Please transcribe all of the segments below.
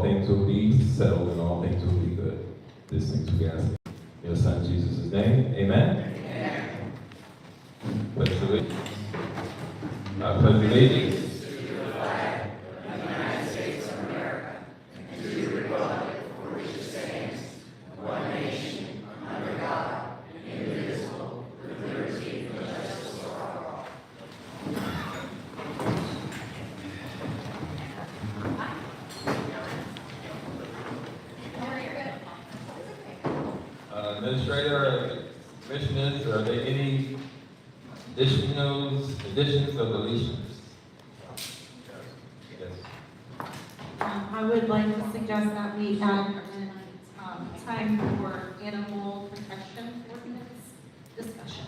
all things will be settled and all things will be good. These things we ask in your Son Jesus' name. Amen. Amen. Pledge allegiance. I pledge allegiance. Administrator, commissioners, are there any additions or deletions? Yes. I would like to suggest that we add time for animal protection ordinance discussion.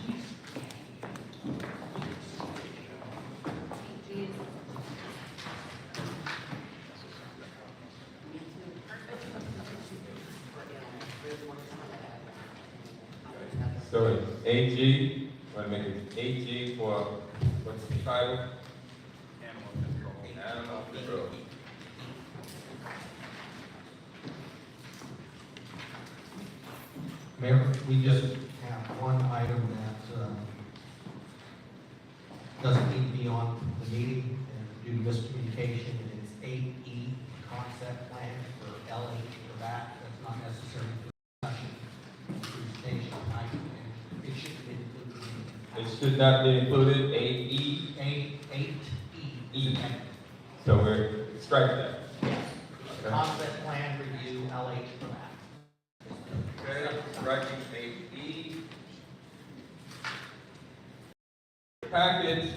So it's AG, want to make it AG for, what's the title? Animal control. Animal control. Mayor, we just have one item that doesn't need to be on the meeting due to miscommunication, and it's 8E, concept plan for LH for that. That's not necessary for presentation tonight, and it should be included. It should not be included, 8E? 8E. So we're striking that. Yes. Okay. Concept plan review, LH for that. Okay, striking 8E. Package,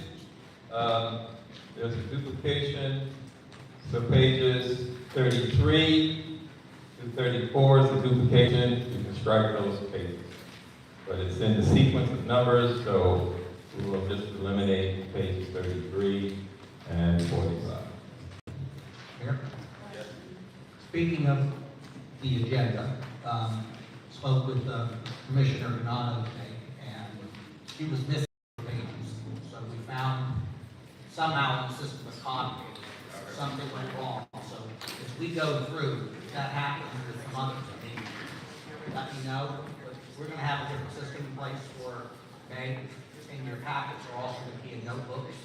there's a duplication, so pages 33 to 34 is the duplication. You can strike those pages, but it's in the sequence of numbers, so we will just eliminate pages 33 and 45. Mayor? Speaking of the agenda, spoke with Commissioner Donato today, and she was missing pages. So we found somehow in the system of economy, something went wrong. So as we go through, if that happens this month, let me know. But we're going to have a different system in place for May. In your packets are also going to be in notebooks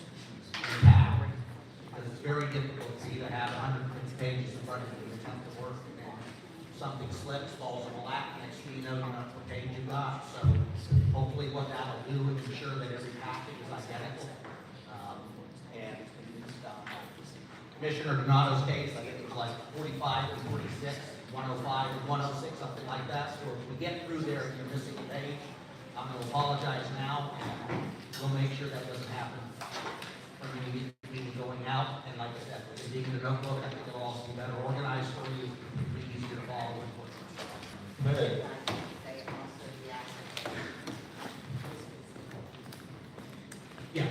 and tab. Because it's very difficult for you to have 150 pages in front of you and attempt to work, and then something slips, falls in the lap, next thing you know, you know what page you got. So hopefully what that'll do is ensure that every packet is identical. And Commissioner Donato's case, I think it was like 45 and 46, 105 and 106, something like that. So if we get through there and you're missing a page, I'm going to apologize now, and we'll make sure that doesn't happen from any meeting going out. And like I said, with it being in the notebook, I think it'll also be better organized for you, it'll be easier to follow. Okay. Yeah.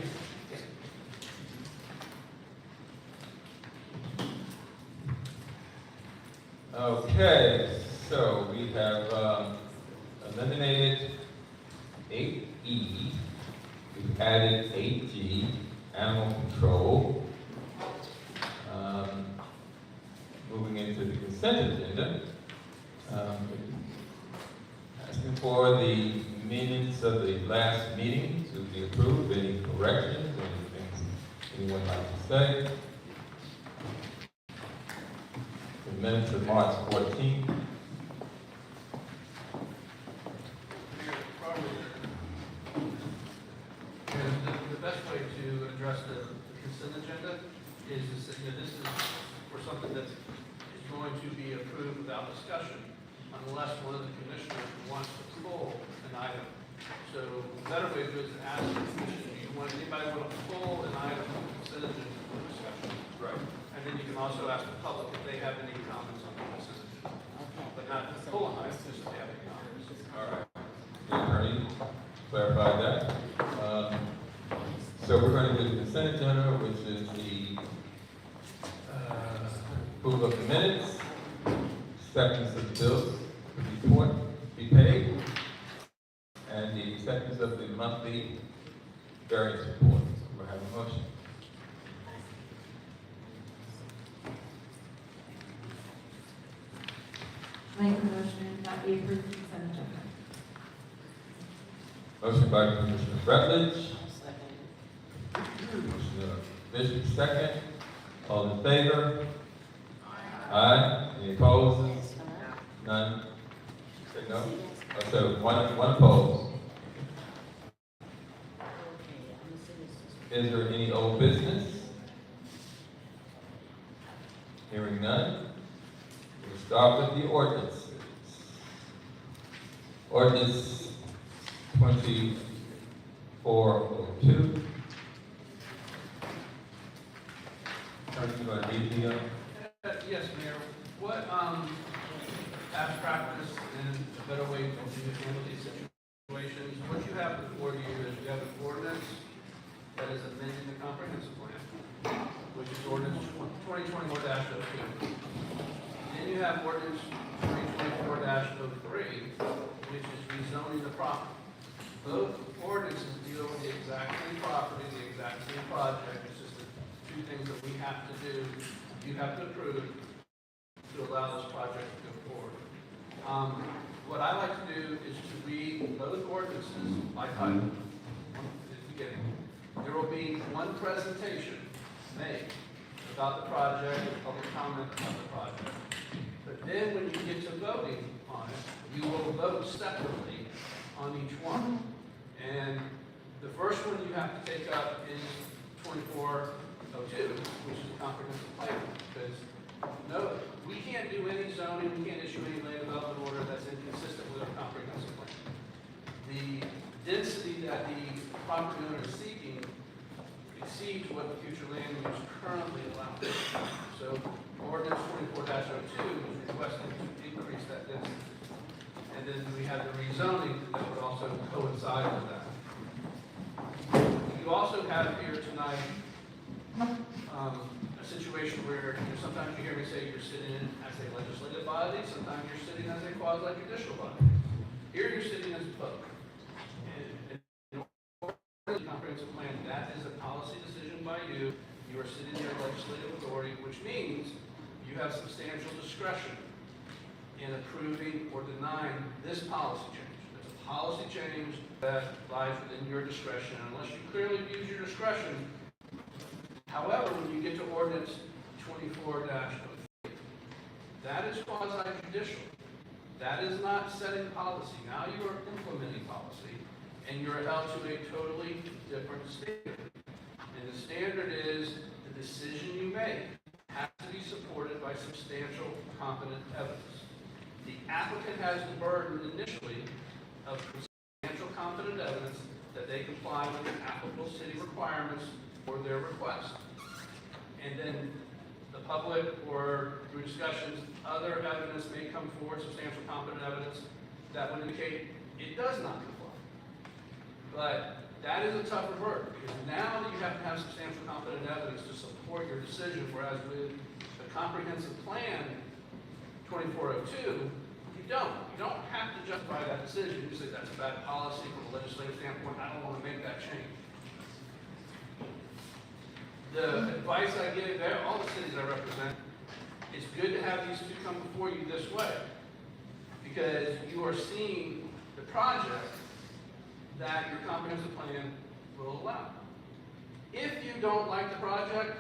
Okay, so we have eliminated 8E, we've added 8G, animal control. Moving into the consent agenda, asking for the minutes of the last meeting to be approved. Any corrections, anything anyone like to say? The minutes of March 14th. The best way to address the consent agenda is to say, this is for something that is going to be approved without discussion unless one of the commissioners wants to pull an item. So the better way to do it is to ask the commission, do you want anybody want to pull an item from the consent agenda for discussion? Right. And then you can also ask the public if they have any comments on the consent agenda. But not to pull an item, just if they have any comments. All right. The attorney clarified that. So we're going to do the consent agenda, which is the approval of the minutes, acceptance of the bills, report, be paid, and the acceptance of the monthly variance report. So we'll have a motion. Make a motion that we approve the consent agenda. Motion by Commissioner Rutledge. Commissioner Bishop, second. All in favor? Aye. Any opposed? None? Say no? So, one opposed. Is there any old business? Hearing none. We'll start with the ordinances. Ordinance 2402. You want to read the, Yes, Mayor. What, as practice and a better way to handle these situations, what you have before you is you have an ordinance that is amending the comprehensive plan, which is ordinance 2024-02. Then you have ordinance 2024-03, which is rezoning the property. Both ordinances deal with the exact same property, the exact same project. It's just the two things that we have to do, you have to approve to allow this project to go forward. What I like to do is to read both ordinances by title. At the beginning, there will be one presentation made about the project, public comment about the project. But then when you get to voting on it, you will vote separately on each one. And the first one you have to take up is 2402, which is the comprehensive plan. Because no, we can't do any zoning, we can't issue any land development order that's inconsistent with our comprehensive plan. The density that the property owner is seeking exceeds what the future land use currently allows. So ordinance 24-02 is requesting to increase that density. And then we have the rezoning that would also coincide with that. You also have here tonight a situation where sometimes you hear me say you're sitting in as a legislative body, sometimes you're sitting as a quasi-judicial body. Here you're sitting as both. And in order to the comprehensive plan, that is a policy decision by you. You are sitting there legislative authority, which means you have substantial discretion in approving or denying this policy change. It's a policy change that lies within your discretion, unless you clearly use your discretion. However, when you get to ordinance 24-03, that is quasi-judicial. That is not setting policy. Now you are implementing policy, and you're held to a totally different standard. And the standard is the decision you make has to be supported by substantial, competent evidence. The applicant has the burden initially of substantial, competent evidence that they comply with the applicable city requirements for their request. And then the public, or through discussions, other evidence may come forward, substantial, competent evidence that would indicate it does not comply. But that is a tougher burden, because now you have to have substantial, competent evidence to support your decision, whereas with the comprehensive plan 2402, you don't. You don't have to justify that decision. You say that's a bad policy from a legislative standpoint. I don't want to make that change. The advice I give there, all the cities I represent, it's good to have these two come before you this way, because you are seeing the project that your comprehensive plan will allow. If you don't like the project,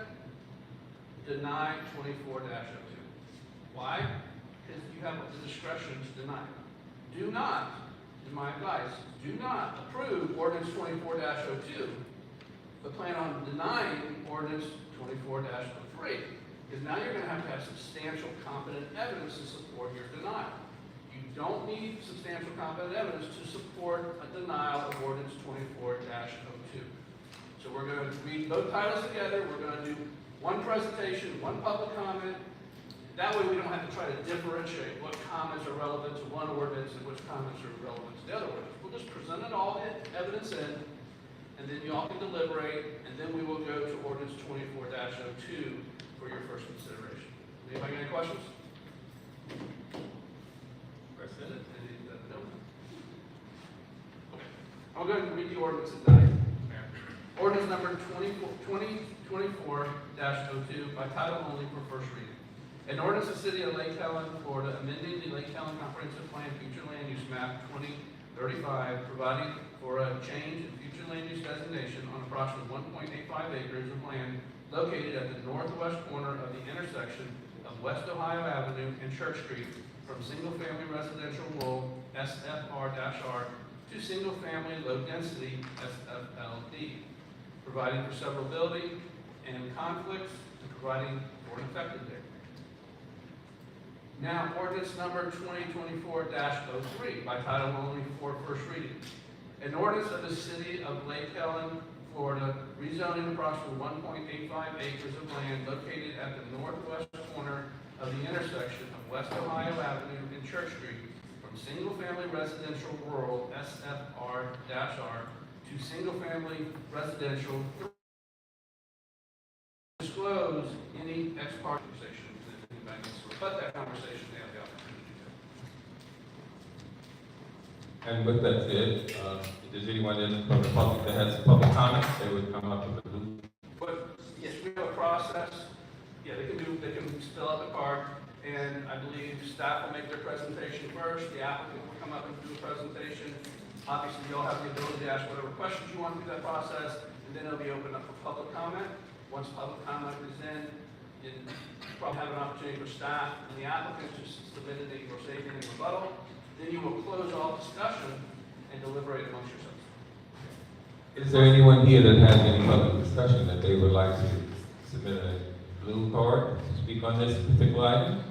deny 24-02. Why? Because you have the discretion to deny it. Do not, in my advice, do not approve ordinance 24-02, but plan on denying ordinance 24-03. Because now you're going to have substantial, competent evidence to support your denial. You don't need substantial, competent evidence to support a denial of ordinance 24-02. So we're going to read both titles together. We're going to do one presentation, one public comment. That way we don't have to try to differentiate what comments are relevant to one ordinance and which comments are relevant to the other ordinance. We'll just present it all in, evidence in, and then you all can deliberate, and then we will go to ordinance 24-02 for your first consideration. Anybody got any questions? Question? No? Okay. I'm going to read the ordinance tonight. Ordinance number 2024-02 by title only for first reading. An ordinance of the City of Lake Helen, Florida, amending the Lake Helen Comprehensive Plan Future Land Use Map 2035, providing for a change in future land use designation on approximately 1.85 acres of land located at the northwest corner of the intersection of West Ohio Avenue and Church Street from single-family residential rural SFR-R to single-family low-density SFLD, providing for severability and conflicts, and providing for an effective date. Now, ordinance number 2024-03 by title only for first reading. An ordinance of the City of Lake Helen, Florida, rezoning approximately 1.85 acres of land located at the northwest corner of the intersection of West Ohio Avenue and Church Street from single-family residential rural SFR-R to single-family residential. Disclose any ex parte conversation. If anybody needs to rebut that conversation, they have the opportunity to. And with that said, if there's anyone from the public that has public comments, they would come up to the booth. But yes, we have a process. Yeah, they can fill out the card, and I believe staff will make their presentation first. The applicant will come up and do a presentation. Obviously, you'll have the ability to ask whatever questions you want through that process, and then it'll be opened up for public comment. Once public comment is in, you probably have an opportunity for staff and the applicant to submit any or say any rebuttal. Then you will close all discussion and deliberate amongst yourselves. Is there anyone here that has any public discussion that they would like to submit a blue card to speak on this particular item?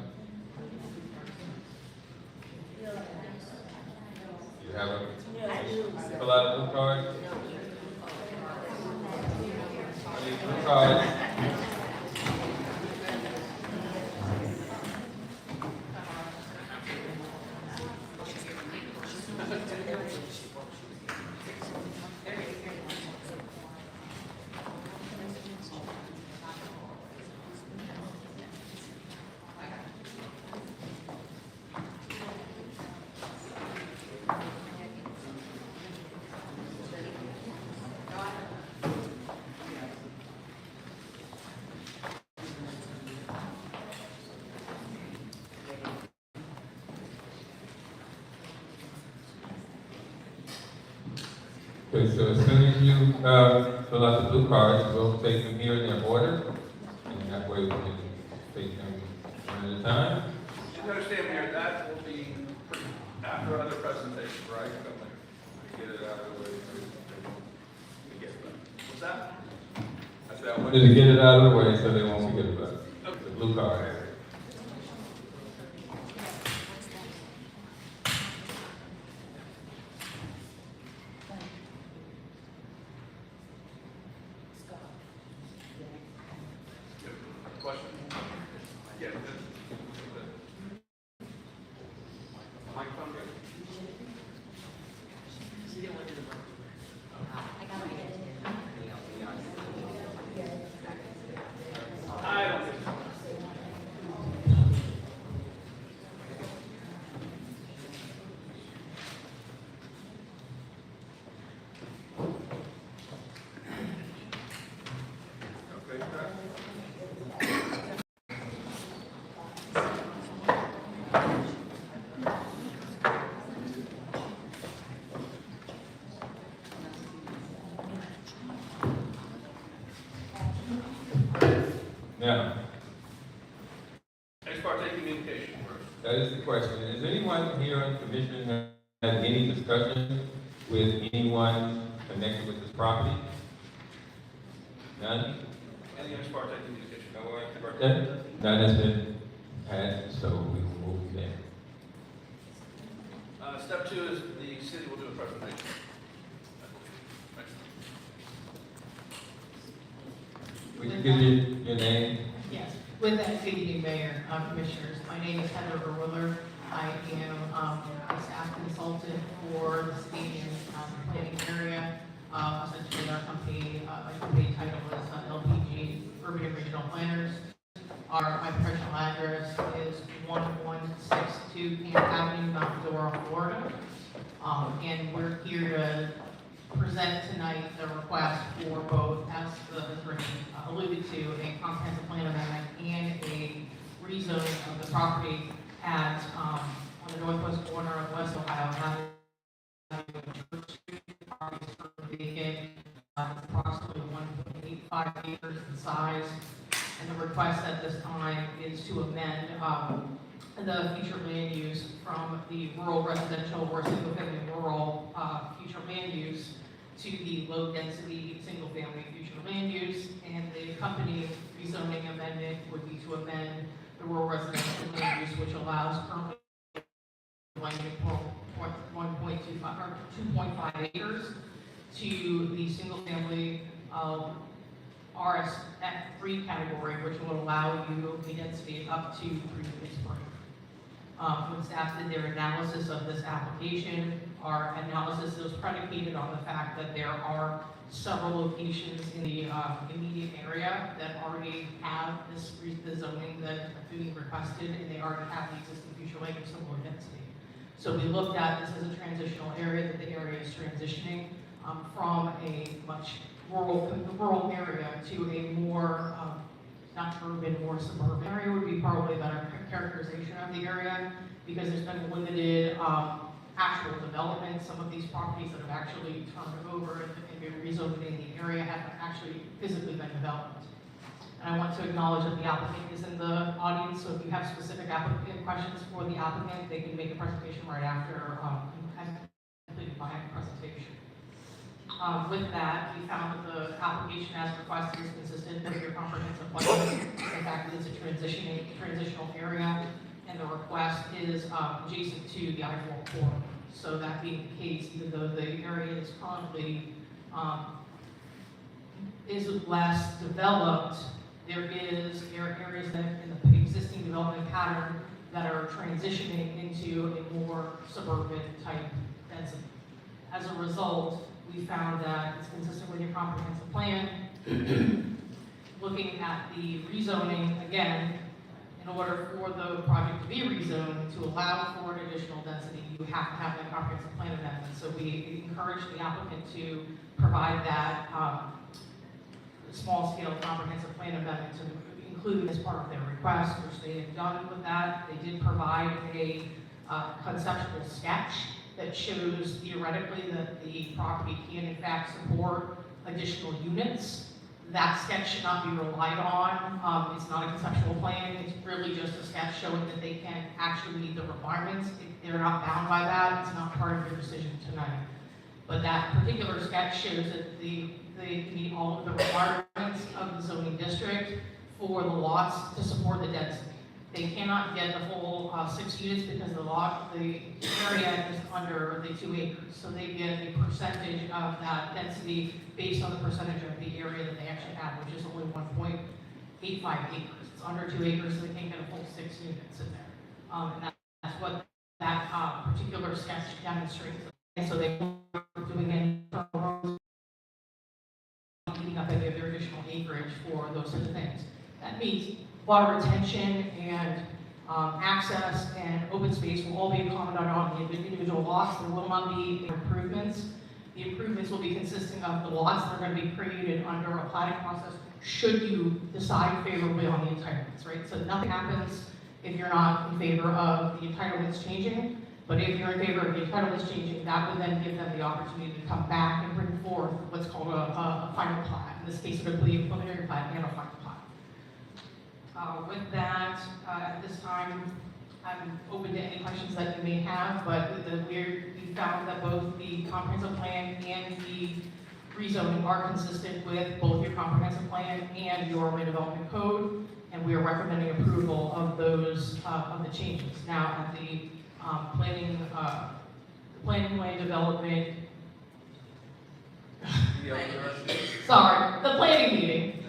You have a fill out a blue card? I need blue cards. Okay, so as soon as you fill out the blue cards, we'll take them here in their order, and that way we can take them one at a time. You understand, Mayor, that will be after other presentations, right? Get it out of the way. What's that? I said I wanted to get it out of the way so they won't forget about it. The blue card. Question? Yeah. Microphone, good. I don't think so. Okay, sir. Now, Ex parte communication first. that is the question. Is anyone here on the commission that had any discussion with anyone connected with this property? None? Any ex parte communication? No one? Okay. None has been had, so we will move there. Step two is the city will do a presentation. Would you give your name? Yes, with that, good evening, Mayor, Commissioners. My name is Heather Verwiller. I am a staff consultant for the stadium planning area. Essentially, our company title is LPG, Urban and Regional Planners. My professional address is 1162 Camp Avenue, Mount Dora, Florida. And we're here to present tonight the request for both, as Ricky alluded to, a comprehensive plan amendment and a rezoning of the property at, on the northwest corner of West Ohio Avenue. Church Street. The property is currently vacant. It's approximately 1.85 acres in size. And the request at this time is to amend the future land use from the rural residential or single-family rural future land use to the low-density single-family future land use. And the accompanying rezoning amendment would be to amend the rural residential land use, which allows currently 1.25 or 2.5 acres to the single-family RS3 category, which will allow you a density up to 3 units per acre. When staff did their analysis of this application, our analysis was predicated on the fact that there are several locations in the immediate area that already have the zoning that is being requested, and they already have the existing future lake of similar density. So we looked at this as a transitional area, that the area is transitioning from a much rural area to a more, not urban, more suburban area would be probably a better characterization of the area, because there's been limited actual development. Some of these properties that have actually turned over and been rezoned in the area have actually physically been developed. And I want to acknowledge that the applicant is in the audience, so if you have specific applicant questions for the applicant, they can make a presentation right after I completed my presentation. With that, we found that the application as requested is consistent with your comprehensive plan. In fact, it is a transitional area, and the request is adjacent to the I-4 corridor. So that being the case, even though the area is currently is less developed, there are areas that in the existing development pattern that are transitioning into a more suburban type density. As a result, we found that it's consistent with your comprehensive plan. Looking at the rezoning, again, in order for the project to be rezoned, to allow for an additional density, you have to have a comprehensive plan amendment. So we encourage the applicant to provide that small-scale comprehensive plan amendment to include as part of their request, which they have done with that. They did provide a conceptual sketch that shows theoretically that the property can in fact support additional units. That sketch should not be relied on. It's not a conceptual plan. It's really just a sketch showing that they can actually meet the requirements. If they're not bound by that, it's not part of your decision tonight. But that particular sketch shows that they meet all of the requirements of the zoning district for the lots to support the density. They cannot get the full 6 units because the area is under the 2 acres. So they get a percentage of that density based on the percentage of the area that they actually have, which is only 1.85 acres. It's under 2 acres, so they can't get a full 6 units in there. And that's what that particular sketch demonstrates. And so they are doing any eating up any of their additional acreage for those sorts of things. That means water retention and access and open space will all be commented on the individual lots. There will not be improvements. The improvements will be consisting of the lots that are going to be created under a planning process should you decide favorably on the entitlements, right? So nothing happens if you're not in favor of the entitlements changing, but if you're in favor of the entitlements changing, that would then give them the opportunity to come back and bring forth what's called a final plat. In this case, it would be a preliminary plat and a final plat. With that, at this time, I'm open to any questions that you may have, but we found that both the comprehensive plan and the rezoning are consistent with both your comprehensive plan and your redevelopment code, and we are recommending approval of those of the changes. Now, at the planning land development, sorry, the planning meeting.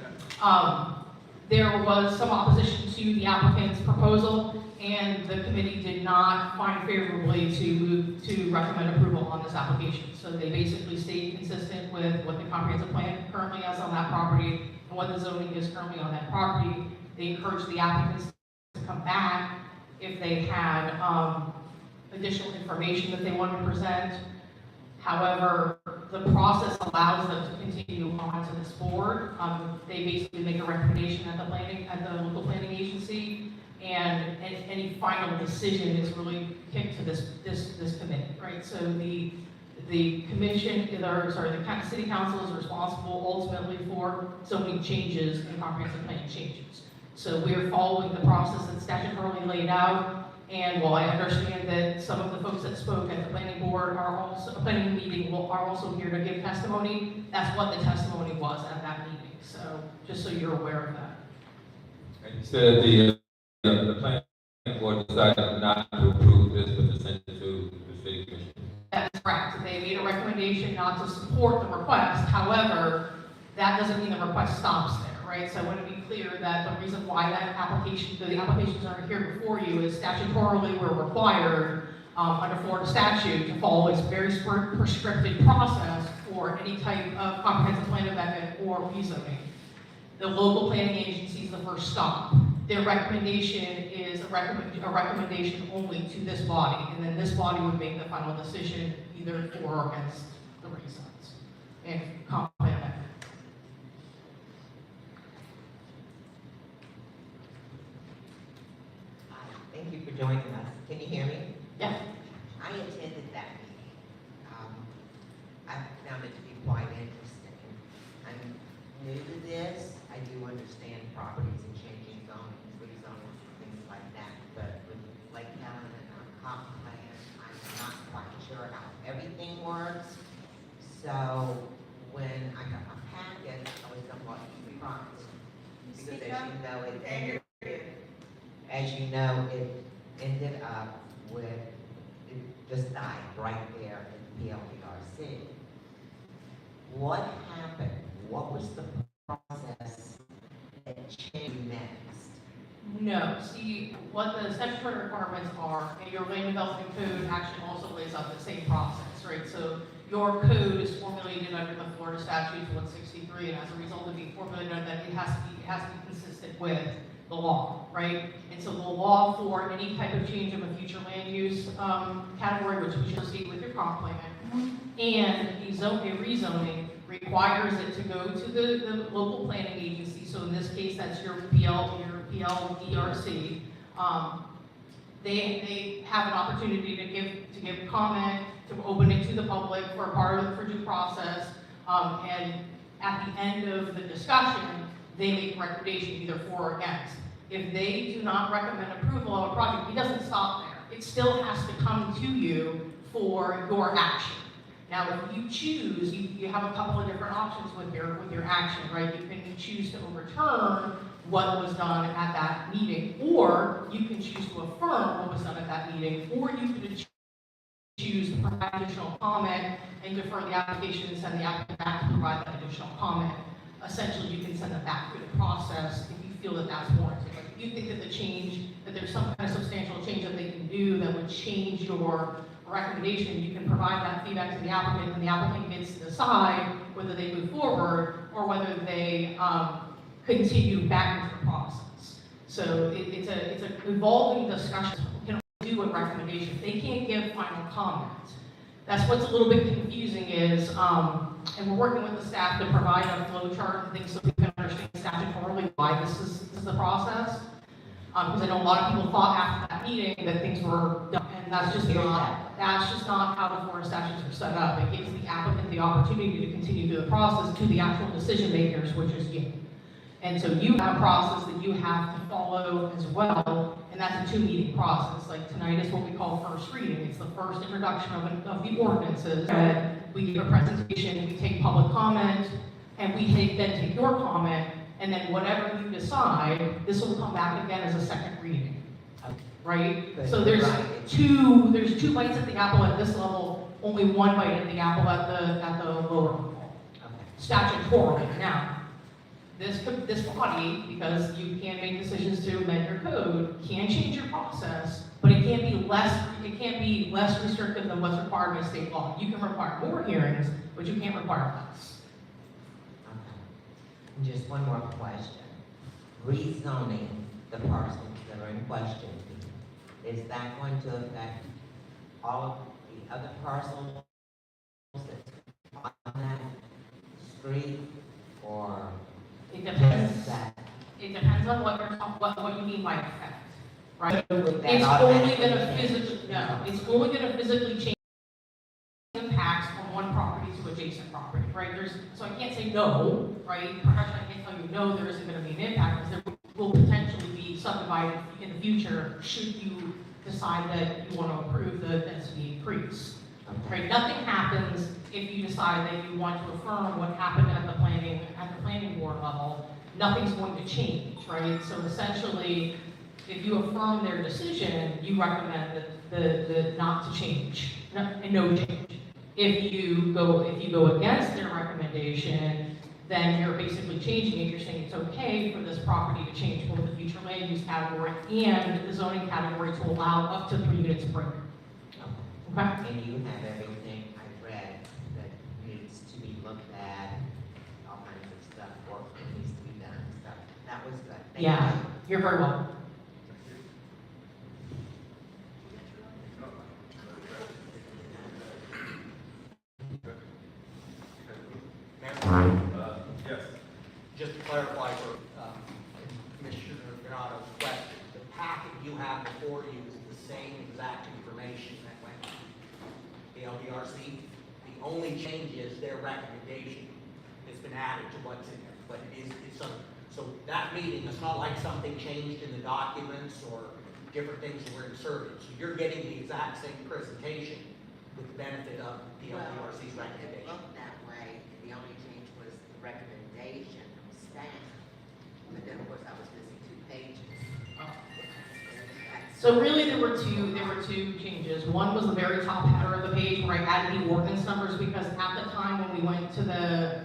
There was some opposition to the applicant's proposal, and the committee did not find favorably to recommend approval on this application. So they basically stayed consistent with what the comprehensive plan currently has on that property and what the zoning is currently on that property. They encouraged the applicants to come back if they had additional information that they wanted to present. However, the process allows them to continue on to this board. They basically make a recommendation at the local planning agency, and any final decision is really kicked to this committee, right? So the commission, the city council is responsible ultimately for zoning changes and comprehensive plan changes. So we are following the process that's statutorily laid out, and while I understand that some of the folks that spoke at the planning board are also, planning meeting are also here to give testimony, that's what the testimony was at that meeting. So just so you're aware of that. And you said the planning board decided not to approve this, but to send it to the city commission. That's correct. They made a recommendation not to support the request. However, that doesn't mean the request stops there, right? So I want to be clear that the reason why the applications are here before you is statutorily we're required under Florida statute to follow a very prescriptive process for any type of comprehensive plan amendment or rezoning. The local planning agency is the first stop. Their recommendation is a recommendation only to this body, and then this body would make the final decision either for or against the reasons and comp plan amendment. Hi, thank you for joining us. Can you hear me? Yeah. I attended that meeting. I found it to be quite interesting. I'm new to this. I do understand properties and changing zoning, rezoning, things like that. But with Lake Helen and our comp plan, I'm not quite sure how everything works. So when I got my packet, I was somewhat surprised. Because as you know, it ended up with the site right there in PLPRC. What happened? What was the process that changed next? No, see, what the statutory requirements are, and your land development code actually also lays out the same process, right? So your code is formulated under the Florida statute 163, and as a result of being formulated under that, it has to be consistent with the law, right? And so the law for any type of change of a future land use category, which we should see with your comp plan, and a rezoning requires it to go to the local planning agency. So in this case, that's your PLDRC. They have an opportunity to give comment, to open it to the public for due process, and at the end of the discussion, they make a recommendation either for or against. If they do not recommend approval of a project, it doesn't stop there. It still has to come to you for your action. Now, if you choose, you have a couple of different options with your action, right? You can choose to overturn what was done at that meeting, or you can choose to affirm what was done at that meeting, or you can choose to provide additional comment and defer the application and send the applicant back to provide that additional comment. Essentially, you can send them back through the process if you feel that that's warranted. Like if you think that there's some kind of substantial change that they can do that would change your recommendation, you can provide that feedback to the applicant, and the applicant gets to decide whether they move forward or whether they continue back into the process. So it's an evolving discussion. You can only do a recommendation. They can't give final comments. That's what's a little bit confusing is, and we're working with the staff to provide a flow chart and things so we can understand statutorily why this is the process. Because I know a lot of people thought after that meeting that things were done, and that's just not how the Florida statutes are set up. It gives the applicant the opportunity to continue through the process to the actual decision makers, which is you. And so you have a process that you have to follow as well, and that's a 2-meeting process. Like tonight is what we call first reading. It's the first introduction of the ordinances. And we give a presentation, we take public comment, and we then take your comment, and then whatever you decide, this will come back again as a second reading, right? So there's two bites at the apple at this level, only one bite at the apple at the lower level. Statutorily. Now, this body, because you can make decisions to amend your code, can change your process, but it can't be less restrictive than what's required by state law. You can require more hearings, but you can't require less. And just one more question. Rezoning the parcels that are in question, is that going to affect all of the other parcels that's on that street, or It depends. just that? It depends on what you mean by effect. right? Would that It's only automatically gonna change? physically, no, it's only gonna physically change impacts from one property to adjacent property, right? So I can't say no, right? Professionally, I can't tell you no, there isn't gonna be an impact, because there will potentially be subdivided in the future, should you decide that you wanna approve the density increase. Right, nothing happens if you decide that you want to affirm what happened at the planning board level. Nothing's going to change, right? So essentially, if you affirm their decision, you recommend that the not to change, no change. If you go against their recommendation, then you're basically changing it. You're saying it's okay for this property to change both the future land use category and the zoning category to allow up to 3 units per acre. Okay? And you have everything I read that needs to be looked at, all kinds of stuff, work that needs to be done, stuff. That was good. Thank Yeah, you. you're very welcome. Yes. Just to clarify for Commissioner Granato's question, the packet you have before you is the same exact information that went to the LDRC. The only change is their recommendation has been added to what's in there, but so that meeting, it's not like something changed in the documents or different things were inserted. So you're getting the exact same presentation with the benefit of the LDRC's It recommendation. looked that way, and the only change was the recommendation from staff. But then, of course, I was missing 2 pages. So really, there were two changes. One was the very top header of the page where I added the ordinance numbers, because at the time when we went to the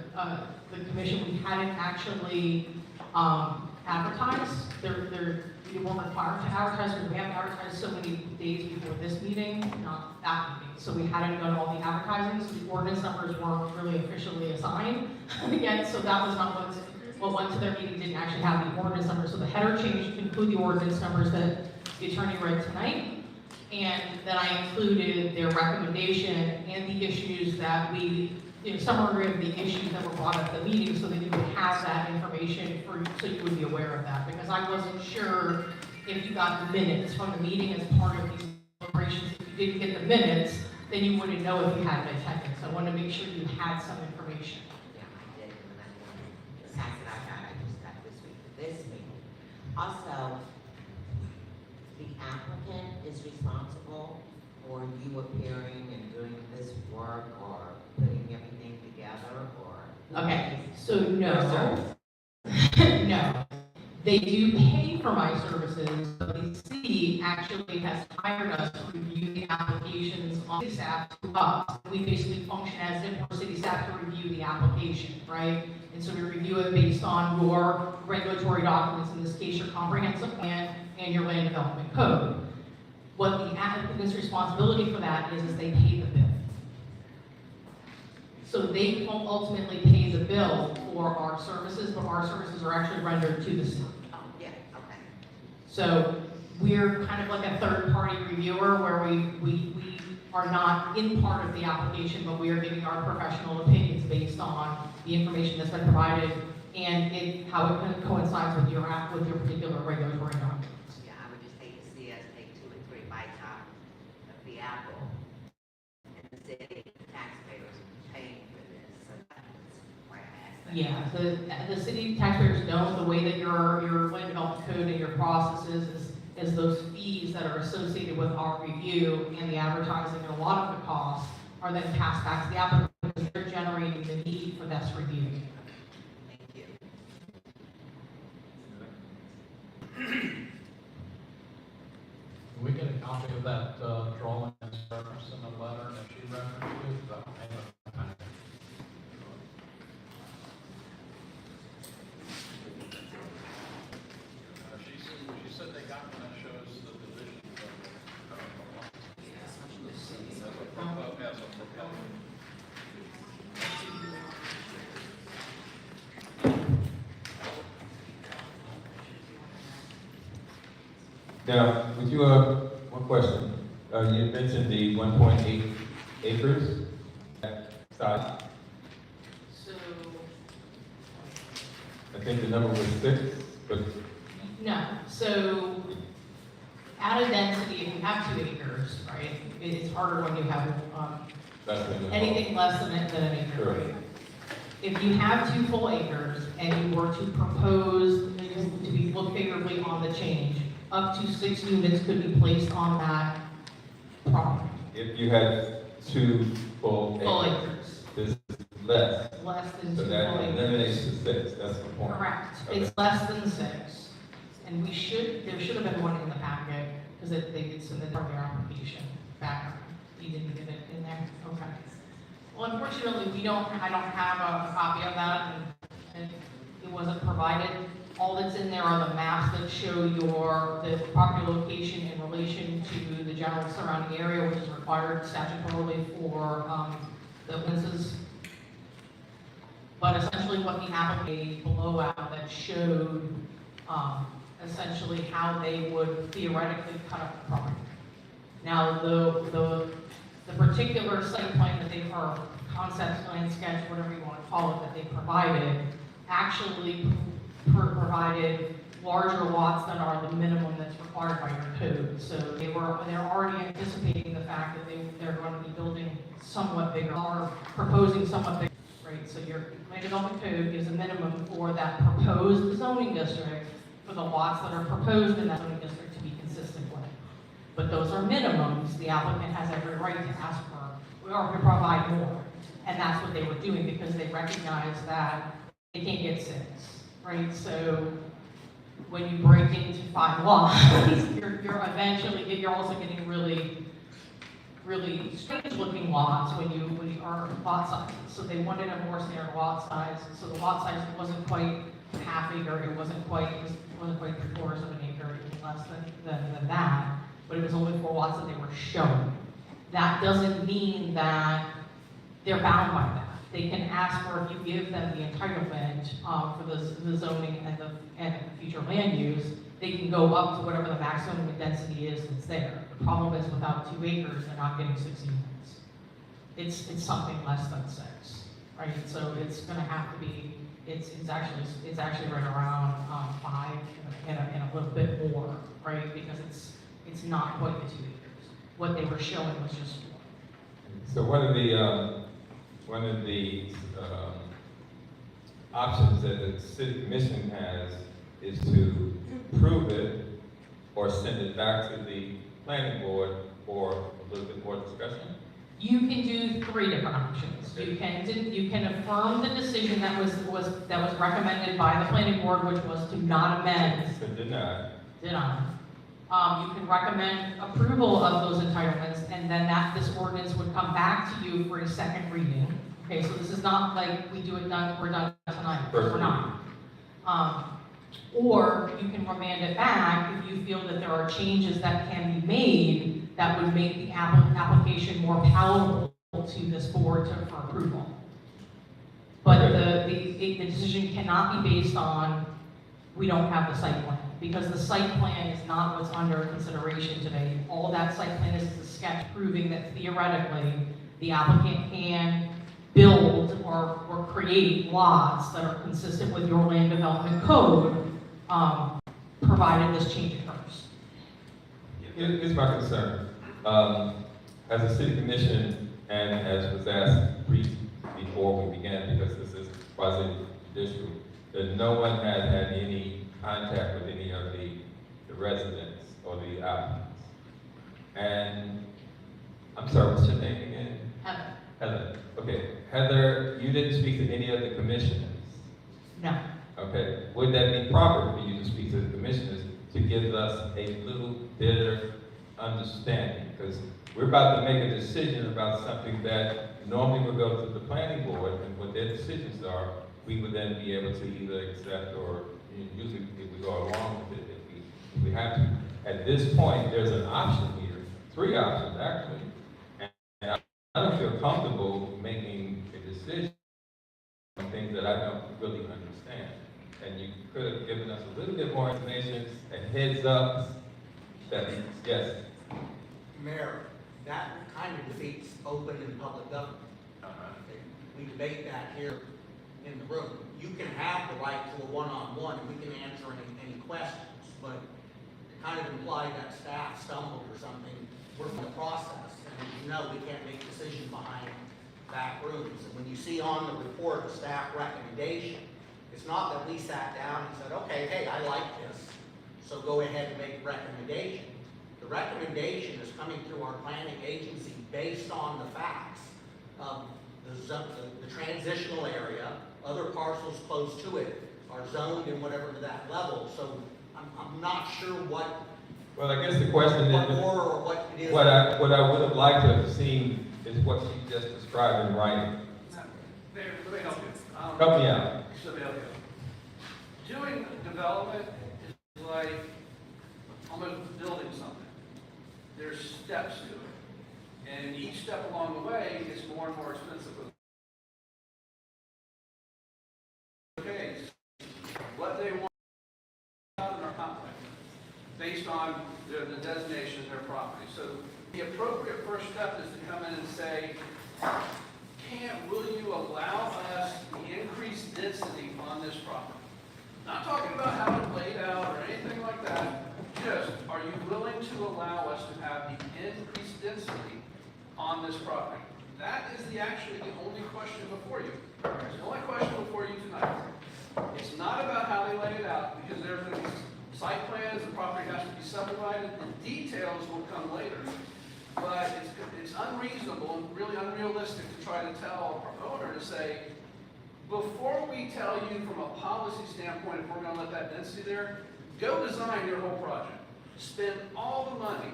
commission, we hadn't actually advertised. We weren't required to advertise, because we have advertised so many days before this meeting, not that meeting. So we hadn't done all the advertising, so the ordinance numbers weren't really officially assigned yet. So that was not what went to their meeting, didn't actually have the ordinance numbers. So the header change to include the ordinance numbers that the attorney read tonight, and then I included their recommendation and the issues that summary of the issues that were brought up at the meeting, so that you would have that information so you would be aware of that, because I wasn't sure if you got the minutes from the meeting as part of these deliberations. If you didn't get the minutes, then you wouldn't know if you had an attendance. I wanted to make sure you had some information. Yeah, I did, and I the fact that I just got this week for this meeting. Also, the applicant is responsible for you appearing and doing this work, or putting everything together, or? Okay, so no. No. They do pay for my services, but the city actually has hired us to review the applications on city staff to us. We basically function as if we're city staff to review the application, right? And so we review it based on your regulatory documents, in this case, your comprehensive plan and your land development code. What the applicant's responsibility for that is they pay the bill. So they ultimately pay the bill for our services, but our services are actually rendered to the city. Oh, yeah, okay. So we're kind of like a third-party reviewer, where we are not in part of the application, but we are giving our professional opinions based on the information that's been provided and how it coincides with your particular regulatory documents. Yeah, I would just hate to see us take 2 or 3 bites out of the apple, and the city taxpayers paying for this, so that's why I asked that. Yeah, the city taxpayers know the way that your land development code and your processes is those fees that are associated with our review and the advertising, and a lot of the costs are then passed back to the applicant, because they're generating the need for this review. Thank you. Can we get a copy of that drawing that's referenced in the letter that she referenced to? I don't have it. She said they got one that shows the position Now, would you, one question. You mentioned the 1.8 acres size. So, I think the number was 6, but no, so Added density, if you have 2 acres, right, it's harder when you have, That's the. anything less than an acre, Sure. right? If you have 2 full acres and you were to propose to be look favorably on the change, up to 6 units could be placed on that property. If you had 2 full Full acres, acres, this is less, less than so 2 that full acres. eliminates the 6, that's the point. Correct, Okay. it's less than 6. And there should have been one in the packet, because they did submit their application back. You didn't get it in there? Okay. Well, unfortunately, I don't have a copy of that, and it wasn't provided. All that's in there are the maps that show the property location in relation to the general surrounding area, which is required statutorily for, the ordinances. But essentially what the applicant below out that showed, essentially how they would theoretically cut up the property. Now, the particular site plan that or concept plan sketch, whatever you want to call it, that they provided, actually provided larger lots than are the minimum that's required by your code. So they're already anticipating the fact that they're going to be building somewhat bigger, or proposing somewhat bigger, right? So your land development code gives a minimum for that proposed zoning district for the lots that are proposed in that zoning district to be consistent with. But those are minimums. The applicant has every right to ask for, or to provide more. And that's what they were doing, because they recognize that they can't get 6, right? So when you break into 5 lots, you're also getting really strange looking lots when you are lot sizes. So they wanted a more standard lot size. So the lot size wasn't quite half acre, it wasn't quite 3/4 of an acre, it was less than that. But it was only 4 lots that they were showing. That doesn't mean that they're bound by that. They can ask for, if you give them the entitlement for the zoning and the future land use, they can go up to whatever the maximum density is that's there. The problem is without 2 acres, they're not getting 6 units. It's something less than 6, right? So it's going to have to be, it's actually right around 5 and a little bit more, right? Because it's not quite the 2 acres. What they were showing was just 4. So one of the options that the city commission has is to approve it or send it back to the planning board for a little bit more discussion. You can do 3 different options. You can affirm the decision that was recommended by the planning board, which was to not amend. So deny. Deny. You can recommend approval of those entitlements, and then this ordinance would come back to you for a second reading. Okay, so this is not like we're done tonight. We're not. Or you can remand it back if you feel that there are changes that can be made that would make the application more palatable to this board for approval. But the decision cannot be based on, we don't have the site plan, because the site plan is not what's under consideration today. All that site plan is a sketch proving that theoretically the applicant can build or create lots that are consistent with your land development code, provided this change occurs. Here's my concern. As a city commission, and as was asked before we began, because this is quasi-judicial, that no one had had any contact with any of the residents or the applicants. And I'm sorry, what's your name again? Heather? Heather. Okay, Heather, you didn't speak to any of the commissioners. No. Okay, would that be proper for you to speak to the commissioners to give us a little bit of understanding? Because we're about to make a decision about something that normally would go to the planning board, and what their decisions are, we would then be able to either accept or usually if we go along with it if we have to. At this point, there's an option here, 3 options actually, and I don't feel comfortable making a decision on things that I don't really understand. And you could have given us a little bit more information and heads up that, yes. Mayor, that kind of defeats open and public government. We debate that here in the room. You can have the right to a one-on-one, and we can answer any questions, but to kind of implied that staff stumbled or something. We're in the process, and as you know, we can't make decisions behind back rooms. And when you see on the report a staff recommendation, it's not that we sat down and said, okay, hey, I like this, so go ahead and make a recommendation. The recommendation is coming through our planning agency based on the facts of the transitional area, other parcels close to it are zoned in whatever to that level. So I'm not sure what Well, I guess the question what is, more or what it is. what I would have liked to have seen is what she just described in writing. Mayor, let me help you. Help me out. Let me help you. Doing development is like almost building something. There's steps to it. And each step along the way is more and more expensive. Okay, what they want in our comp plan, based on the designation of their property. So the appropriate first step is to come in and say, will you allow us the increased density on this property? Not talking about how it's laid out or anything like that. Just, are you willing to allow us to have the increased density on this property? That is actually the only question before you. It's the only question before you tonight. It's not about how they lay it out, because there's going to be site plans, the property has to be subdivided, the details will come later. But it's unreasonable and really unrealistic to try to tell a promoter to say, before we tell you from a policy standpoint if we're going to let that density there, go design your whole project. Spend all the money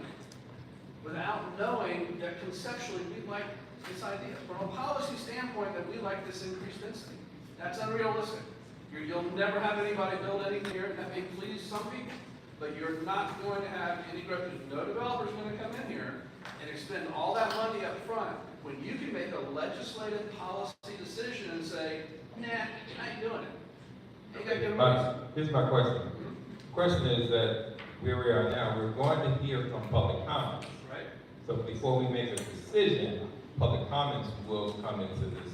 without knowing that conceptually we like this idea. From a policy standpoint that we like this increased density. That's unrealistic. You'll never have anybody build anything here. That may please some people, but you're not going to have any growth. There's no developer's going to come in here and expend all that money up front when you can make a legislative policy decision and say, nah, I ain't doing it. Ain't got good reason. Here's my question. The question is that where we are now, we're going to hear from public comments. Right? So before we make a decision, public comments will come into this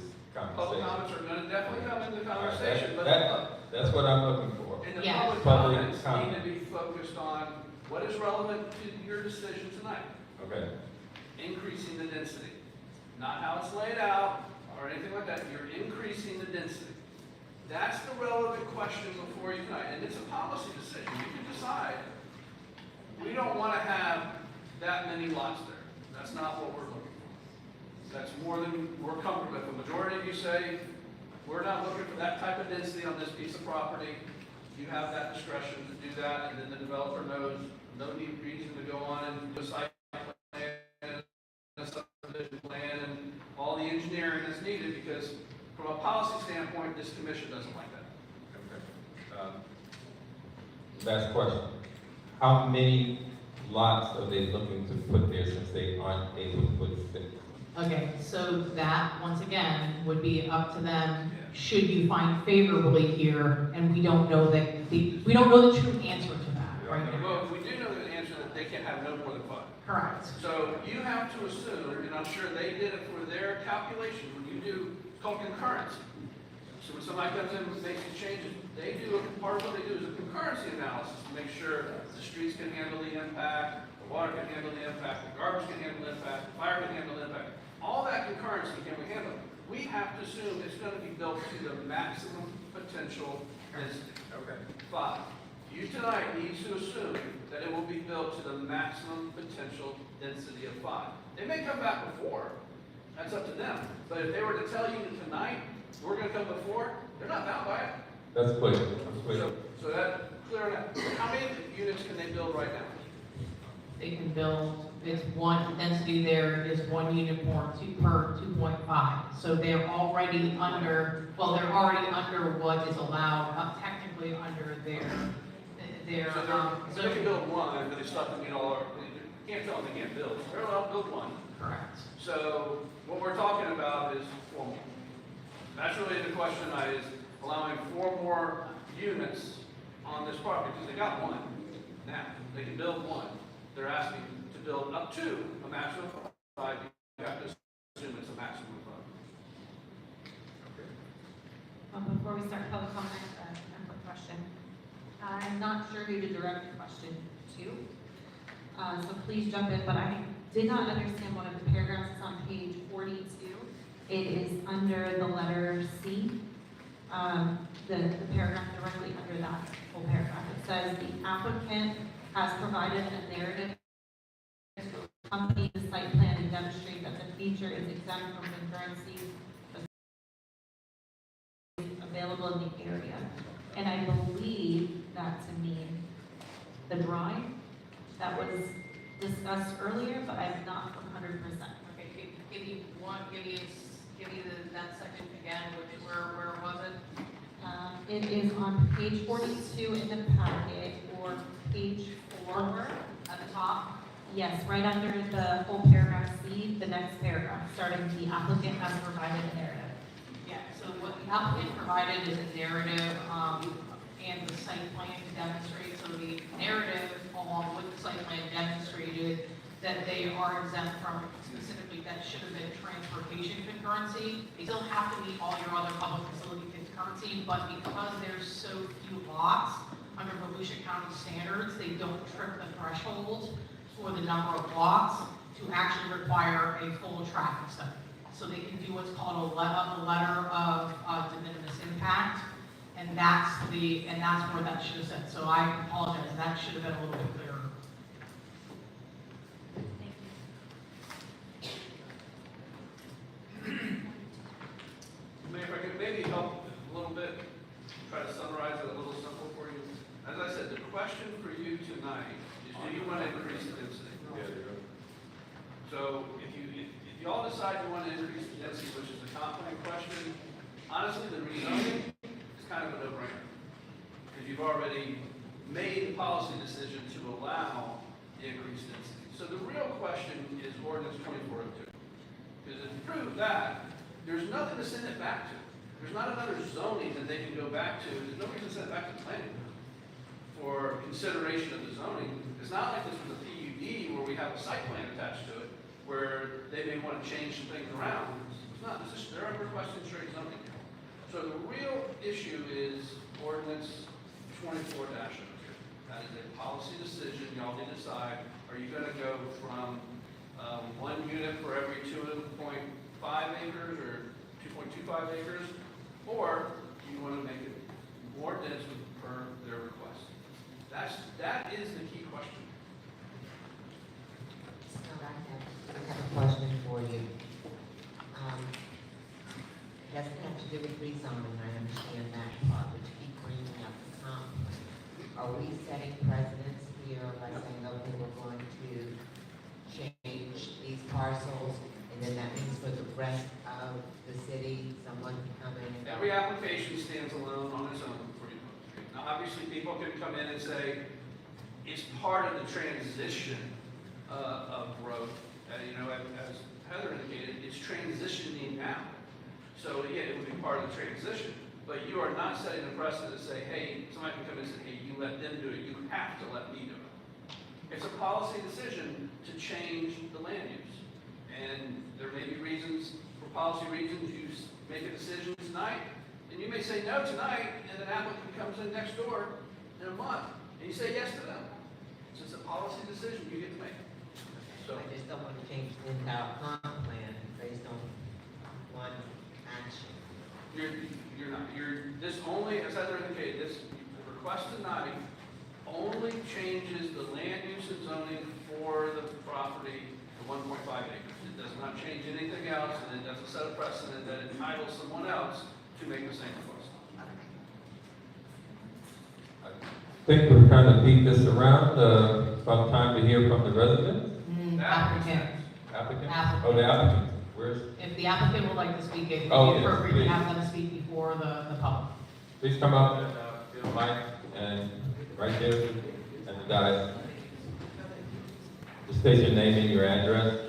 Public conversation. comments are going to definitely come into the All right, conversation, but that's what I'm looking for. and the Yes. public Public comments comment. need to be focused on what is relevant to your decision tonight. Okay. Increasing the density. Not how it's laid out or anything like that. You're increasing the density. That's the relevant question before you tonight. And it's a policy decision. You can decide. We don't want to have that many lots there. That's not what we're looking for. That's more than we're comfortable with. The majority of you say, we're not looking for that type of density on this piece of property. You have that discretion to do that, and then the developer knows no reason to go on and do a site plan, a subdivision plan, and all the engineering that's needed, because from a policy standpoint, this commission doesn't like that. Okay. Last question. How many lots are they looking to put there since they aren't able to put 6? Okay, so that, once again, would be up to them, should you find favorably here, and we don't know we don't know the true answer to that, right now. Well, we do know the answer that they can have no more than 5. Correct. So you have to assume, and I'm sure they did it for their calculation, when you do, it's called concurrency. So when somebody comes in and makes these changes, part of what they do is a concurrency analysis to make sure the streets can handle the impact, the water can handle the impact, the garbage can handle the impact, the fire can handle the impact. All that concurrency can we handle. We have to assume it's going to be built to the maximum potential density. Okay. 5. You tonight need to assume that it will be built to the maximum potential density of 5. They may come back before. That's up to them. But if they were to tell you that tonight, we're going to come before, they're not bound by it. That's clear. That's clear. So that, clear enough. How many units can they build right now? They can build, it's one, density there is 1 unit per 2.5. So they're already under what is allowed, technically under their, So they can build 1, but they still have to meet all our, you can't tell them they can't build. They're allowed to build 1. correct. So what we're talking about is 4 more. That's really the question tonight, is allowing 4 more units on this property, because they got 1 now. They can build 1. They're asking to build up to a maximum of 5. You have to assume it's a maximum of 5. Before we start public comment, a quick question. I'm not sure who to direct the question 42. So please jump in, but I did not understand one of the paragraphs that's on page 42. It is under the letter C, the paragraph directly under that whole paragraph. It says the applicant has provided a narrative to accompany the site plan and demonstrate that the feature is exempt from concurrency available in the area. And I believe that to mean the drawing that was discussed earlier, but I'm not 100%. Okay, give you that section again, where was it? It is on page 42 in the packet, or page 4. At the top? Yes, right under the whole paragraph C, the next paragraph, starting the applicant has provided a narrative. Yeah, so what the applicant provided is a narrative, and the site plan to demonstrate, so the narrative along with the site plan demonstrated that they are exempt from, specifically, that should have been transportation concurrency. They still have to meet all your other public facility concurrency, but because there's so few lots, under Volusia County standards, they don't trip the threshold for the number of lots to actually require a full traffic study. So they can do what's called a letter of de minimis impact, and that's where that should have said. So I apologize, that should have been a little bit clearer. Mayor, if I could maybe help a little bit, try to summarize it a little simple for you. As I said, the question for you tonight is, do you want to increase the density? So if you all decide you want to increase the density, which is a confident question, honestly, the rezoning is kind of a no-brainer. Because you've already made the policy decision to allow the increased density. So the real question is ordinance 2402. Because if you prove that, there's nothing to send it back to. There's not another zoning that they can go back to. There's no reason to send it back to the planning board for consideration of the zoning. It's not like this was a PUD where we have a site plan attached to it, where they may want to change some things around. It's not. It's just, they're requesting straight zoning. So the real issue is ordinance 24-02. That is a policy decision. Y'all need to decide, are you going to go from 1 unit for every 2.5 acres or 2.25 acres, or do you want to make it more dense per their request? That is the key question. So I have a question for you. It doesn't have to do with rezoning, I understand that part, but you keep bringing up the comp. Are we setting precedents here by saying, okay, we're going to change these parcels, and then that means for the rest of the city, someone can come in and... Every application stands alone on its own before you vote. Now, obviously, people can come in and say, it's part of the transition of growth. As Heather indicated, it's transitioning now. So, yeah, it would be part of the transition. But you are not setting a precedent to say, hey, somebody can come in and say, hey, you let them do it. You have to let me do it. It's a policy decision to change the land use. And there may be reasons, for policy reasons, you make a decision tonight, and you may say no tonight, and an applicant comes in next door in a month, and you say yes to them. So it's a policy decision you get to make. So I just don't want to change the entire comp plan based on one action. this only, as Heather indicated, this request tonight only changes the land use and zoning for the property to 1.5 acres. It does not change anything else, and it doesn't set a precedent that entitles someone else to make the same request. I think we're trying to beat this around. About time to hear from the residents. Applicant. Applicant? Applicant. Oh, the applicant. Where's? If the applicant would like to speak, it would Oh, be yes, appropriate to please. have them speak before the public. Please come up and get a mic, and right there, and the guys. Just state your name and your address.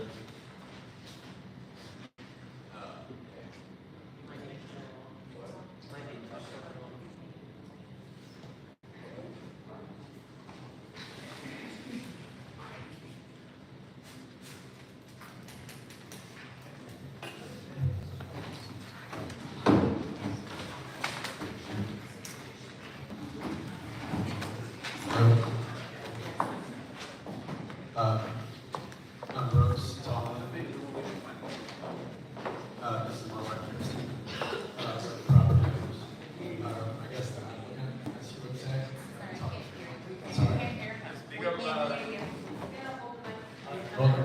Welcome.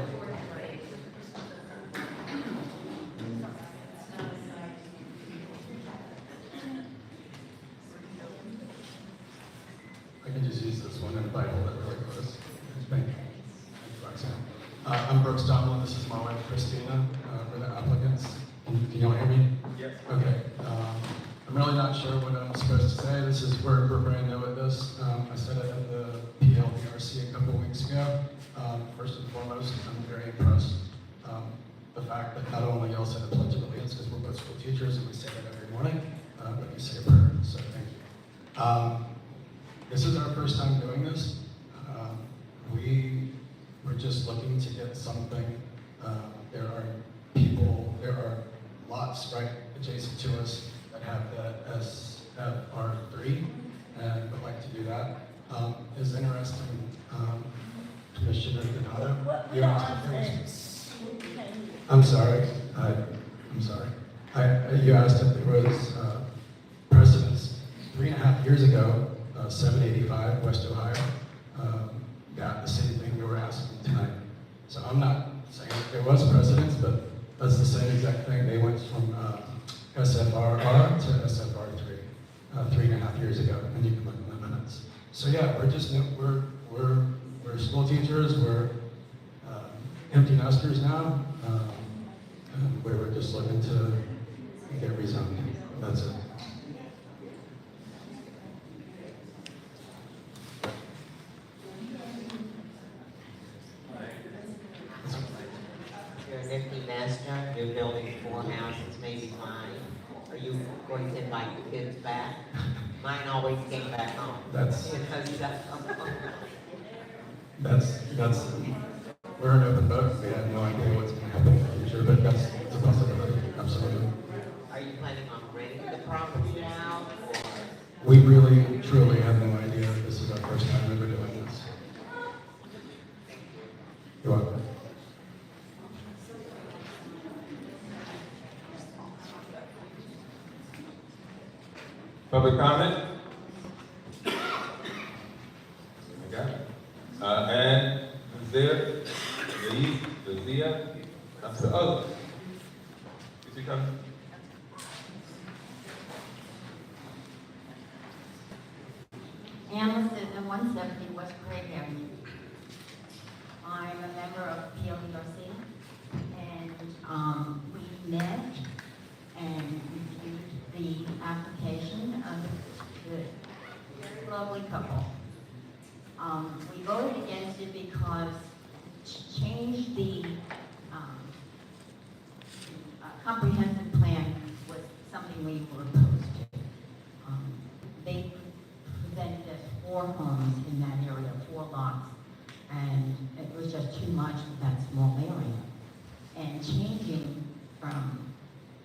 I can just use this one and if I hold it really close. Thank you. I'm Brooks Donald. This is my wife Christina. We're the applicants. Can you all hear me? Yes. Okay. I'm really not sure what I'm supposed to say. We're brand new at this. I said it at the PLPRC a couple weeks ago. First and foremost, I'm very impressed. The fact that not only y'all said a pledge of allegiance because we're both school teachers and we say that every morning, but you say a prayer. So thank you. This is our first time doing this. We're just looking to get something. There are lots right adjacent to us that have the SFR3 and would like to do that. Is interesting, Commissioner Donato. You asked if there was, I'm sorry. I'm sorry. You asked if there was precedence. 3.5 years ago, 785 West Ohio got the same thing we were asking tonight. So I'm not saying that there was precedence, but that's the same exact thing. They went from SFRR to SFR3 3.5 years ago, and you can look in the minutes. So yeah, we're school teachers. We're empty nesters now. And we were just looking to get rezoned. That's it. You're an empty nester, you're building 4 houses, maybe 5. Are you going to invite the kids back? Mine always came back home. That's Because we're an open book. We have no idea what's going to happen in the future, but that's a possibility. Absolutely. are you planning on renting the property out, or? We really, truly have no idea. This is our first time ever doing this. You're welcome. Public comment? Okay. And Zia, that's the other. Is he coming? Ann lives at 170 West Craig Avenue. I'm a member of PLDRC, and we met and reviewed the application of the very lovely couple. We voted against it because to change the comprehensive plan was something we were opposed to. They presented us 4 homes in that area, 4 lots, and it was just too much for that small area. And changing from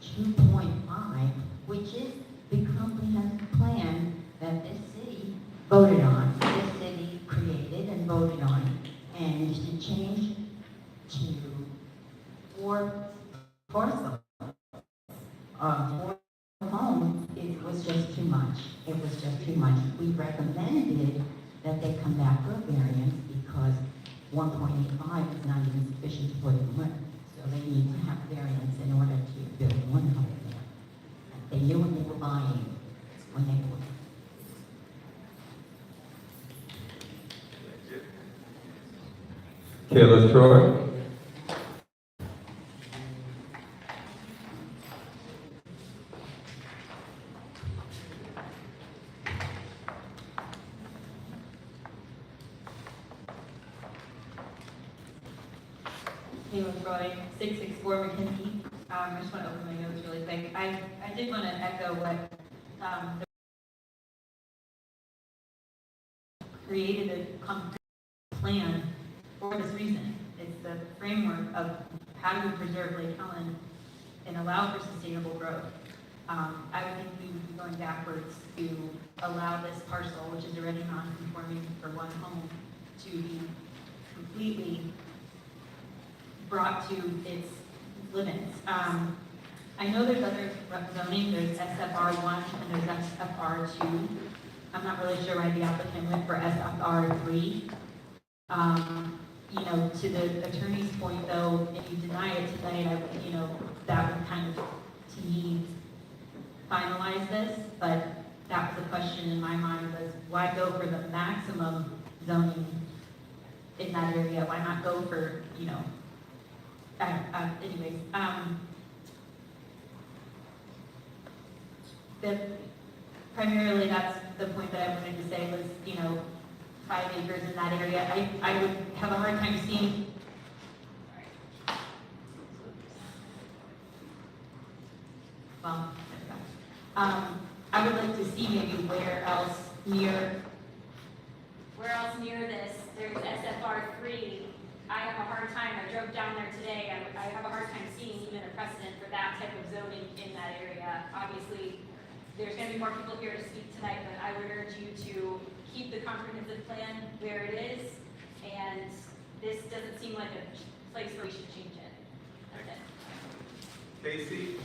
2.5, which is the comprehensive plan that this city voted on, this city created and voted on, and to change to 4 parcels of 4 homes, it was just too much. It was just too much. We recommended that they come back for a variance because 1.85 is not even sufficient to put in one. So they need to have variance in order to build 1 home there. They knew what they were buying when they bought it. Kayla Troy. Kayla Troy, 664 McKinsey. I just want to open my notes really quick. I did want to echo what created a comprehensive plan for this reason. It's the framework of how do we preserve Lake Helen and allow for sustainable growth. I would think we would be going backwards to allow this parcel, which is already non-conforming for 1 home, to be completely brought to its limits. I know there's other zoning, there's SFR1 and there's SFR2. I'm not really sure why the applicant went for SFR3. you know, to the attorney's point though, if you deny it tonight, you know, that would kind of, to me, finalize this, but that was the question in my mind was, why go for the maximum zoning in that area? Why not go for, you know, anyways, primarily that's the point that I wanted to say was, you know, 5 acres in that area. I would have a hard time seeing. Well, I would like to see maybe where else near. Where else near this, there's SFR 3. I have a hard time, I drove down there today, I have a hard time seeing even a precedent for that type of zoning in that area. Obviously, there's gonna be more people here to speak tonight, but I would urge you to keep the comprehensive plan where it is, and this doesn't seem like a place where we should change it. That's it. Casey?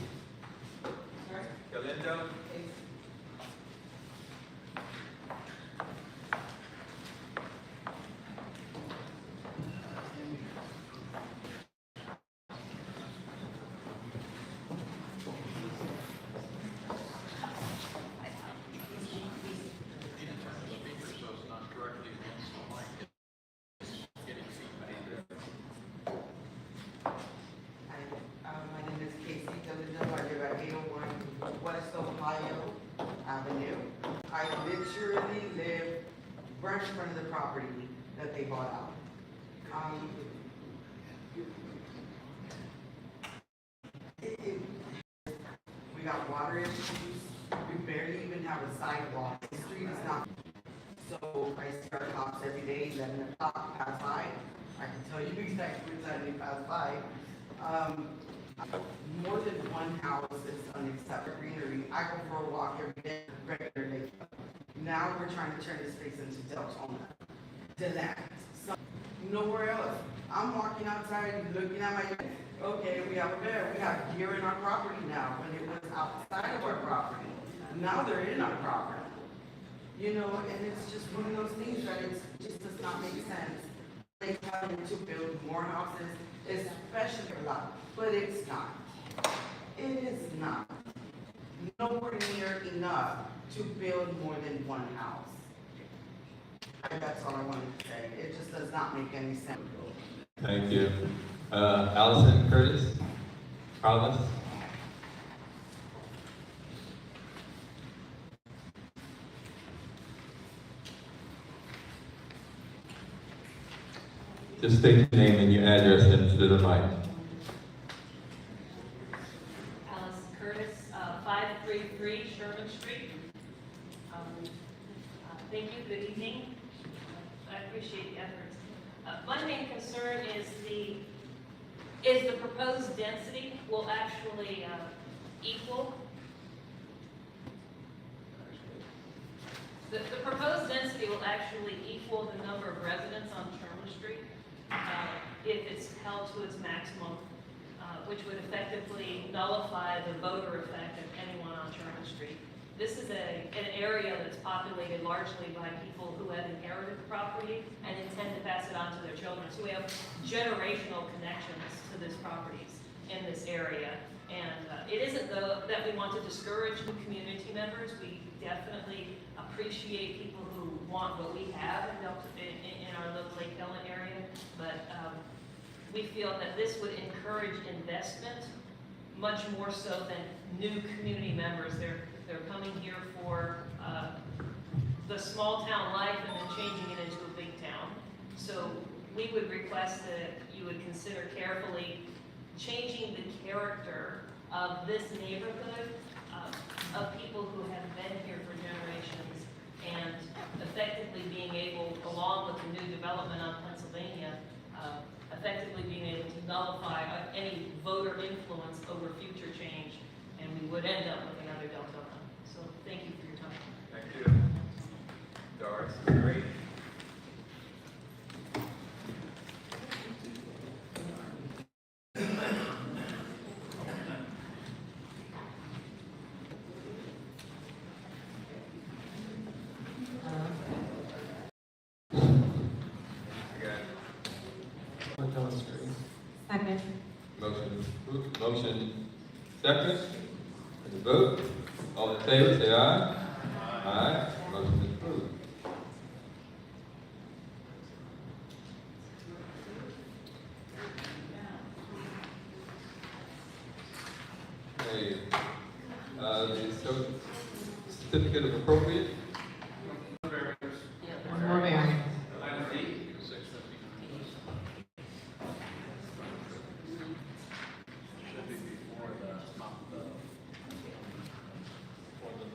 Galindo? So it's not directly against the mic, it's getting feedback. My name is Casey Galindo. I live at 801 West Ohio Avenue. I literally live right in front of the property that they bought out. We got water issues. We barely even have a sidewalk. The street is not. So I see our cops every day, 11 o'clock, pass by. I can tell you exactly what time they pass by. More than one house is unacceptable greenery. I go for a walk every day, regularly. Now we're trying to turn this place into Deltona. To that. So, nowhere else. I'm walking outside, looking at my, okay, we have a bear. We have deer in our property now, when it was outside of our property. Now they're in our property. You know, and it's just one of those things that it just does not make sense. They having to build more houses, especially a lot, but it's not. It is not. Nowhere near enough to build more than one house. And that's all I wanted to say. It just does not make any sense. Thank you. Allison Curtis? Carlos? Just state your name and your address into the mic. Alice Curtis, 533 Sherman Street. Thank you, good evening. I appreciate the efforts. My main concern is the proposed density will actually equal. The proposed density will actually equal the number of residents on Sherman Street if it's held to its maximum, which would effectively nullify the voter effect of anyone on Sherman Street. This is an area that's populated largely by people who have inherited the property and intend to pass it on to their children. So we have generational connections to these properties in this area. And it isn't though that we want to discourage new community members. We definitely appreciate people who want what we have in our little Lake Helen area. But we feel that this would encourage investment much more so than new community members. They're coming here for the small town life and then changing it into a big town. So we would request that you would consider carefully changing the character of this neighborhood, of people who have been here for generations, and effectively being able, along with the new development on Pennsylvania, effectively being able to nullify any voter influence over future change, and we would end up with another Deltona. So thank you for your time. Thank you. Doris, great. Second. Motion second. The vote. All in favor, say aye. Aye. Motion is approved. Okay. The certificate of appropriate. One more variance. Item D. Should be before the, not the, for the.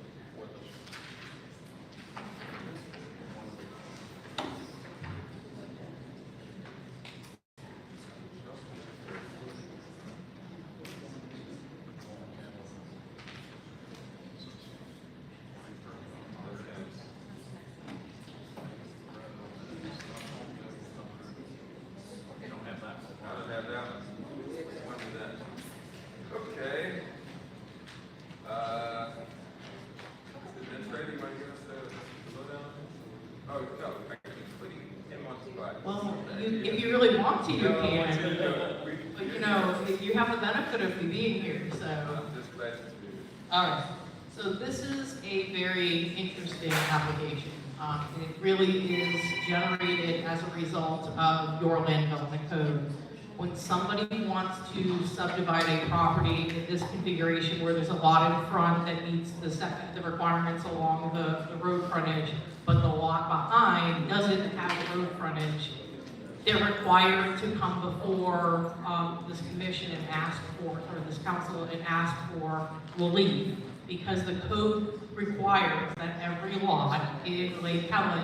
You don't have that. I don't have that one. When was that? Okay. Administrator, you want to give us the lowdown? Oh, no, I keep putting him on the spot. Well, if you really want to, you No, I want you to can. do it. But you know, you have the benefit of me being here, so. I'm just glad to do it. All right, so this is a very interesting application. And it really is generated as a result of your land development code. When somebody wants to subdivide a property in this configuration where there's a lot in front that meets the requirements along the road frontage, but the lot behind doesn't have road frontage, they're required to come before this commission and ask for, or this council and ask for relief, because the code requires that every lot in Lake Helen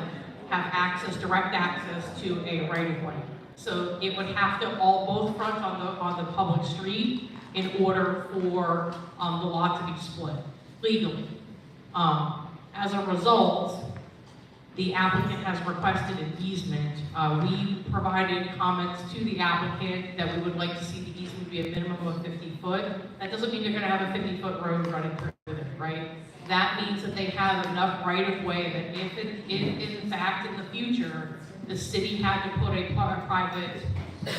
have access, direct access to a right-of-way. So it would have to both front on the public street in order for the lot to be split legally. As a result, the applicant has requested an easement. We provided comments to the applicant that we would like to see the easement be a minimum of 50 foot. That doesn't mean you're gonna have a 50-foot road running through it, right? That means that they have enough right-of-way that if in fact in the future, the city had to put a private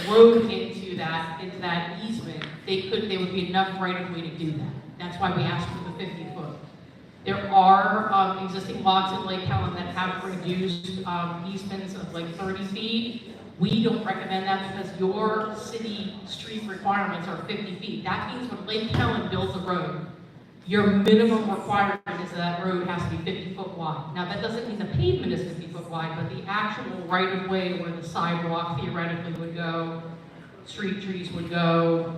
road into that easement, there would be enough right-of-way to do that. That's why we asked for the 50 foot. There are existing lots in Lake Helen that have reduced easements of like 30 feet. We don't recommend that because your city street requirements are 50 feet. That means when Lake Helen builds a road, your minimum requirement is that road has to be 50 foot wide. Now that doesn't mean the pavement is 50 foot wide, but the actual right of way where the sidewalk theoretically would go, street trees would go,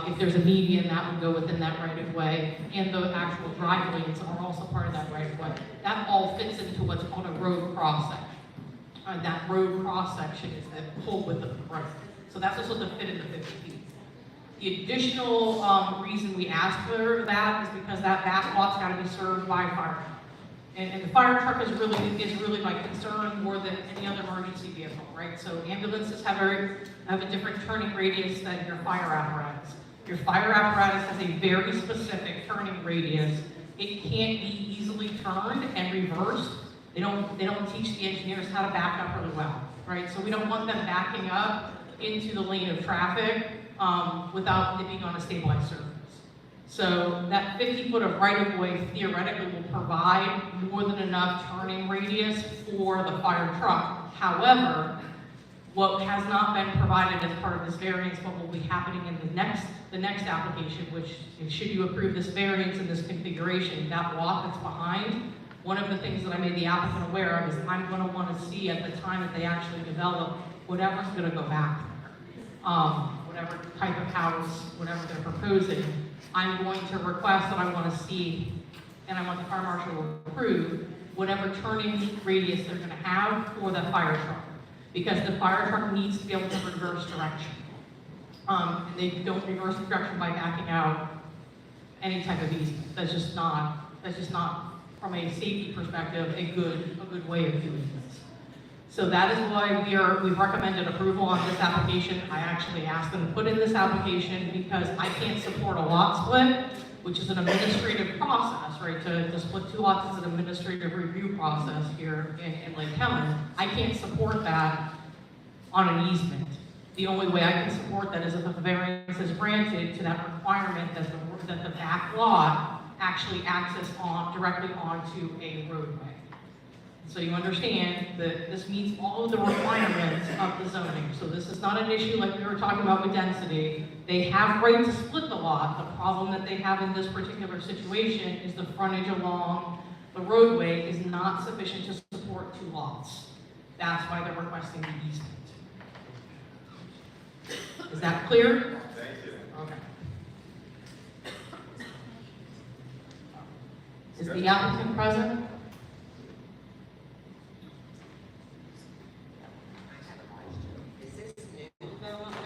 if there's a median, that would go within that right of way, and the actual drive lanes are also part of that right of way. That all fits into what's called a road cross section. That road cross section is the full width of the road. So that's also to fit in the 50 feet. The additional reason we asked for that is because that back lot's got to be served by a fire truck. And the fire truck is really my concern more than any other emergency vehicle, right? So ambulances have a different turning radius than your fire apparatus. Your fire apparatus has a very specific turning radius. It can't be easily turned and reversed. They don't teach the engineers how to back up really well, right? So we don't want them backing up into the lane of traffic without it being on a stabilized surface. So that 50 foot of right-of-way theoretically will provide more than enough turning radius for the fire truck. However, what has not been provided as part of this variance, but will be happening in the next application, which should you approve this variance in this configuration, that lot that's behind, one of the things that I made the applicant aware of is I'm going to want to see at the time that they actually develop whatever's going to go back there. Whatever type of house, whatever they're proposing, I'm going to request that I want to see, and I want the fire marshal to approve, whatever turning radius they're going to have for the fire truck. Because the fire truck needs to be able to reverse direction. And they don't reverse direction by backing out any type of easement. That's just not, from a safety perspective, a good way of doing this. So that is why we've recommended approval on this application. I actually asked them to put in this application because I can't support a lot split, which is an administrative process, right? To split two lots is an administrative review process here in Lake Helen. I can't support that on an easement The only way I can support that is if a variance is granted to that requirement that the back lot actually access directly onto a roadway. So you understand that this meets all of the requirements of the zoning. So this is not an issue like we were talking about with density. They have right to split the lot. The problem that they have in this particular situation is the frontage along the roadway is not sufficient to support 2 lots. That's why they're requesting the easement. Is that clear? Thank you. Okay. Is the applicant present? Is this new development?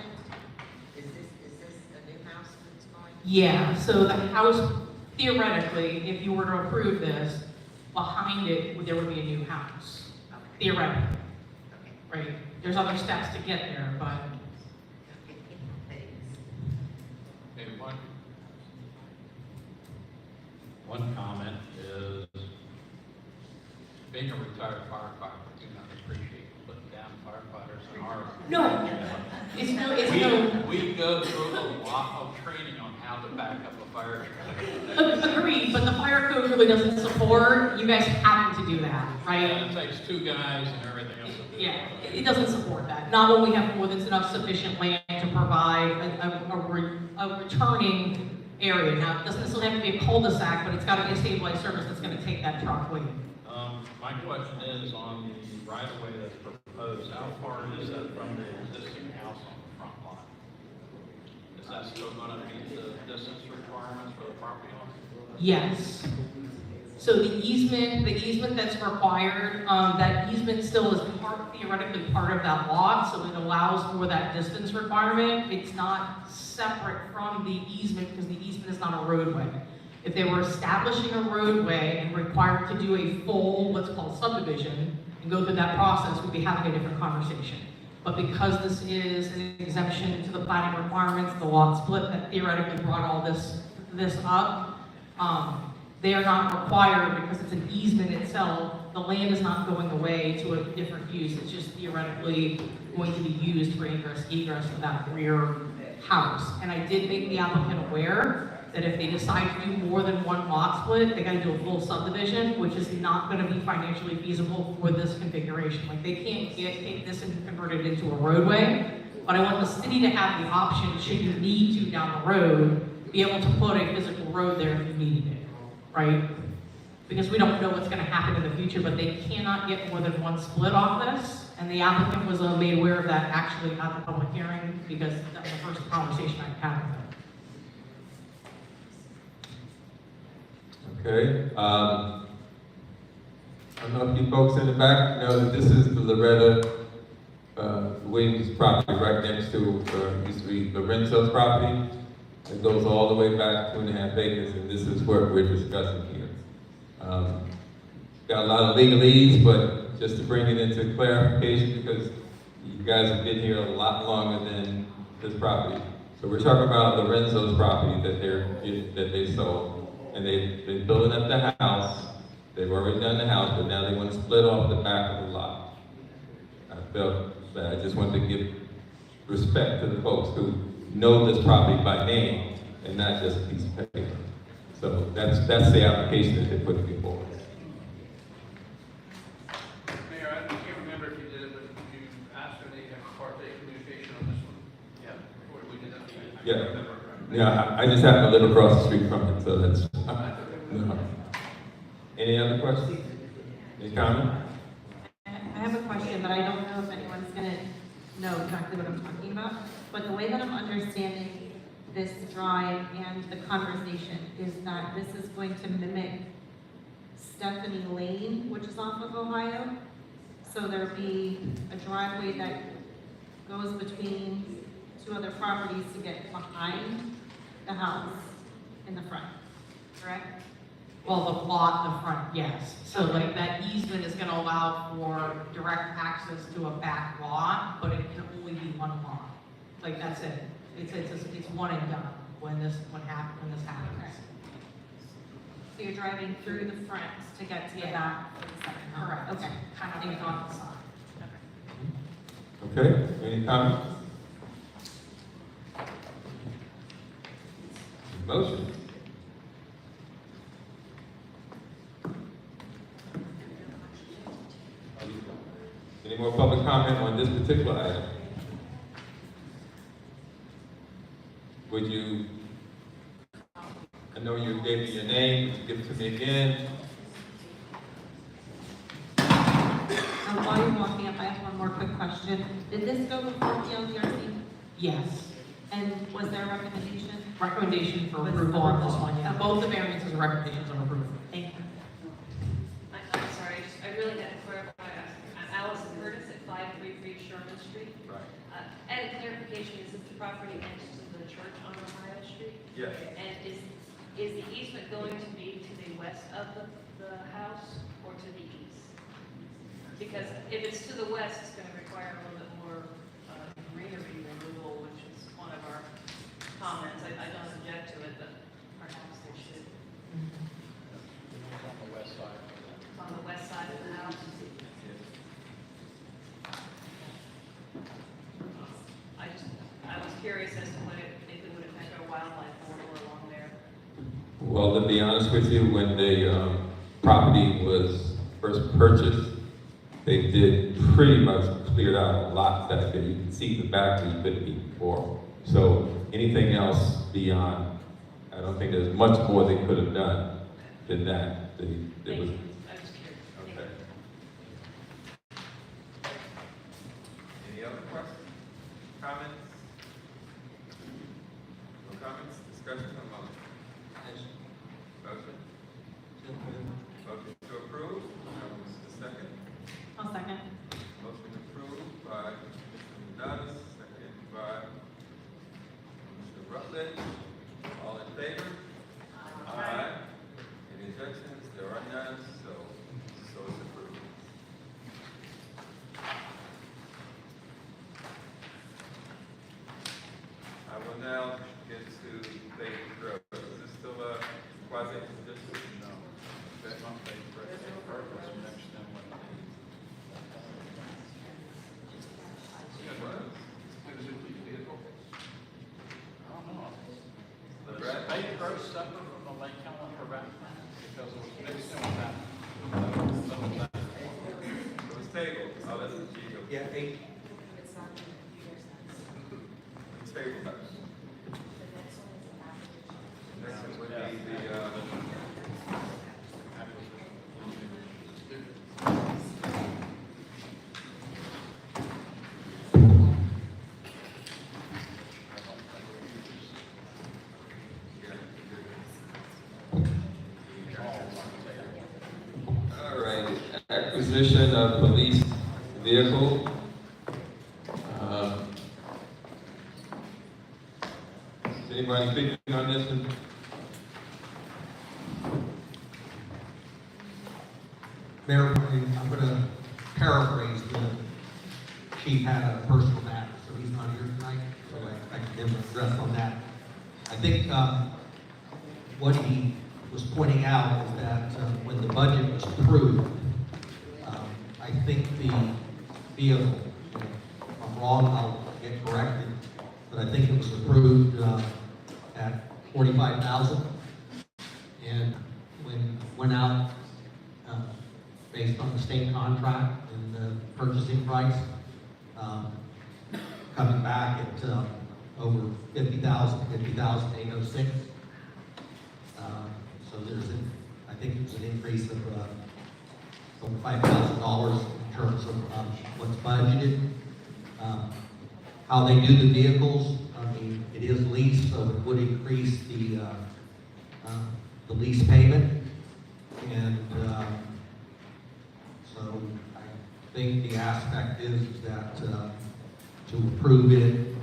Is this a new house that's going? Yeah, so the house, theoretically, if you were to approve this, behind it, there would be a new house. Theoretically, right? There's other steps to get there, but Thanks. Maybe one comment is, being a retired firefighter, I do not appreciate putting down firefighters in our. no, it's no, We go through a lot of training on how to back up a fire truck. agreed, but the fire code really doesn't support you guys having to do that, right? And it takes 2 guys and everything else to do it. Yeah, it doesn't support that. Not when we have more than enough sufficient land to provide a returning area. Now, it doesn't necessarily have to be a cul-de-sac, but it's got to be a stabilized surface that's going to take that truck with you. My question is on the right of way that's proposed, how far is that from the existing house on the front lot? Is that still gonna meet the distance requirements for the property owner? Yes. So the easement that's required, that easement still is theoretically part of that lot, so it allows for that distance requirement. It's not separate from the easement because the easement is not a roadway. If they were establishing a roadway and required to do a full, what's called subdivision, and go through that process, we'd be having a different conversation. But because this is an exemption to the planning requirements, the lot split that theoretically brought all this up, they are not required because it's an easement itself. The land is not going away to a different use. It's just theoretically going to be used for egress for that rear house. And I did make the applicant aware that if they decide to do more than 1 lot split, they gotta do a full subdivision, which is not gonna be financially feasible for this configuration. Like, they can't take this and convert it into a roadway, but I want the city to have the option, should you need to down the road, be able to put a physical road there if you needed it, right? Because we don't know what's gonna happen in the future, but they cannot get more than 1 split off this, and the applicant was made aware of that actually at the public hearing, because that was the first conversation I had with them. Okay, I don't know if you folks in the back know that this is the Loretta Williams property right next to, used to be Lorenzo's property. It goes all the way back 2.5 acres, and this is what we're discussing here. Got a lot of legalese, but just to bring it into clarification, because you guys have been here a lot longer than this property. So we're talking about Lorenzo's property that they sold. And they've been building up the house. They've already done the house, but now they want to split off the back of the lot. I felt that I just wanted to give respect to the folks who know this property by name and not just a piece of paper. So that's the application that they're putting before us. Mayor, I can't remember if you did it, but you asked if they have parte communication on this one? Yeah. Or we did that? Yeah. Yeah, I just happen to live across the street from it, so that's. No. Any other questions? Any comment? I have a question, but I don't know if anyone's gonna know exactly what I'm talking about. But the way that I'm understanding this drive and the conversation is that this is going to mimic Stephanie Lane, which is off of Ohio. So there'll be a driveway that goes between 2 other properties to get behind the house in the front, correct? Well, the lot in the front, yes. So like that easement is gonna allow for direct access to a back lot, but it can only be 1 lot. Like, that's it. It's one and done when this happens. So you're driving through the front to get to the back of the second house? Correct. Okay. Kind of things on the side. Okay, any comments? Motion. Any more public comment on this particular item? Would you, I know you gave me your name, would you give it to me again? While you're walking up, I have one more quick question. Did this go before PLDRC? Yes. And was there a recommendation? Recommendation for Was approval on this approval. one, yeah. Both the variances are recommendations of approval. Thank you. I'm sorry, I really had to clarify. I'm Allison Curtis at 533 Sherman Street. Right. And a clarification, is this the property next to the church on Ohio Street? Yes. And is the easement going to be to the west of the house or to the east? Because if it's to the west, it's going to require a little bit more greenery removal, which is one of our comments. I don't object to it, but perhaps they should. On the west side. On the west side of the house. I was curious as to what if it would affect our wildlife corridor along there. Well, to be honest with you, when the property was first purchased, they did pretty much cleared out a lot back there. You can see the back where you couldn't be before. So anything else beyond, I don't think there's much more they could have done than that. There Thank was, you. I was curious. Thank okay. you. Any other questions, comments? No comments, discussion, or motion? Motion? Motion to approve, the second. I'll second. Motion approved by Mr. Donis, second by Mr. Rutledge. All in favor? Aye. Any objections? There are none, so it's approved. I will now get to Lake Grove. Is this still a quasi-judicial? No. That's not the purpose next to what It was. I don't know. The red? They grow separate from the Lake Helen Prevention because it was mixed in with that. It was tabled. Oh, that's the G. Yeah, 8. It's tabled. Next one would be the, all right, acquisition of police vehicle. Is anybody speaking on this one? Mayor, I'm going to paraphrase the chief had a personal matter, so he's not here tonight, so I can give him a address on that. I think what he was pointing out is that when the budget was approved, I think the vehicle, if I'm wrong, I'll get corrected, but I think it was approved at $45,000. And when went out based on the state contract and the purchasing price, coming back at over 50,000, 50,806. So there's, I think it was an increase of over $5,000 in terms of what's budgeted. How they do the vehicles, I mean, it is leased, so it would increase the lease payment. And so I think the aspect is that to approve it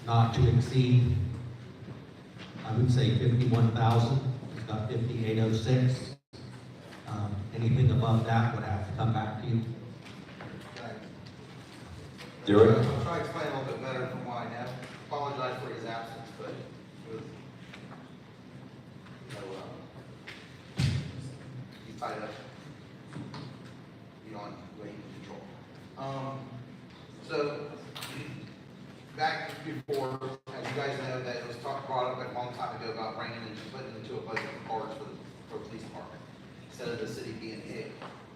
not to exceed, I would say 51,000. It's got 5806. Anything above that would have to come back to you. Jerry? I'll try to explain a little bit better from what I know. Apologize for his absence, but it was, he's tied up beyond weight control. So, back before, as you guys know, that it was brought up a long time ago ago about bringing and putting into a budget for cars for the police department. Instead of the city being hit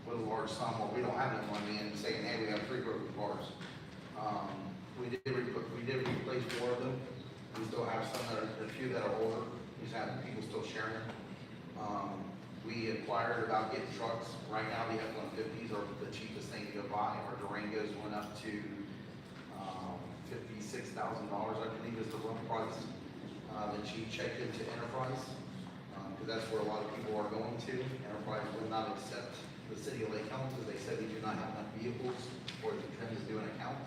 with a large sum, or we don't have enough money, and saying, hey, we have 3 broken cars. We did replace 4 of them. We still have some that are, a few that are older. We just have people still sharing them. We inquired about getting trucks. Right now, the F-150s are the cheapest thing to go buy. Our Durangos went up to $56,000, I believe, is the rough price. The chief checked into Enterprise, because that's where a lot of people are going to. Enterprise will not accept the city of Lake Helen because they said we do not have enough vehicles for the trend to do an account.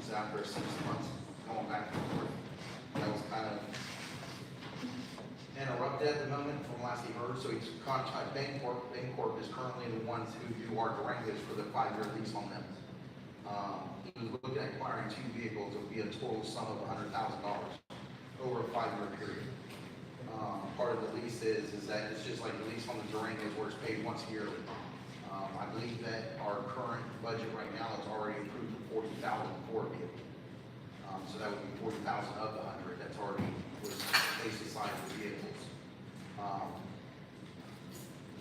So after 6 months going back and forth, that was kind of interrupted at the moment from last he heard. So he's contacted Bancorp. Bancorp is currently the ones who do our Durangos for the 5-year lease on them. He was looking at acquiring 2 vehicles. It would be a total sum of $100,000 over a 5-year period. Part of the lease is that it's just like the lease on the Durangos where it's paid once yearly. I believe that our current budget right now is already approved for $40,000 for a vehicle. So that would be $40,000 of the 100 that's already was placed aside for vehicles.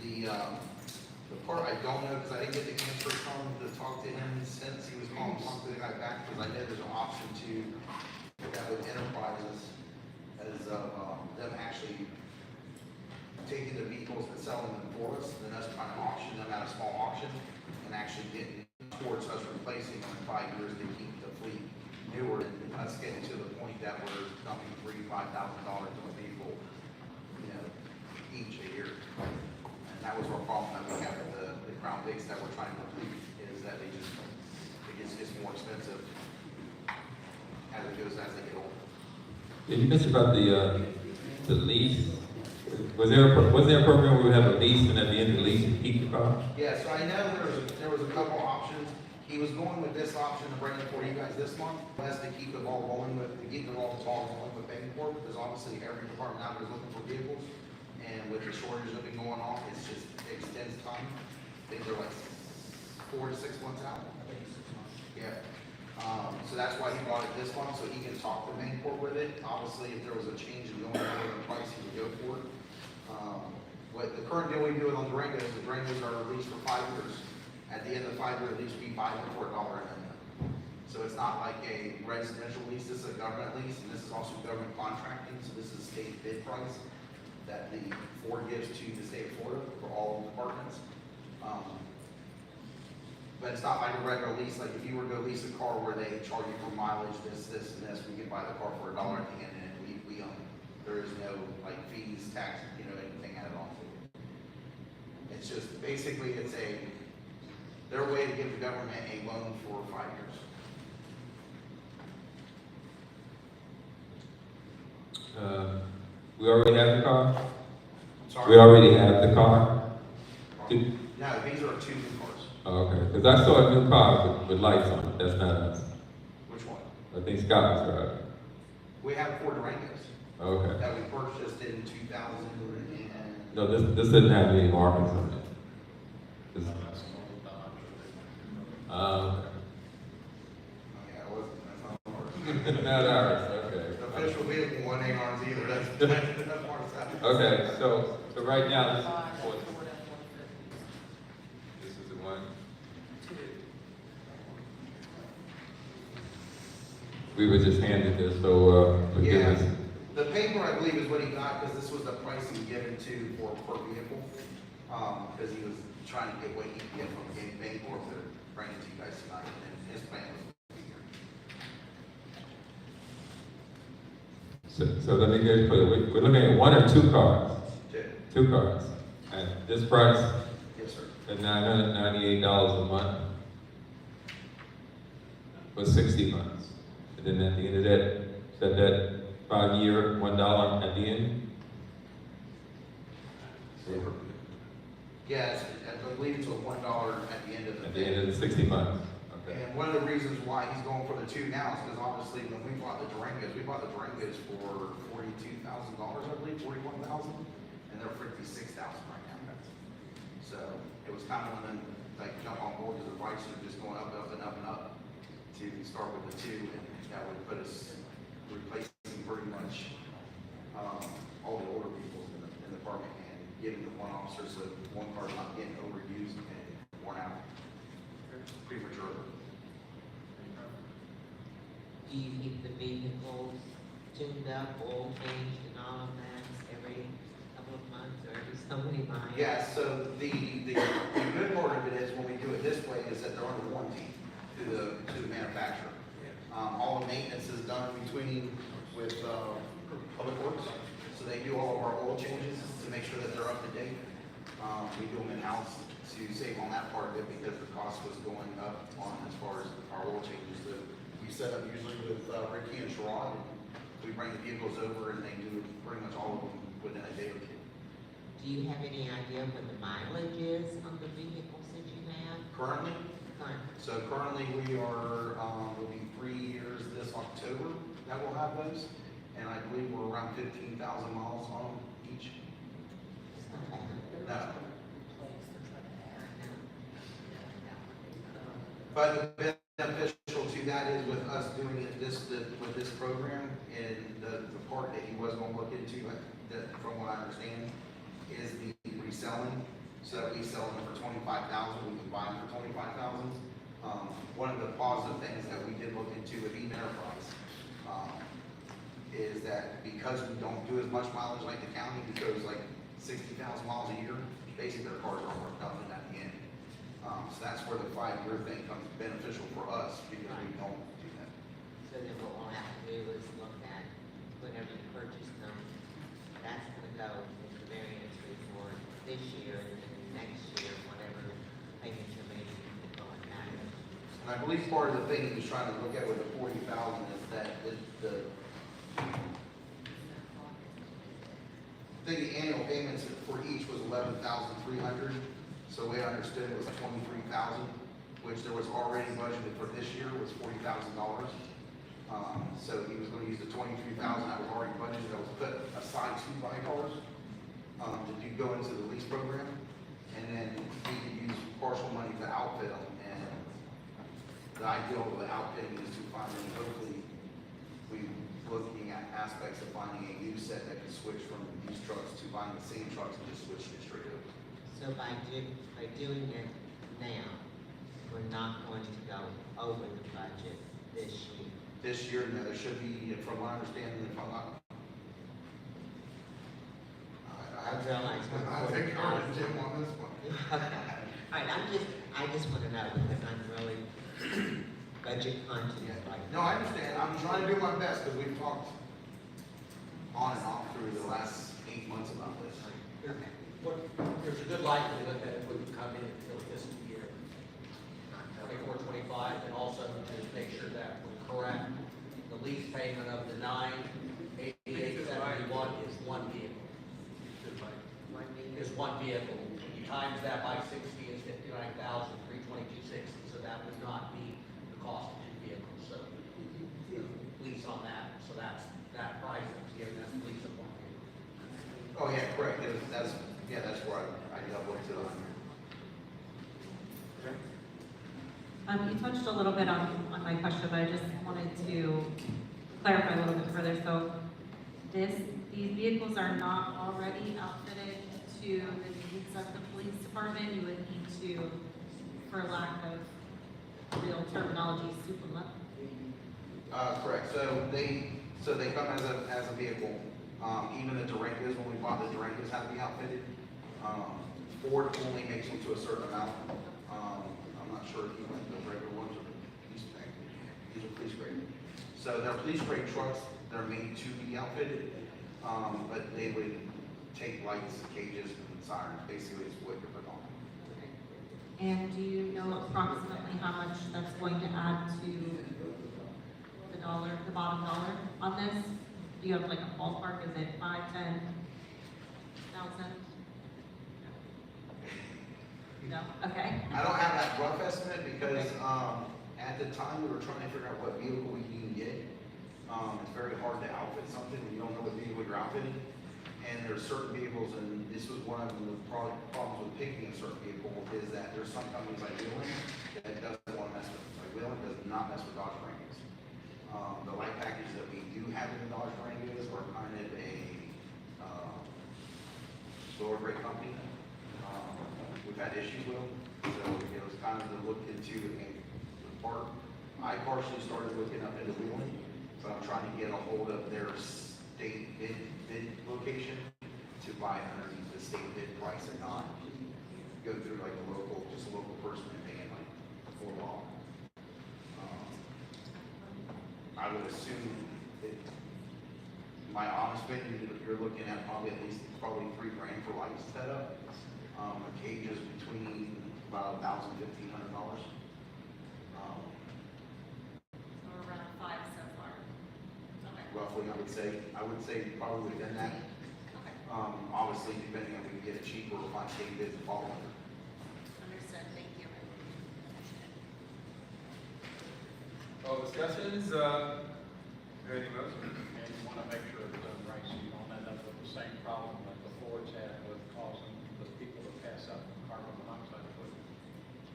The part I don't know, because I didn't get the answer from him to talk to him since he was calling, talk to the guy back, because I know there's an option to that with Enterprises as them actually taking the vehicles and selling them for us, and us trying to auction them at a small auction, and actually getting towards us replacing them in 5 years to keep the fleet newer, and us getting to the point that we're dumping $3,000 to $5,000 to a vehicle, each a year. And that was our problem that we have with the Crown Vics that we're trying to complete, is that it gets more expensive as they get older. Did you mention about the lease? Was there a program where we have a lease, and at the end of the lease, you keep the car? Yeah, so I know there was a couple options. He was going with this option to bring it for you guys this month. That's to keep the ball rolling with Bancorp, because obviously every department out there is looking for vehicles. And with the shortage that been going on, it's just extends time. I think they're like 4 to 6 months out. I think 6 months. Yeah. So that's why he bought it this month, so he can talk to Bancorp with it. Obviously, if there was a change in going over the price, he would go for it. What the current deal we do on Durangos, the Durangos are released for 5 years. At the end of the 5-year lease, we buy them for $1 a minute. So it's not like a residential lease, this is a government lease, and this is also government contracting, so this is state bid price that the Ford gives to the state of Florida for all departments. But it's not like a regular lease, like if you were to lease a car where they charge you for mileage, this, and this, we can buy the car for $1 at the end, and we own it. There is no like fees, tax, anything added on to it. It's just, basically, it's their way to give the government a loan for 5 years. We already have the car? Sorry? We already have the car? No, these are 2 new cars. Oh, okay, because I saw a new car with lights on it, that's not us. Which one? I think Scott was driving. We have 4 Durangos. Okay. That we purchased in 2000 and... No, this didn't have any markings on it. This, Okay. Yeah, it wasn't, that's not ours. not ours, okay. The official vehicle one ain't ours either, that's part of that. Okay, so right now, this is the one. We were just handed this, so forgive Yeah. us. The paper, I believe, is what he got, because this was the price he was given to for per vehicle. Because he was trying to get what he could get from Bancorp to bring it to you guys tonight, and his plan was to be here. So let me get it clear. We're looking at 1 or 2 cars? 2. 2 cars. And this price Yes, sir. at $998 a month for 60 months. And then at the end of that, said that 5-year, $1 at the end? Yes, I believe it's $1 at the end of the At day. the end of the 60 months. Okay. And one of the reasons why he's going for the 2 now is because obviously when we bought the Durangos for $42,000, I believe, $41,000, and they're $56,000 right now. So it was kind of when like jump on board because the prices are just going up, up, and up, and up to start with the 2, and that would put us replacing pretty much all officers so one car's not getting overused and worn out prematurely. Do you keep the vehicles tuned up, oil changed and all of that every couple of months or every so many miles? Yeah, so the good part of it is when we do it this way is that they're under warranty to the manufacturer. All the maintenance is done with Public Works, so they do all of our oil changes to make sure that they're up to date. We do them in-house to save on that part of it because the cost was going up on as far as our oil changes. So we set up usually with Ricky and Sherrod. We bring the vehicles over and they do pretty much all of them within a day or two. Do you have any idea what the mileage is on the vehicles that you have? Currently, Currently. so currently we are, will be 3 years this October that we'll have those. And I believe we're around 15,000 miles on them each. It's not bad. No. But the beneficial to that is with us doing it with this program, and the part that he was gonna look into, from what I understand, is the reselling. So that we sell them for 25,000, we can buy them for 25,000. One of the positive things that we did look into with Eden Enterprise, is that because we don't do as much mileage like the county, because like 60,000 miles a year, basically their cars aren't worth nothing at the end. So that's where the 5-year thing comes beneficial for us because we don't do that. So then what we'll have to do is look at whenever you purchase them, that's gonna go in the variance report this year and then next year, whatever payments you're making, will go in that. And I believe part of the thing he was trying to look at with the 40,000 is that I think the annual payments for each was 11,300. So we understood it was 23,000, which there was already budgeted for this year was $40,000. So he was going to use the 23,000 that was already budgeted, that was put aside to buy cars, to go into the lease program, and then he could use partial money to outfit them. And the ideal of the outfitting is to find, hopefully, we looking at aspects of finding a new set that can switch from these trucks to buying the same trucks and just switching it straight over. So by doing it now, we're not going to go over the budget this year. This year, no, there should be, from what I understand, if I'm not. I realize we're I think I'm with Jim on this one. All right, I just want to know because I'm really budget conscious right No, I understand. I'm trying to do my best because we've talked on and off through the last 8 months about this. Okay. There's a good likelihood that it wouldn't come in until this year, 24, 25, and also to make sure that we're correct. The lease payment of the 98871 is one vehicle. Is one vehicle. When you times that by 60 is 59,322.60. So that would not be the cost of two vehicles. So the lease on that. So that's that price that's given. That's the lease of one vehicle. Oh, yeah, correct. That's where I doubled to on here. You touched a little bit on my question, but I just wanted to clarify a little bit further. So these vehicles are not already outfitted to the needs of the police department. You would need to, for lack of real terminology, soup them up. Correct. So they come as a vehicle. Even the Durangas, when we bought the Durangas, had to be outfitted. Ford only makes them to a certain amount. I'm not sure if you went the regular ones or the police grade. These are police grade. So they're police grade trucks. They're made to be outfitted, but they would take lights, cages, and sirens. Basically, is what you're putting on. And do you know approximately how much that's going to add to the bottom dollar on this? Do you have like a ballpark? Is it 5, 10,000? No? Okay. I don't have that rough estimate because at the time we were trying to figure out what vehicle we can get. It's very hard to outfit something when you don't know what vehicle you're outfitting. And there's certain vehicles, and this was one of the problems with picking a certain vehicle, is that there's some companies like Wheeling that doesn't want to mess with. Like Wheeling does not mess with Dodge Durangas. The light packages that we do have in the Dodge Durangas are kind of a lower grade company. we've had issues with them. So it was kind of to look into the park. I partially started looking up into Wheeling, but I'm trying to get a hold of their state bid location to buy underneath the state bid price and not go through like a local, just a local person and paying like full law. I would assume that, my honest opinion, you're looking at probably at least $3 grand for lights set up. A cage is between about $1,000 to $1,500. So we're around 5 so far. Okay. Roughly, I would say probably within that. Okay. Obviously, depending on if we can get it cheaper or find state bids to follow under. Understood, thank you. All discussions, any motion? And you want to make sure it's done right, so you don't end up with the same problem that the Fords had with causing the people to pass out carbon monoxide equipment.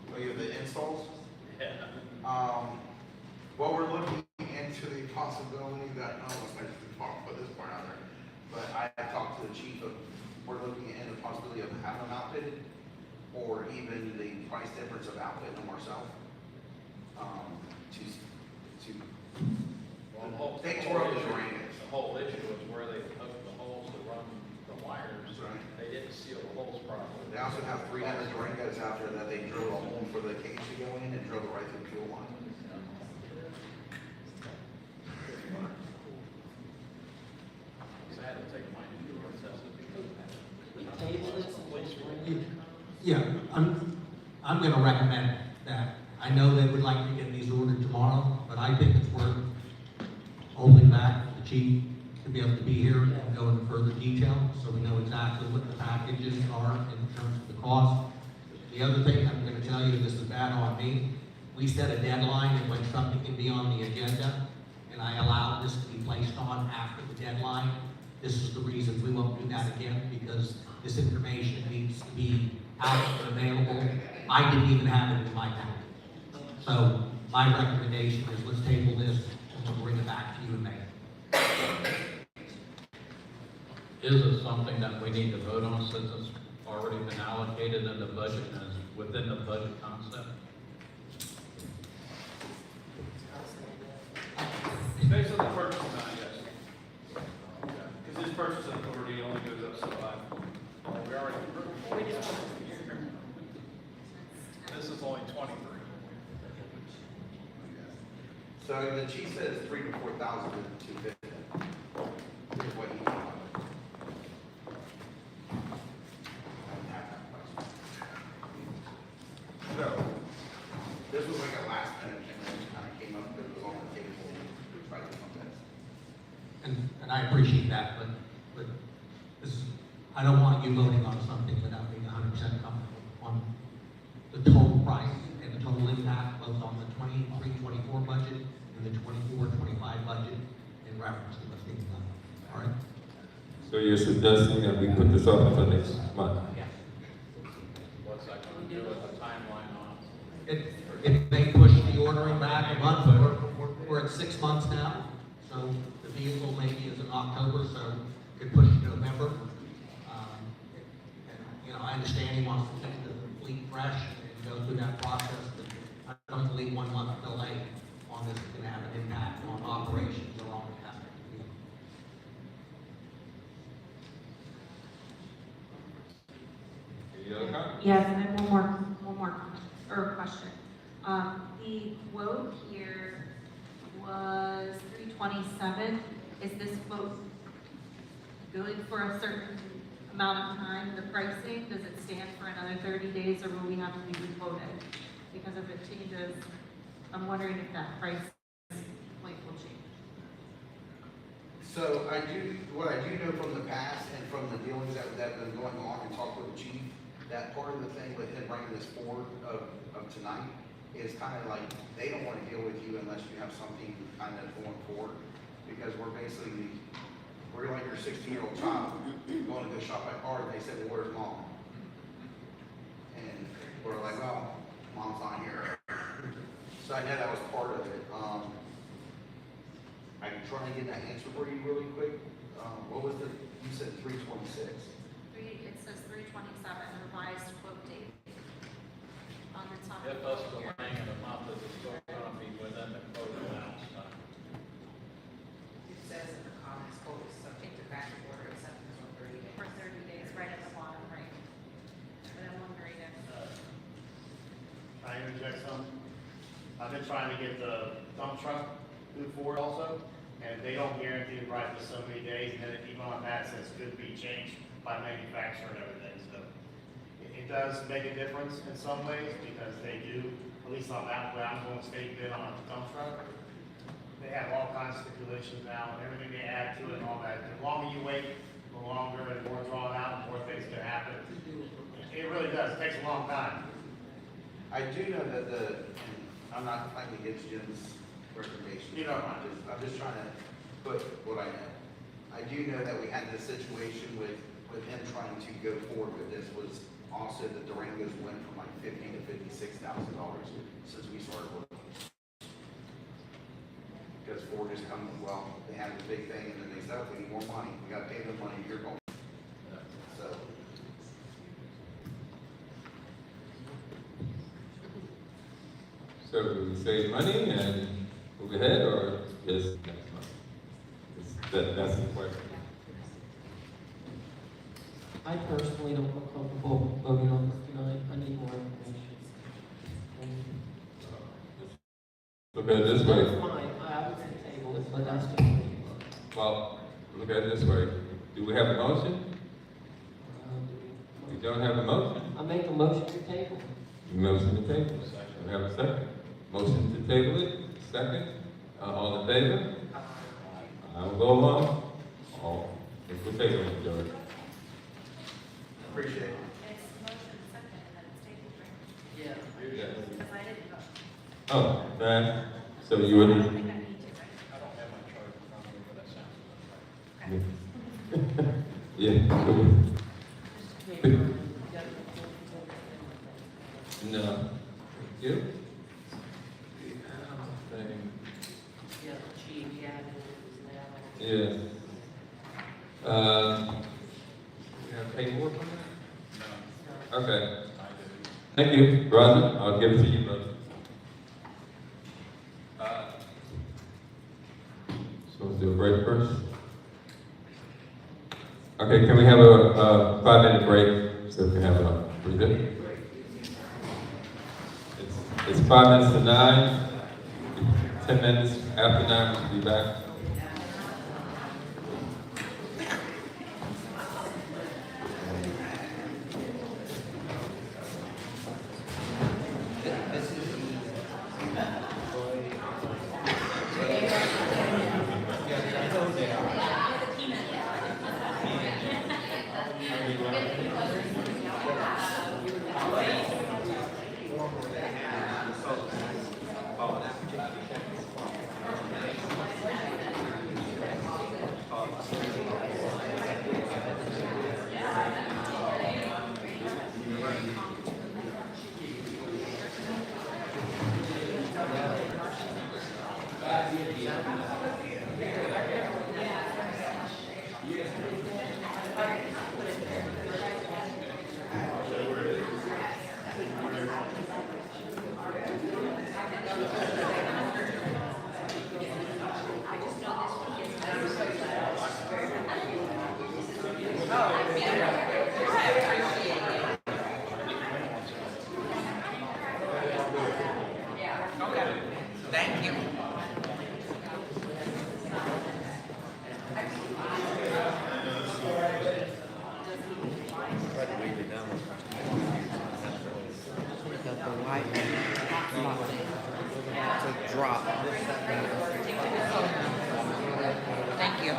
Oh, you have the installs? Yeah. Well, we're looking into the possibility that, I don't know if I should talk about this part out there, but I talked to the chief of, we're looking into the possibility of having them outfitted, or even the price difference of outfitting them ourselves. Well, the whole issue was where they hooked the holes to run the wires. Right. They didn't seal the holes properly. They also have 300 Durangos out there that they drill a hole for the cage to go in and drill it right through the fuel line. So I had to take my insurance test because Yeah, I'm gonna recommend that. I know they would like to get these ordered tomorrow, but I think it's worth holding back the chief to be able to be here and go into further detail, so we know exactly what the packages are in terms of the cost. The other thing I'm gonna tell you, this is bad on me, we set a deadline and when something can be on the agenda, and I allowed this to be placed on after the deadline. This is the reason we won't do that again, because this information needs to be out and available. I didn't even have it in my packet. So my recommendation is let's table this and we'll bring it back to you in May. is it something that we need to vote on since it's already been allocated in the budget and is within the budget concept? Based on the purchase amount, yes. Because this purchase authority only goes up so high. We already approved. This is only 23. So the chief says 3,000 to 4,000 to 250. Is what he told me. So, this was like a last minute thing that just kind of came up, that was on the table, we tried to come this. And I appreciate that, but this, I don't want you voting on something without being 100% comfortable on the total price and the total impact, both on the 23-24 budget and the 24-25 budget in reference to what's being done. All right? So you're suggesting that we put this off until next month? What's that going to do with the timeline on? It may push the ordering back a month, but we're at 6 months now, so the vehicle maybe is in October, so it could push to November. And, you know, I understand he wants to keep the fleet fresh and go through that process, but I don't believe 1 month delay on this is going to have an impact on operations or on the traffic. Any other comments? Yes, and then one more comment, or question. The quote here was 327. Is this quote good for a certain amount of time, the pricing? Does it stand for another 30 days, or will we have to be requoted? Because if it changes, I'm wondering if that price point will change. So what I do know from the past and from the dealings that have been going on and talked with the chief, that part of the thing with him bringing this forward of tonight is kind of like, they don't want to deal with you unless you have something kind of going forward. Because we're like your 16-year-old child going to go shop at car, and they said, well, where's mom? And we're like, well, mom's not here. So I know that was part of it. I can try and get that answer for you really quick. What was you said 326? It says 3/27, revised quote date. On the top. If us delaying it a month, is it still gonna be within the quote amounts? It says in the comments, quote is subject to factory order acceptance on 30 days. For 30 days, right at the bottom, right? But I'm wondering if, Can I interject something? I've been trying to get the dump truck moved forward also, and they don't guarantee the right for so many days, and then even on that, it says could be changed by manufacturer and everything, so. It does make a difference in some ways, because they do, at least on that way, I'm going state bid on a dump truck. They have all kinds of stipulations now, and everything they add to it and all that. The longer you wait, the longer and more drawn out, the more things can happen. It really does, it takes a long time. I do know that I'm not fighting against Jim's recommendation. You know. I'm just trying to put what I know. I do know that we had this situation with him trying to go forward with this was also the Durangos went from like $50,000 to $56,000 since we started working. Because Ford is coming, well, they had the big thing and then they said, we need more money, we gotta pay them money, you're going. So. So do we save money and move ahead, or just next month? That's the question. I personally don't feel comfortable voting on this tonight. I need more information. Look at it this way. That's fine. I would say table it, but that's just me. Well, look at it this way. Do we have a motion? We don't have a motion. I make a motion to table. Motion to table. We have a second. Motion to table it. Second. All in favor? I will go along. All. We'll table it, George. Appreciate it. it's motion second, and then it's tabled, right? Yeah. Because I didn't vote. Oh, man. So you would. I don't think I need to, right? I don't have my chart in front of me, but that sounds about right. Okay. Yeah. No. You? Yeah, chief, yeah. Yeah. We have paperwork on that? Okay. Thank you, Roger. I'll give it to you, brother. So let's do a break first. Okay, can we have a 5-minute break so we can have a breather? It's 5 minutes to 9. 10 minutes after 9, we'll be back. Thank you. Got the white to drop. Thank you.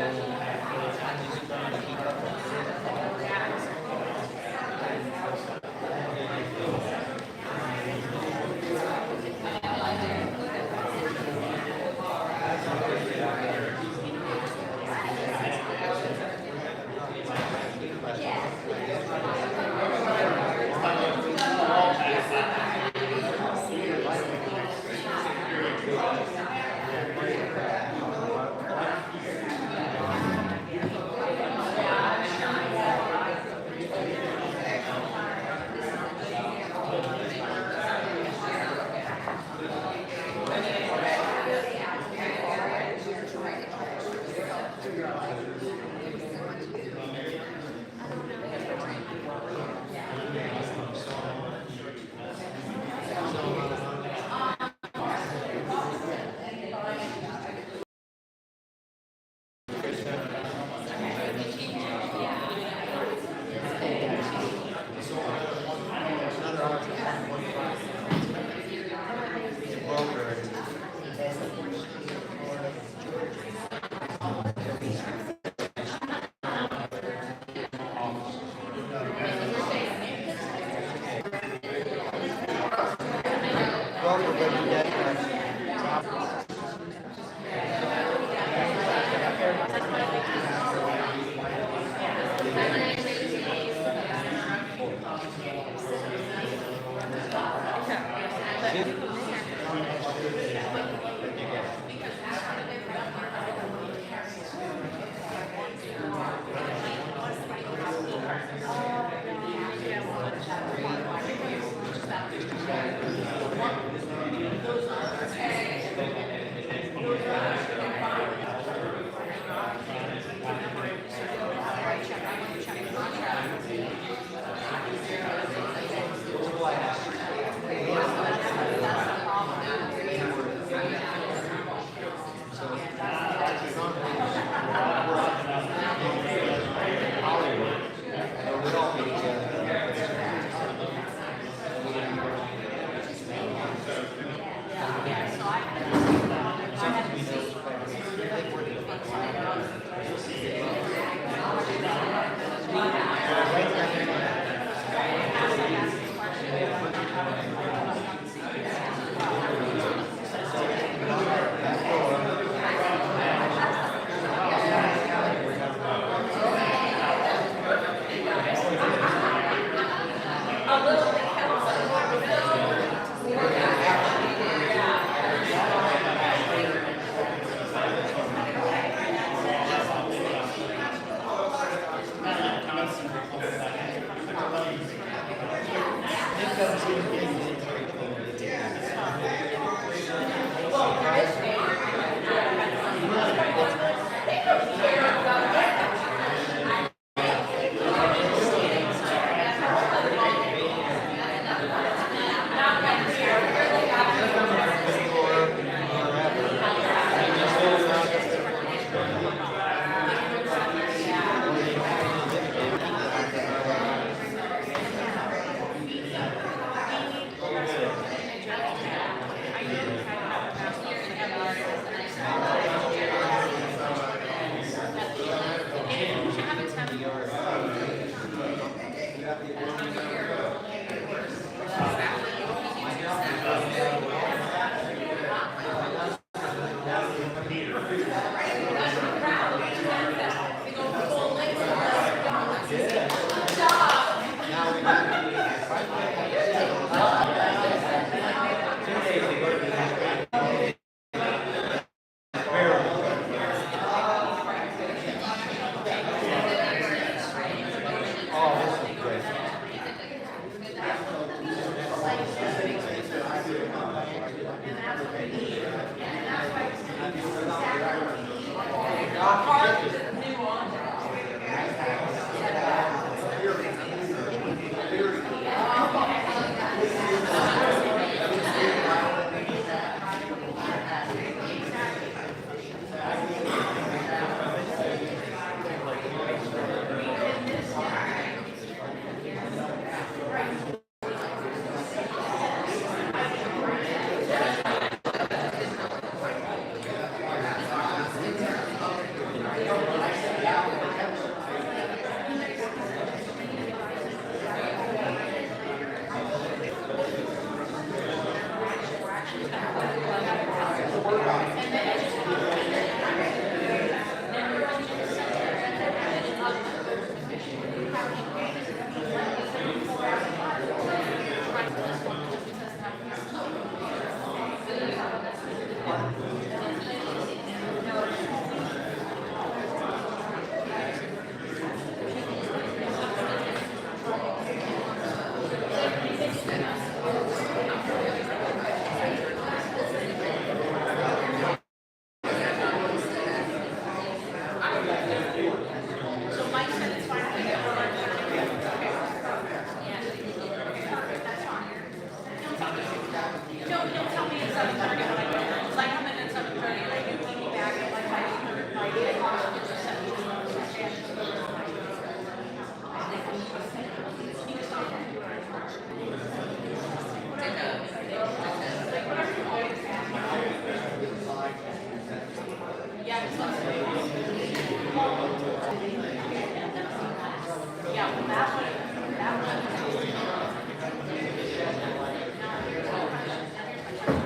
Yeah,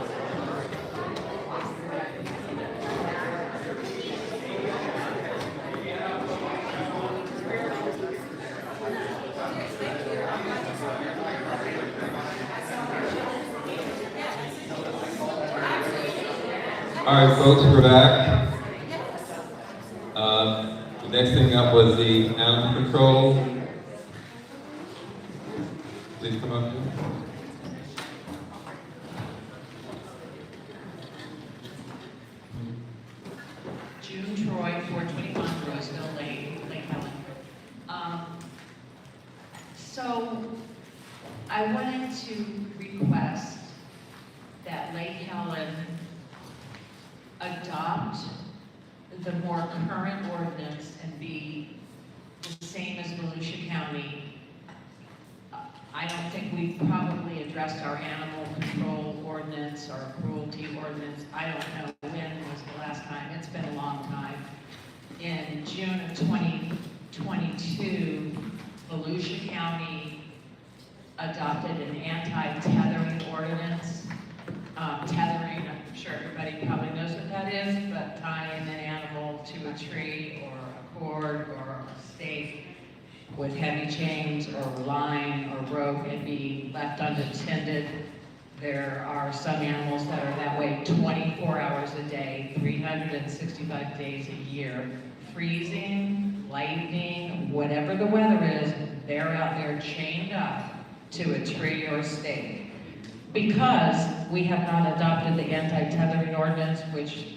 All right, folks, we're back. The next thing up was the animal control. Please come up here. June Troy, 421 Roseville Lane, Lake Helen. So I wanted to request that Lake Helen adopt the more current ordinance and be the same as Volusia County. I don't think we've probably addressed our animal control ordinance or cruelty ordinance. I don't know when was the last time. It's been a long time. In June of 2022, Volusia County adopted an anti-tethering ordinance. Tethering, I'm sure everybody probably knows what that is, but tying an animal to a tree or a cord or a stake with heavy chains or line or rope and being left unattended. There are some animals that are that way 24 hours a day, 365 days a year. Freezing, lightning, whatever the weather is, they're out there chained up to a tree or a stake. Because we have not adopted the anti-tethering ordinance, which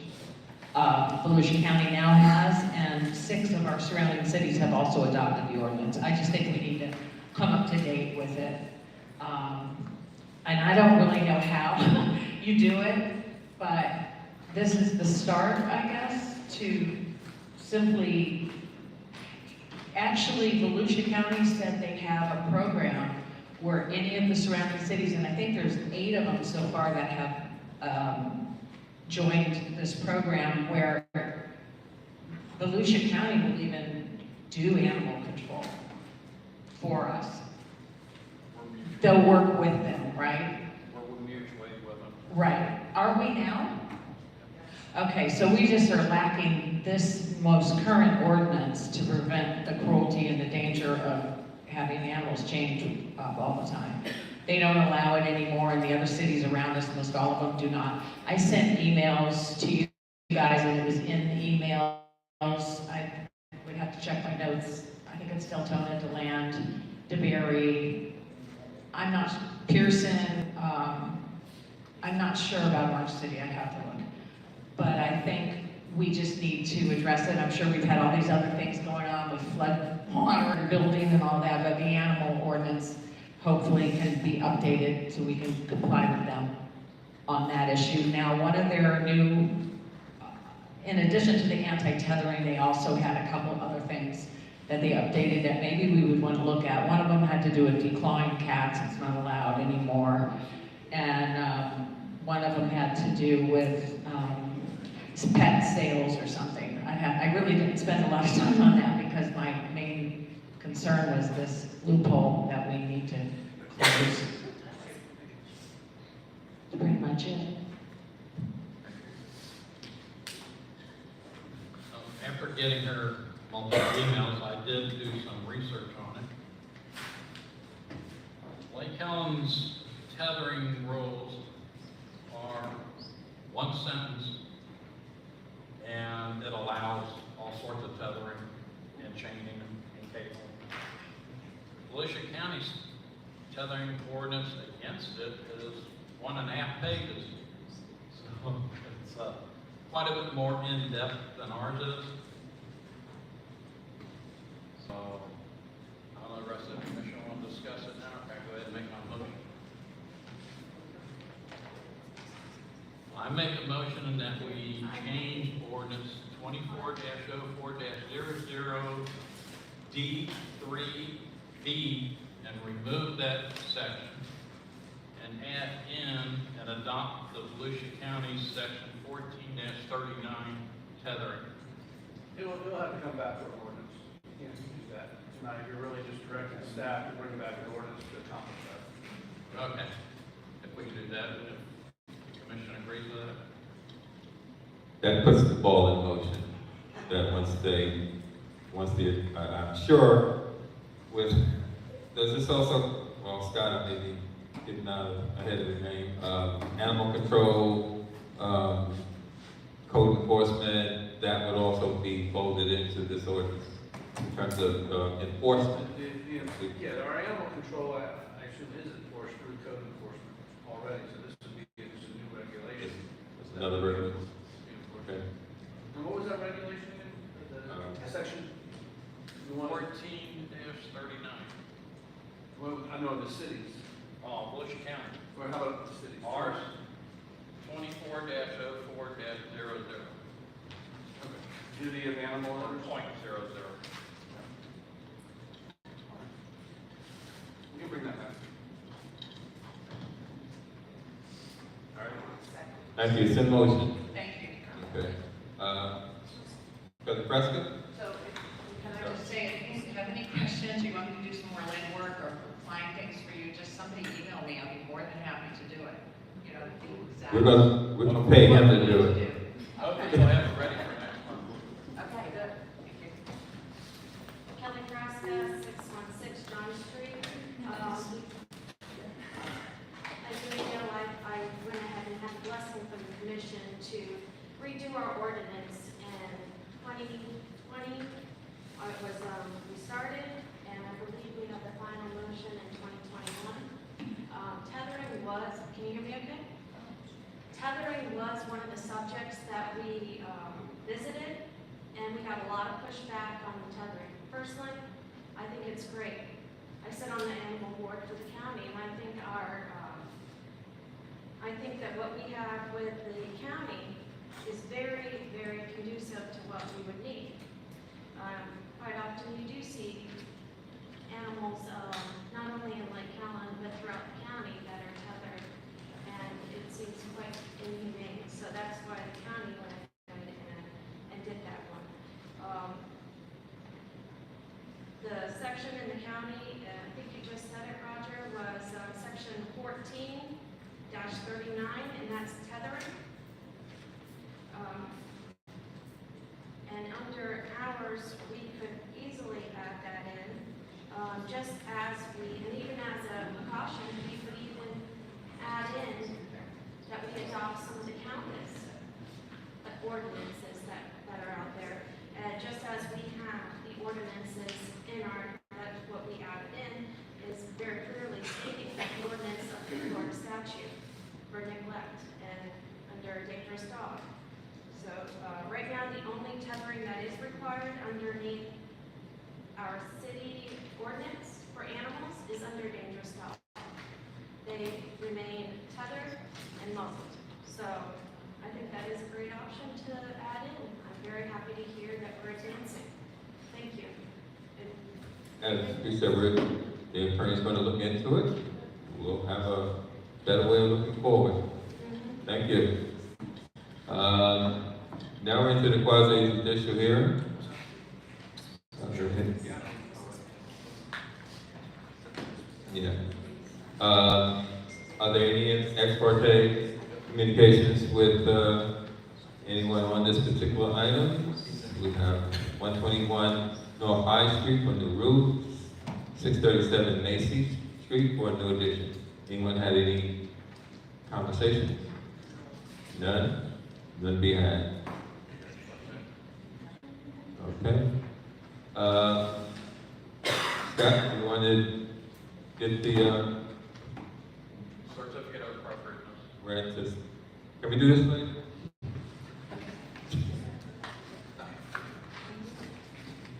Volusia County now has, and 6 of our surrounding cities have also adopted the ordinance. I just think we need to come up to date with it. And I don't really know how you do it, but this is the start, I guess, to simply, actually, Volusia County said they have a program where any of the surrounding cities, and I think there's 8 of them so far that have joined this program, where Volusia County will even do animal control for us. They'll work with them, right? We're mutually with them. Right. Are we now? Okay, so we just are lacking this most current ordinance to prevent the cruelty and the danger of having animals chained up all the time. They don't allow it anymore, and the other cities around us, most all of them do not. I sent emails to you guys, and it was in the emails. I would have to check my notes. I think it's Deltona, DeLand, DeBerry. I'm not, Pearson, I'm not sure about Orange City, I'd have to look. But I think we just need to address it. I'm sure we've had all these other things going on with flood water and building and all that, but the animal ordinance hopefully can be updated so we can comply with them on that issue. Now, one of their new, in addition to the anti-tethering, they also had a couple of other things that they updated that maybe we would want to look at. One of them had to do with declawing cats. It's not allowed anymore. And one of them had to do with pet sales or something. I really didn't spend a lot of time on that because my main concern was this loophole that we need to close. That's pretty much it. After getting her multiple emails, I did do some research on it. Lake Helen's tethering rules are one sentence, and it allows all sorts of tethering and chaining and cabling. Volusia County's tethering ordinance against it is 1.5 pages. So it's quite a bit more in-depth than ours is. So, I don't know, the rest of the commission want to discuss it now. Okay, go ahead and make my motion. I make a motion that we change ordinance 24-04-00 D3B and remove that section and add in and adopt the Volusia County section 14-39 tethering. You'll have to come back to an ordinance. You can't do that tonight. You're really just directing staff to bring back an ordinance to accomplish that. Okay. If we can do that, if the commission agrees with that? That puts the ball in motion. That I'm sure with, does this also, well, Scott may be getting ahead of the game, animal control, code enforcement, that would also be folded into this ordinance in terms of enforcement. Yeah, our animal control, I assume is enforced through code enforcement already, so this would be just a new regulation. That's another regulation. Okay. And what was that regulation again? The section? You want- 14-39. Well, I know the cities, Volusia County. or how about the cities? Ours, 24-04-00. Duty of animal Or owners? .00. We can bring that back. All right. Thank you, it's in motion. Thank you. Okay. President Prescott? So, can I just say, if you have any questions, you want me to do some more legwork or find things for you, just somebody email me, I'll be more than happy to do it. You know, the exact. We're gonna pay him to do it. Okay, we'll have it ready for next month. Okay, good. Thank you. Kelly Nebraska, 616 John Street. As you may know, I went ahead and had a blessing from the commission to redo our ordinance in 2020. It was, we started, and I believe we have the final motion in 2021. Tethering was, can you hear me okay? Tethering was one of the subjects that we visited, and we got a lot of pushback on the tethering. Personally, I think it's great. I sit on the animal board for the county, and I think that what we have with the county is very, very conducive to what we would need. Quite often you do see animals, not only in Lake Helen, but throughout the county that are tethered, and it seems quite inhumane. So that's why the county went ahead and did that one. The section in the county, I think you just said it, Roger, was section 14-39, and that's tethering. And under ours, we could easily add that in, just as and even as a precaution, we could even add in that we adopt some of the countless ordinances that are out there. Just as we have the ordinances in that what we added in is very clearly stating the ordinance of the Florida statute for neglect and under a dangerous dog. So right now, the only tethering that is required underneath our city ordinance for animals is under dangerous dog. They remain tethered and muzzled. So I think that is a great option to add in. I'm very happy to hear that we're advancing. Thank you. As we said, the attorney's going to look into it. We'll have a better way of looking forward. Thank you. Now we're into the quasi-judicial hearing. Yeah. Are there any ex parte communications with anyone on this particular item? We have 121 North High Street for new roof, 637 Macy Street for a new addition. Anyone had any conversations? None? None be had. Okay. Scott, you want to get the Certificate of appropriateness. rent? Can we do this, please?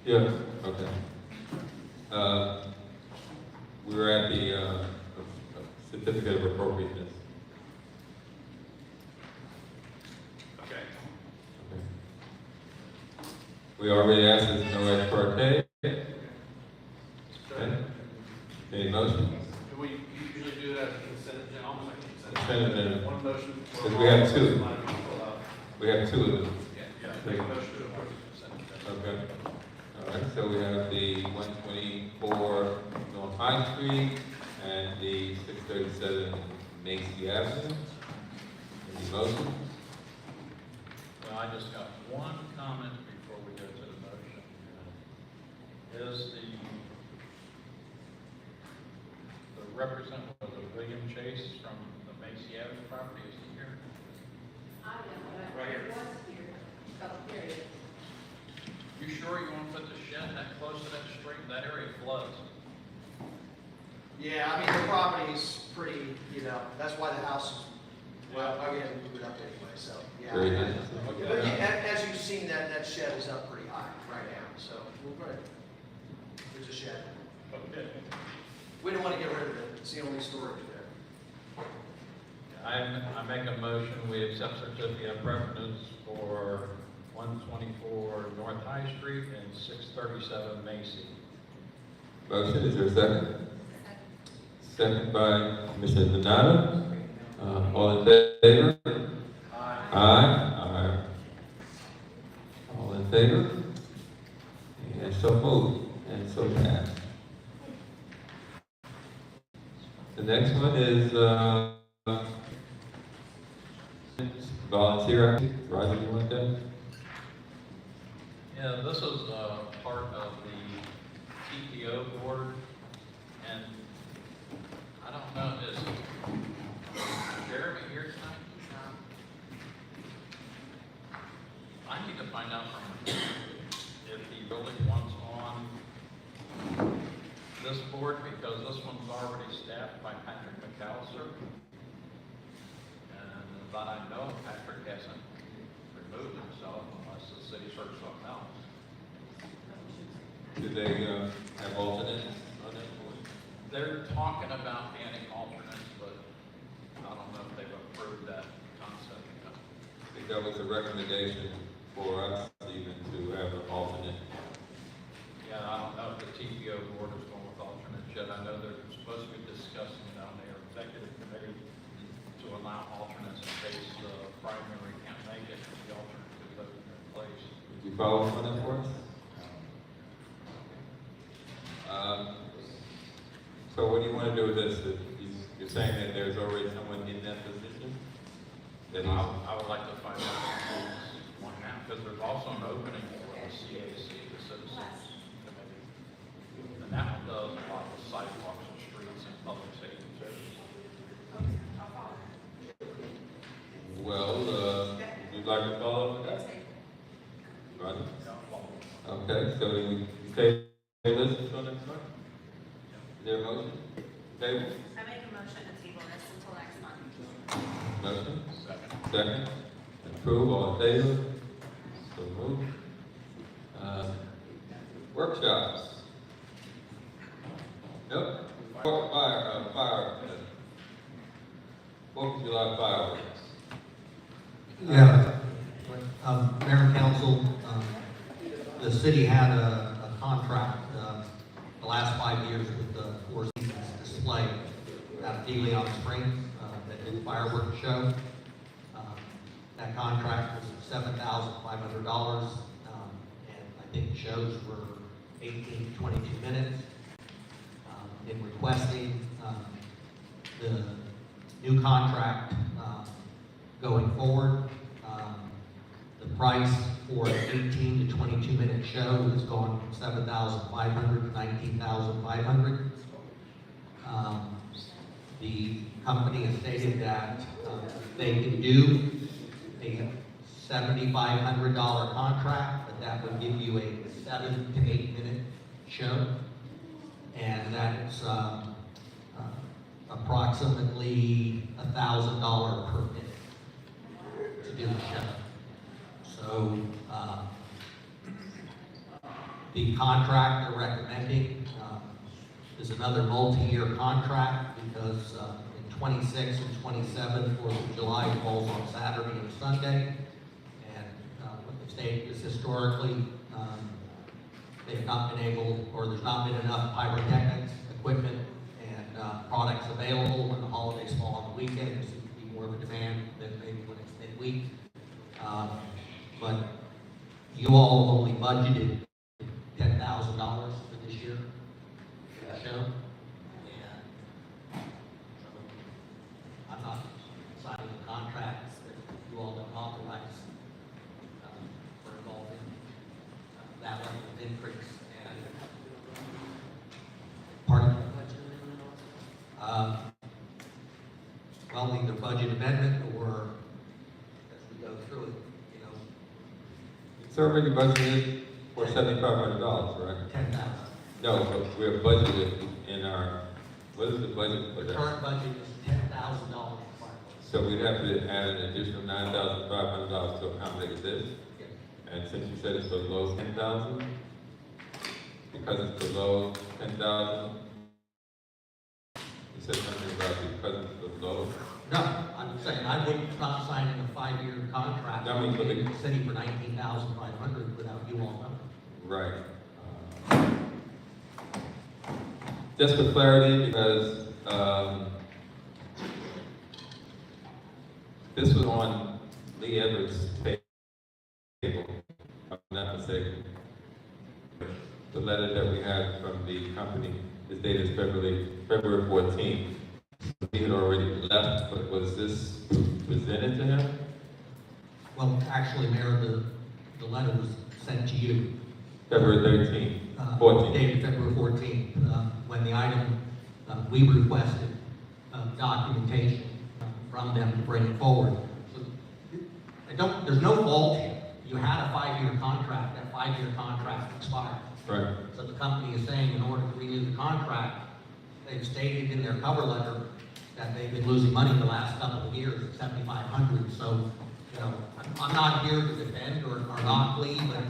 Yeah, okay. We were at the certificate of appropriateness. Okay. Okay. We already asked there's no ex parte. Okay. Any motion? Do we usually do that as a consent agenda, almost like a consent Consent agenda? agenda. One motion. for Because we have all, two. one for all. We have two of them. Yeah, make a motion to approve the consent agenda. Okay. All right, so we have the 124 North High Street and the 637 Macy Avenue. Any motions? Well, I just got one comment before we go to the motion. Is the representative of the William Chase from the Macy Adams property, is he here? Right here. You sure you want to put the shed that close to that stream? That area floods. Yeah, I mean, the property's pretty, that's why the house is, why we had to move it up anyway, so, yeah. Very nice. But as you've seen, that shed is up pretty high right now, so we're good. There's a shed. Okay. We don't want to get rid of it, it's the only storage there. I make a motion, we accept certificate of preference for 124 North High Street and 637 Macy. Motion, is there a second? Second by Commissioner Donato. All in favor? Aye. Aye. All in favor? And so moved, and so passed. The next one is, volunteer activity. Roger, you want that? Yeah, this is part of the TPO board, and I don't know, is Jeremy here tonight? I need to find out from him if he really wants on this board, because this one's already staffed by Patrick McAllister. And that I know, Patrick hasn't removed himself unless the city's heard something else. Do they have alternates on that board? They're talking about adding alternates, but I don't know if they've approved that concept yet. I think that was a recommendation for us even to have an alternate. Yeah, I don't know if the TPO board is going with alternates yet. I know they're supposed to be discussing it on their executive committee to allow alternates in case the primary can't make it, and the alternate could vote in their place. Would you follow up on that for us? So what do you want to do with this? You're saying that there's already someone in that position? I would like to find out who's one now, because there's also an opening for the CAC, the Citizens Committee. And that one does a lot of sidewalks and streets and public safety services. Well, would you like to follow up with that? Roger? Okay, so we table this until next month? Is there a motion? Table? I make a motion to table this until next month. Motion? Second. Second. Approve, all in favor? So moved. Workshops? Nope. Fire. 4th of July fireworks. Yeah, Mayor and Council, the city had a contract, the last 5 years with the Four Seasons Display out of DeLeon Springs, that did fireworks show. That contract was $7,500, and I think the shows were 18 to 22 minutes. In requesting, the new contract, going forward, the price for an 18 to 22 minute show has gone from $7,500 to $19,500. The company has stated that they can do a $7,500 contract, but that would give you a 7 to 8 minute show, and that's approximately $1,000 per minute to do the show. So, the contract they're recommending is another multi-year contract because in 26 and 27, 4th of July falls on Saturday and Sunday. And what the state is historically, they've not been able, or there's not been enough pyrotechnics, equipment, and products available when the holidays fall on the weekend. There seems to be more of a demand than maybe when it's midweek. But you all have only budgeted $10,000 for this year for the show. And I'm not signing the contract. amendment, or as we go through it, you know, It's already budgeted for $7,500, right? 10,000. No, but we're budgeted in our, what is the budget for The that? current budget is $10,000 for fireworks. So we'd have to add an additional $9,500 to accommodate this? Yes. And since you said it's below 10,000, because it's below 10,000, you said something about because it's below. No, I'm saying I wouldn't stop signing a 5-year contract No, I mean, for the- in the city for $19,500 without you all knowing. Right. Just for clarity, because this was on Lee Everett's table, if I'm not mistaken. The letter that we had from the company is dated February 14th. He had already left, but was this presented to him? Well, actually, Mayor, the letter was sent to you. February 13th, 14th. Dated February 14th, when the item, we requested documentation from them to bring it forward. So, there's no fault here. You had a 5-year contract, that 5-year contract expired. Right. So the company is saying in order to renew the contract, they've stated in their cover letter that they've been losing money the last couple of years at $7,500. So, you know, I'm not here to defend or knock Lee, but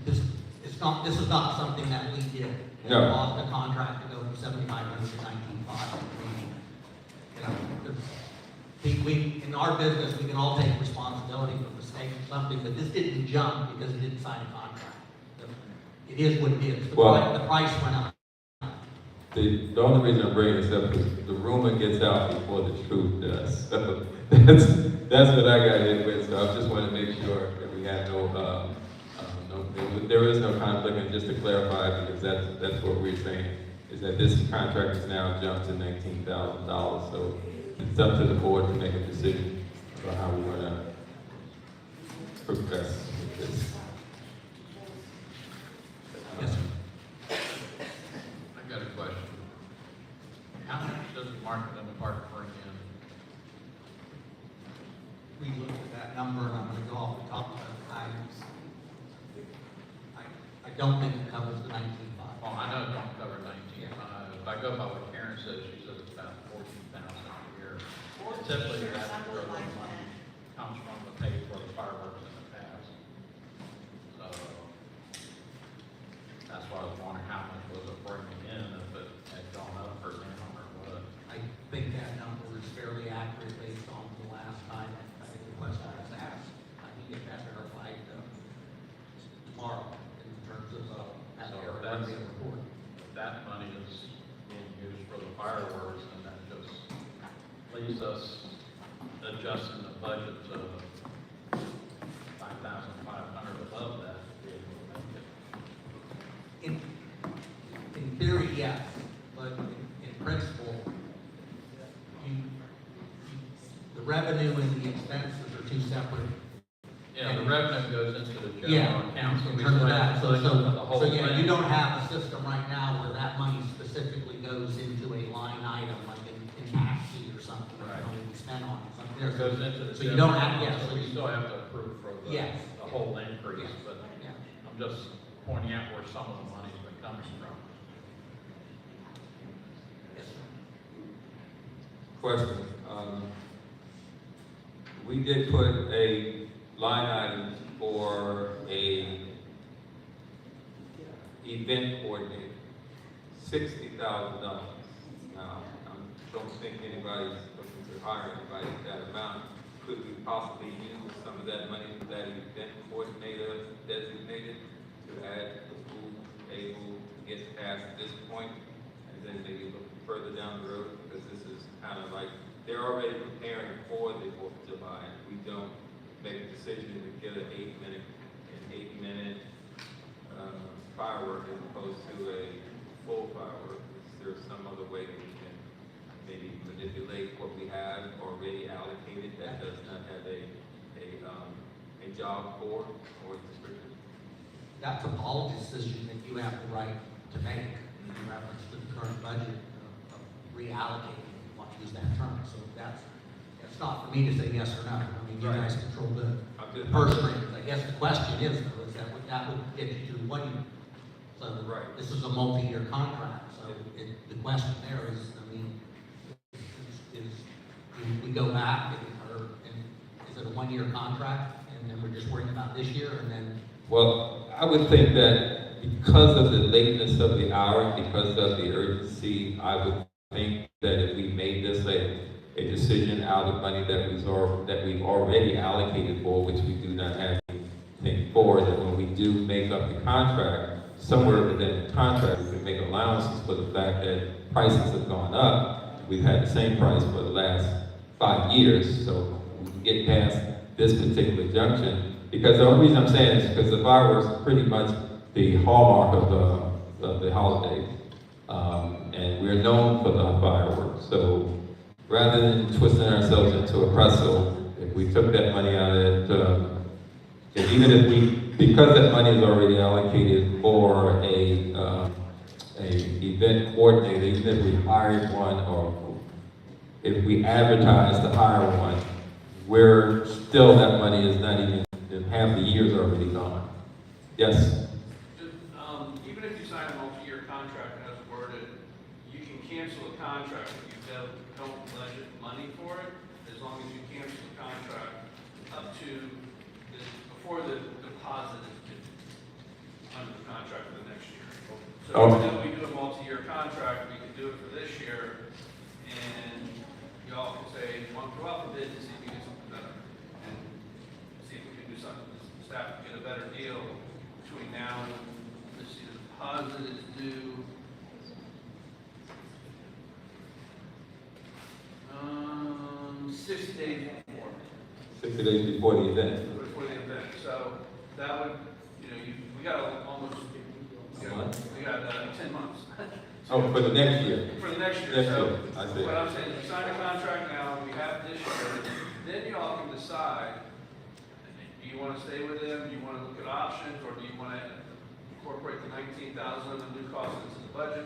this is not something that we did. No. We lost the contract to go from $7,500 to $19,500. You know, we in our business, we can all take responsibility for mistakes or something, but this didn't jump because it didn't sign a contract. It is what it is. The price went up. The only reason I'm bringing this up is the rumor gets out before the truth does. So that's what I got in with. So I just want to make sure that we have there is no conflict. And just to clarify, because that's what we're saying, is that this contract has now jumped to $19,000. So it's up to the board to make a decision about how we want to progress with this. Yes, sir. I've got a question. How much does the market in the park bring in? We looked at that number, and I'm going to go off the top of my head. I don't think it covers the 19.5. Well, I know it don't cover 19. If I go by what Karen says, she says it's about 14,000 a year. Typically, that's where the money comes from to pay for the fireworks in the past. So that's why I was wondering how much was it bringing in, if it had gone up or down or what. I think that number is fairly accurate based on the last time I think the question was asked. I can get that verified tomorrow in terms of that So area that's- report. If that money is being used for the fireworks, and that just leaves us adjusting the budget to 5,500 above that to be able to make it. In theory, yes, but in principle, the revenue and the expenses are two separate. Yeah, the revenue goes into the Yeah, general account. in terms of that, so yeah, thing. you don't have a system right now where that money specifically goes into a line item, like in tax fee or something, that Right. can only be spent on something. It goes into the So you don't have, general, yeah, so so we you, still have to approve for the, Yes. the whole increase, Yes. but yeah. I'm just pointing out where some of the money's been coming from. Yes, sir. Question. We did put a line item for a event coordinator, $60,000. Now, I don't think anybody's looking to hire anybody at that amount. Could we possibly use some of that money for that event coordinator designated to add who able to get past this point and then maybe look further down the road? Because this is kind of like, they're already preparing for the 4th of July, and we don't make a decision to get an 8-minute firework as opposed to a full firework. Is there some other way that we can maybe manipulate what we have already allocated that does not have a job for or description? That's a policy decision that you have the right to make in reference to the current budget of reallocating, if you want to use that term. So that's It's not for me to say yes or no. I mean, you Right. guys control the I'm just- purse strings. I guess the question is, though, is that would get you to 1 year. So Right. this is a multi-year contract, so the question there is, I mean, do we go back and is it a 1 year contract? And then we're just worrying about this year and then, Well, I would think that because of the lateness of the hour, because of the urgency, I would think that if we made this a decision out of money that we've already allocated for, which we do not have anything for, that when we do make up the contract, somewhere within the contract, we can make allowances for the fact that prices have gone up. We've had the same price for the last 5 years, so we can get past this particular junction. Because the only reason I'm saying is because the fireworks are pretty much the hallmark of the holiday. And we're known for the fireworks. So rather than twisting ourselves into a pretzel, if we took that money out of it, and even if because that money is already allocated for a event coordinator, even if we hired one or if we advertise to hire one, that money is not even, half the year's already gone. Yes? Even if you sign a multi-year contract as worded, you can cancel a contract if you don't budget money for it, as long as you cancel the contract up to before the deposit is due under the contract for the next year. So even if we do a multi-year contract, we can do it for this year, and y'all can say, want to go out for bid to see if we get something better, and see if we can do something, the staff can get a better deal between now and, let's see, the deposit is due 60 days before. 60 days before the event. Before the event, so that would, we got almost, we got 10 months. Oh, for the next year. For the next year, Next so year, I see. what I'm saying is, you sign a contract now, we have this year, then y'all can decide, do you want to stay with them, do you want to look at options, or do you want to incorporate the 19,000 of the new costs into the budget?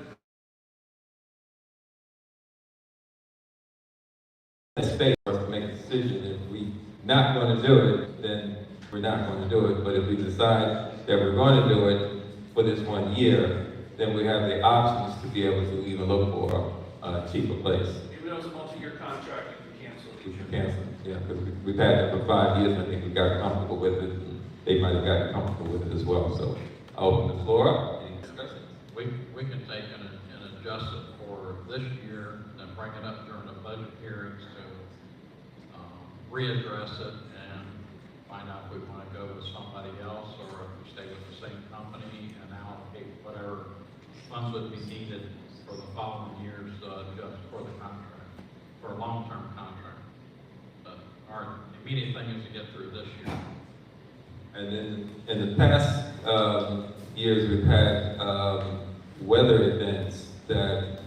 Space for us to make a decision. If we're not going to do it, then we're not going to do it. But if we decide that we're going to do it for this 1 year, then we have the options to be able to even look for a cheaper place. Even though it's a multi-year contract, you can cancel it. We can cancel, yeah, because we've had it for 5 years, and I think we got comfortable with it, and they might have gotten comfortable with it as well. So I'll open the floor up. Any discussions? We can take and adjust it for this year, and bring it up during the budget hearings to readdress it and find out if we want to go with somebody else or if we stay with the same company and allocate whatever funds would be needed for the following years just for the contract, for a long-term contract. But our immediate thing is to get through this year. And then in the past years, we've had weather events that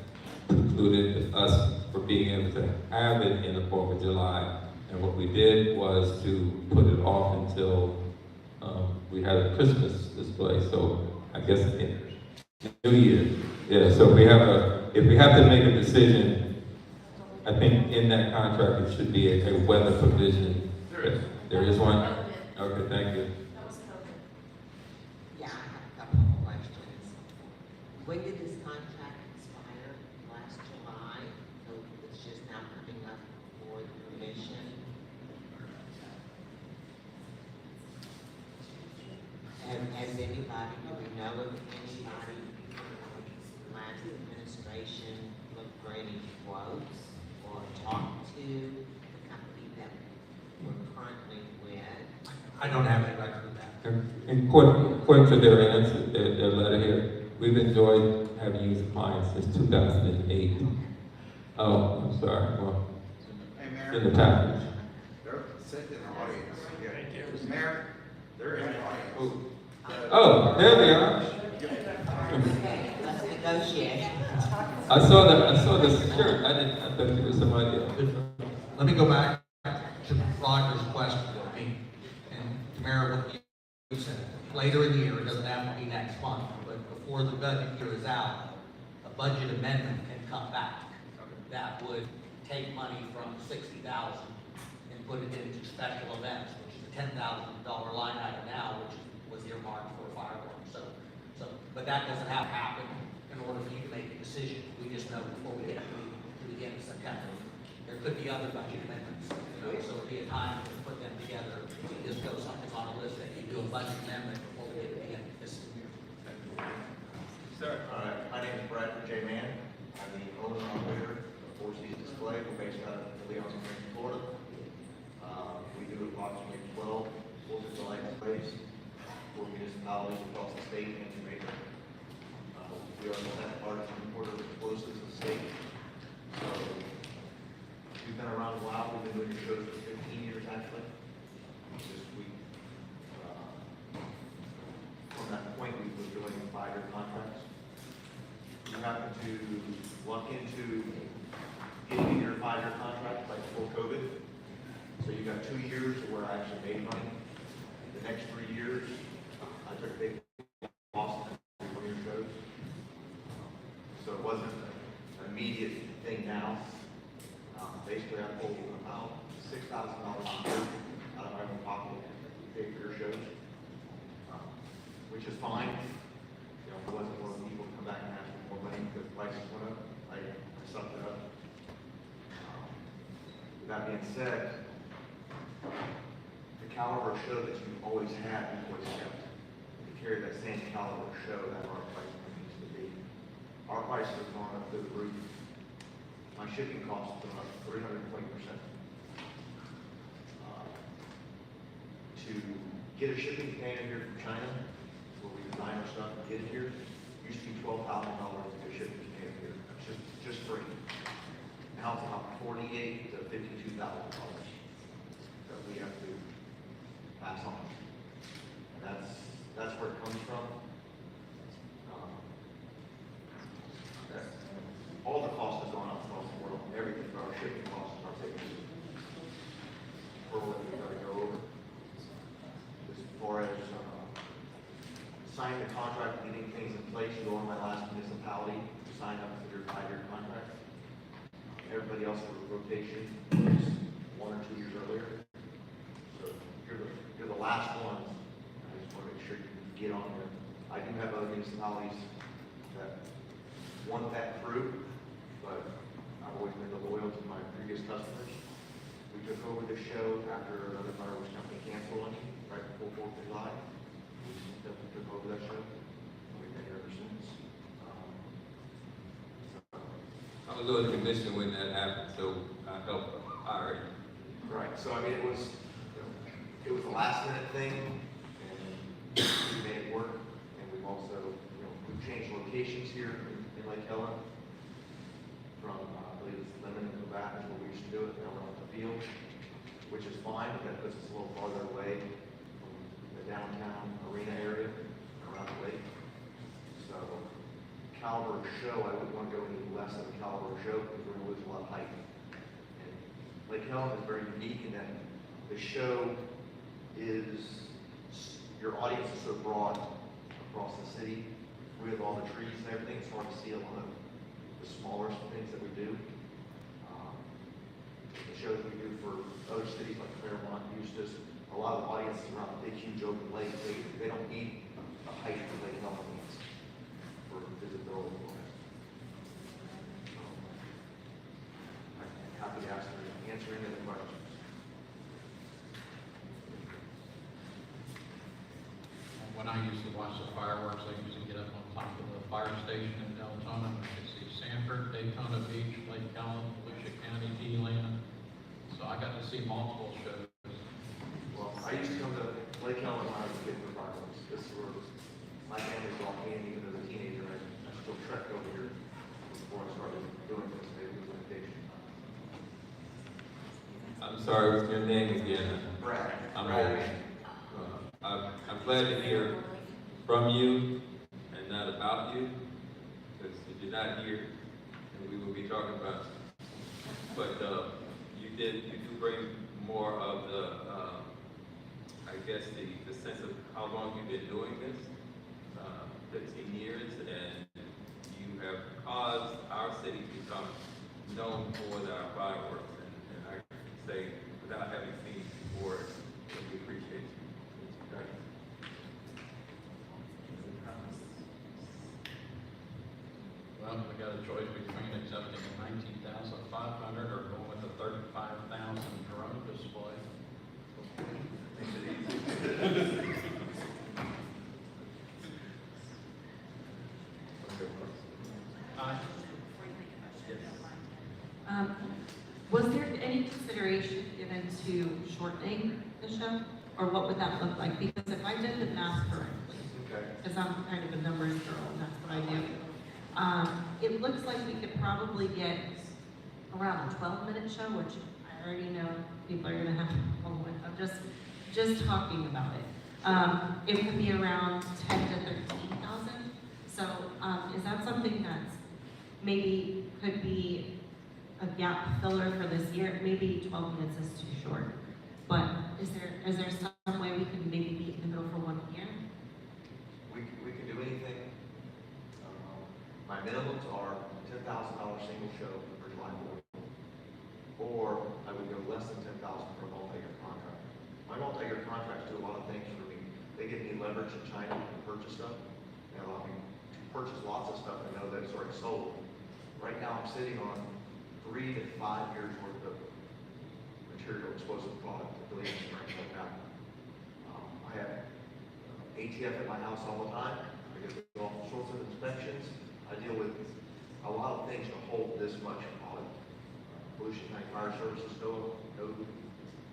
precluded us from being able to have it in the 4th of July. And what we did was to put it off until we had a Christmas display. So I guess in New Year. Yeah, so if we have to make a decision, I think in that contract it should be a weather provision. There is one? Okay, thank you. Yeah, I have a couple of questions. When did this contract expire? Last July? So it's just now coming up for the commission? And has anybody, do we know of anybody, last administration, looked for any quotes or talked to the company that we're currently with? I don't have any record of that. And according to their answer, their letter here, we've enjoyed having you as a client since 2008. Oh, I'm sorry, well, Hey, Mayor. in the package. They're sitting in the audience. Yeah. Mayor, they're in the audience. Oh, there they are. Okay, let's negotiate. I saw the security. I thought it was somebody else. Let me go back to Roger's question. I mean, and Tamara, what you said, later in the year, it doesn't have to be next month, but before the budget year is out, a budget amendment can come back. That would take money from 60,000 put it into special events, which is a $10,000 line item now, which was earmarked for fireworks. But that doesn't have to happen in order for you to make a decision. We just know before we get to the end of September. There could be other budget amendments, so it'd be a time to put them together. Just go something on a list that you do a budget amendment before we get to the end of this year. Sir. My name is Brad J. Mann. I'm the owner and operator of Four Seas Display. We're based out of Leon Springs, Florida. We do approximately 12 4th of July displays for municipalities across the state and Jamaica. We are the second largest importer of explosives in the state. So we've been around a while. We've been doing your shows for 15 years actually. This week, from that point, we were doing 5-year contracts. You happen to luck into getting your 5-year contract like before COVID. So you got 2 years where I actually made money. The next 3 years, I took a big loss on your shows. So it wasn't an immediate thing now. Basically, I pulled about $6,000 a year out of my own pocket to pay for your shows, which is fine. You know, it wasn't one of people come back and ask for more money because prices went up. I sucked it up. With that being said, the caliber of show that you've always had, you've always kept. To carry that same caliber of show, that our price needs to be. Our prices have gone up through the roof. My shipping costs have gone up 320%. To get a shipping container here from China, where we design our stuff and get it here, used to be $12,000 to get a shipping container here, just free. Now it's about $48,000 to $52,000 that we have to pass on. And that's where it comes from. All the costs have gone up across the world. Everything, our shipping costs are taking for what we've got to go over. As far as signing the contract, getting things in place, you go on my last municipality to sign up for your 5-year contract. Everybody else for rotation is 1 or 2 years earlier. So you're the last one. I just want to make sure you get on there. I do have other municipalities that want that through, but I've always been loyal to my previous customers. We took over the show after another fireworks company canceled on me right before 4th of July. We took over that show. We've been here ever since. I was on the commission when that happened, so I helped hire you. Right. So I mean, it was a last minute thing, and we made it work. And we've also, we've changed locations here in Lake Helen. From I believe it's Lemon and Quebec is where we used to do it. Now we're on the field, which is fine, but that puts us a little farther away from the downtown arena area around the lake. So caliber of show, I wouldn't want to go any less than the caliber of show because we're going to lose a lot of height. And Lake Helen is very unique in that the show is, your audience is so broad across the city. With all the trees and everything, it's hard to see a lot of the smaller things that we do. The shows we do for other cities like Claremont, Eustis, a lot of the audiences around the big, huge open lake, they don't need the height that Lake Helen needs for visibility. I'm happy to answer any of the questions. When I used to watch the fireworks, I used to get up on top of the fire station in Deltona, and I could see Sanford, Daytona Beach, Lake Helen, Volusia County, D-Land. So I got to see multiple shows. Well, I used to come to Lake Helen when I was a kid for fireworks. This is where my family brought me, and even as a teenager, I still trekked over here before I started doing this. Maybe it was an addiction. I'm sorry, what's your name again? Brad. I'm Brad. old. I'm glad to hear from you and not about you, because if you're not here, then we will be talking about you. But you do bring more of the, I guess, the sense of how long you've been doing this, 15 years, and you have caused our city to become known for our fireworks. And I can say without having seen it before, and we appreciate you. Okay. Well, we got a choice between accepting the 19,500 or going with the 35,000 drone display. Makes it easy. Aye. Was there any consideration given to shortening the show? Or what would that look like? Because if I did the math correctly, Okay. because I'm kind of a numbers girl and that's what I do, it looks like we could probably get around a 12-minute show, which I already know people are gonna have a problem with. I'm just talking about it. It would be around 10 to 13,000. So, is that something that's maybe could be a gap filler for this year? Maybe 12 minutes is too short, but is there some way we can maybe be in the middle for 1 year? We can do anything. My minimums are $10,000 single show for July 4th. Or I would go less than $10,000 for a multi-year contract. My multi-year contracts do a lot of things for me. They give me leverage in China to purchase stuff. They allow me to purchase lots of stuff and know that it's already sold. Right now, I'm sitting on 3 to 5 years worth of material, explosive product, affiliate strength right now. I have ATF at my house all the time. I get all sorts of inspections. I deal with a lot of things to hold this much product. Pollution County Fire Services know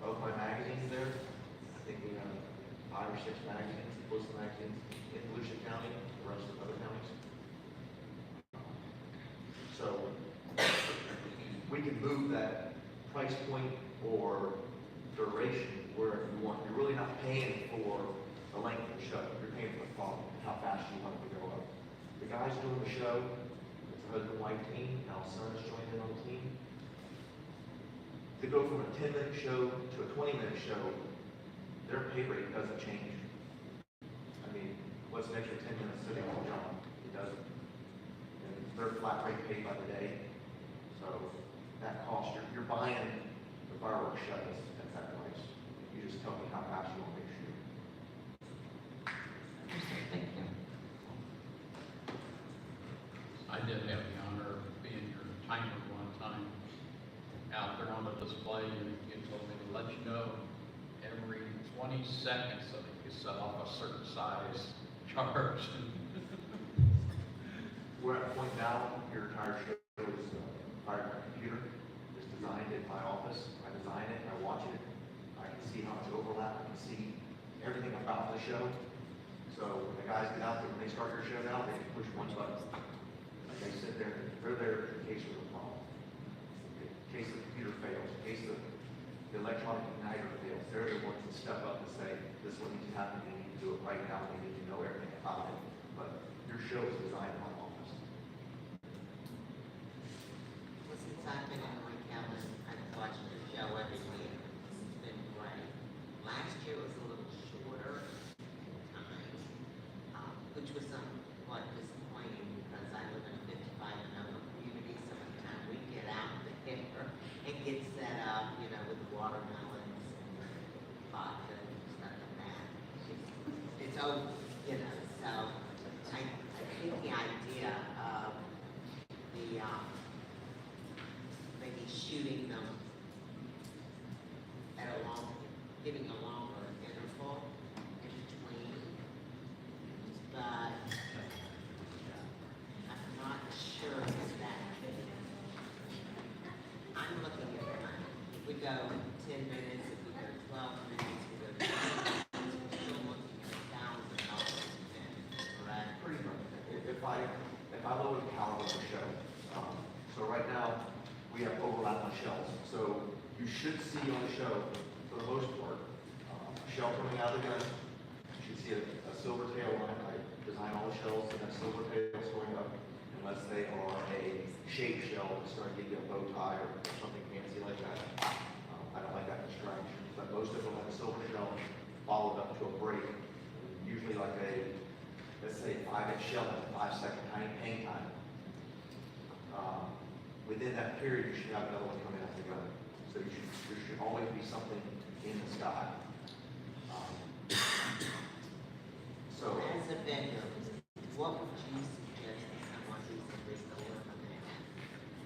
of my magazines there. I think we have 5 or 6 magazines, explosive magazines in Pollution County, the rest of the other counties. So we can move that price point or duration wherever you want. You're really not paying for the length of the show. You're paying for the quality, how fast you want it to go up. The guys doing the show, it's a husband-wife team, now son's joined in on the team. To go from a 10-minute show to a 20-minute show, their pay rate doesn't change. I mean, what's an extra 10 minutes sitting on the job? It doesn't. And they're flat rate paid by the day. So that cost, you're buying the fireworks shows at that price. You just tell me how fast you want me to shoot. Thank you. I did have the honor of being your timer one time out there on the display, and you told me to let you know every 20 seconds so that you set off a certain size charge. We're at a point now, your entire show is fired by computer. It's designed in my office. I design it, I watch it. I can see how much overlap, I can see everything about the show. So when the guys get out there, when they start your show now, they can push one button. And they sit there, they're there in case there's a problem. In case the computer fails, in case the electronic igniter fails, they're the ones that step up and say, this is what needs to happen, you need to do it right now, we need to know everything about it. But your show is designed in my office. Well, since I've been in Lake Helen, I've watched the show every year. It's been great. Last year was a little shorter in time, which was somewhat disappointing because I live in a 55 and over community, so by the time we get out there and get set up, you know, with the watermelons and the vodka and stuff like that, it's over, you know, so I think the idea of the, maybe shooting them at giving a longer interval in between, but I'm not sure if that, I'm looking at time. If we go 10 minutes, if we go 12 minutes, we go 20 minutes, we're still looking at $1,000 a minute, correct? Pretty much. If I lower the caliber of the show, so right now, we have overlap on shells. So you should see on the show, for the most part, a shell coming out of the gun. You should see a silver tail line. I design all the shells that have silver tails going up, unless they are a shaped shell that's going to give you a bow tie or something fancy like that. I don't like that distraction. But most of them have a silver shell followed up to a break. Usually like a, let's say, 5-inch shell has a 5-second hang time. Within that period, you should have another one coming out of the gun. So there should always be something in the sky. So, As a vendor, what would you suggest to someone who's in this dilemma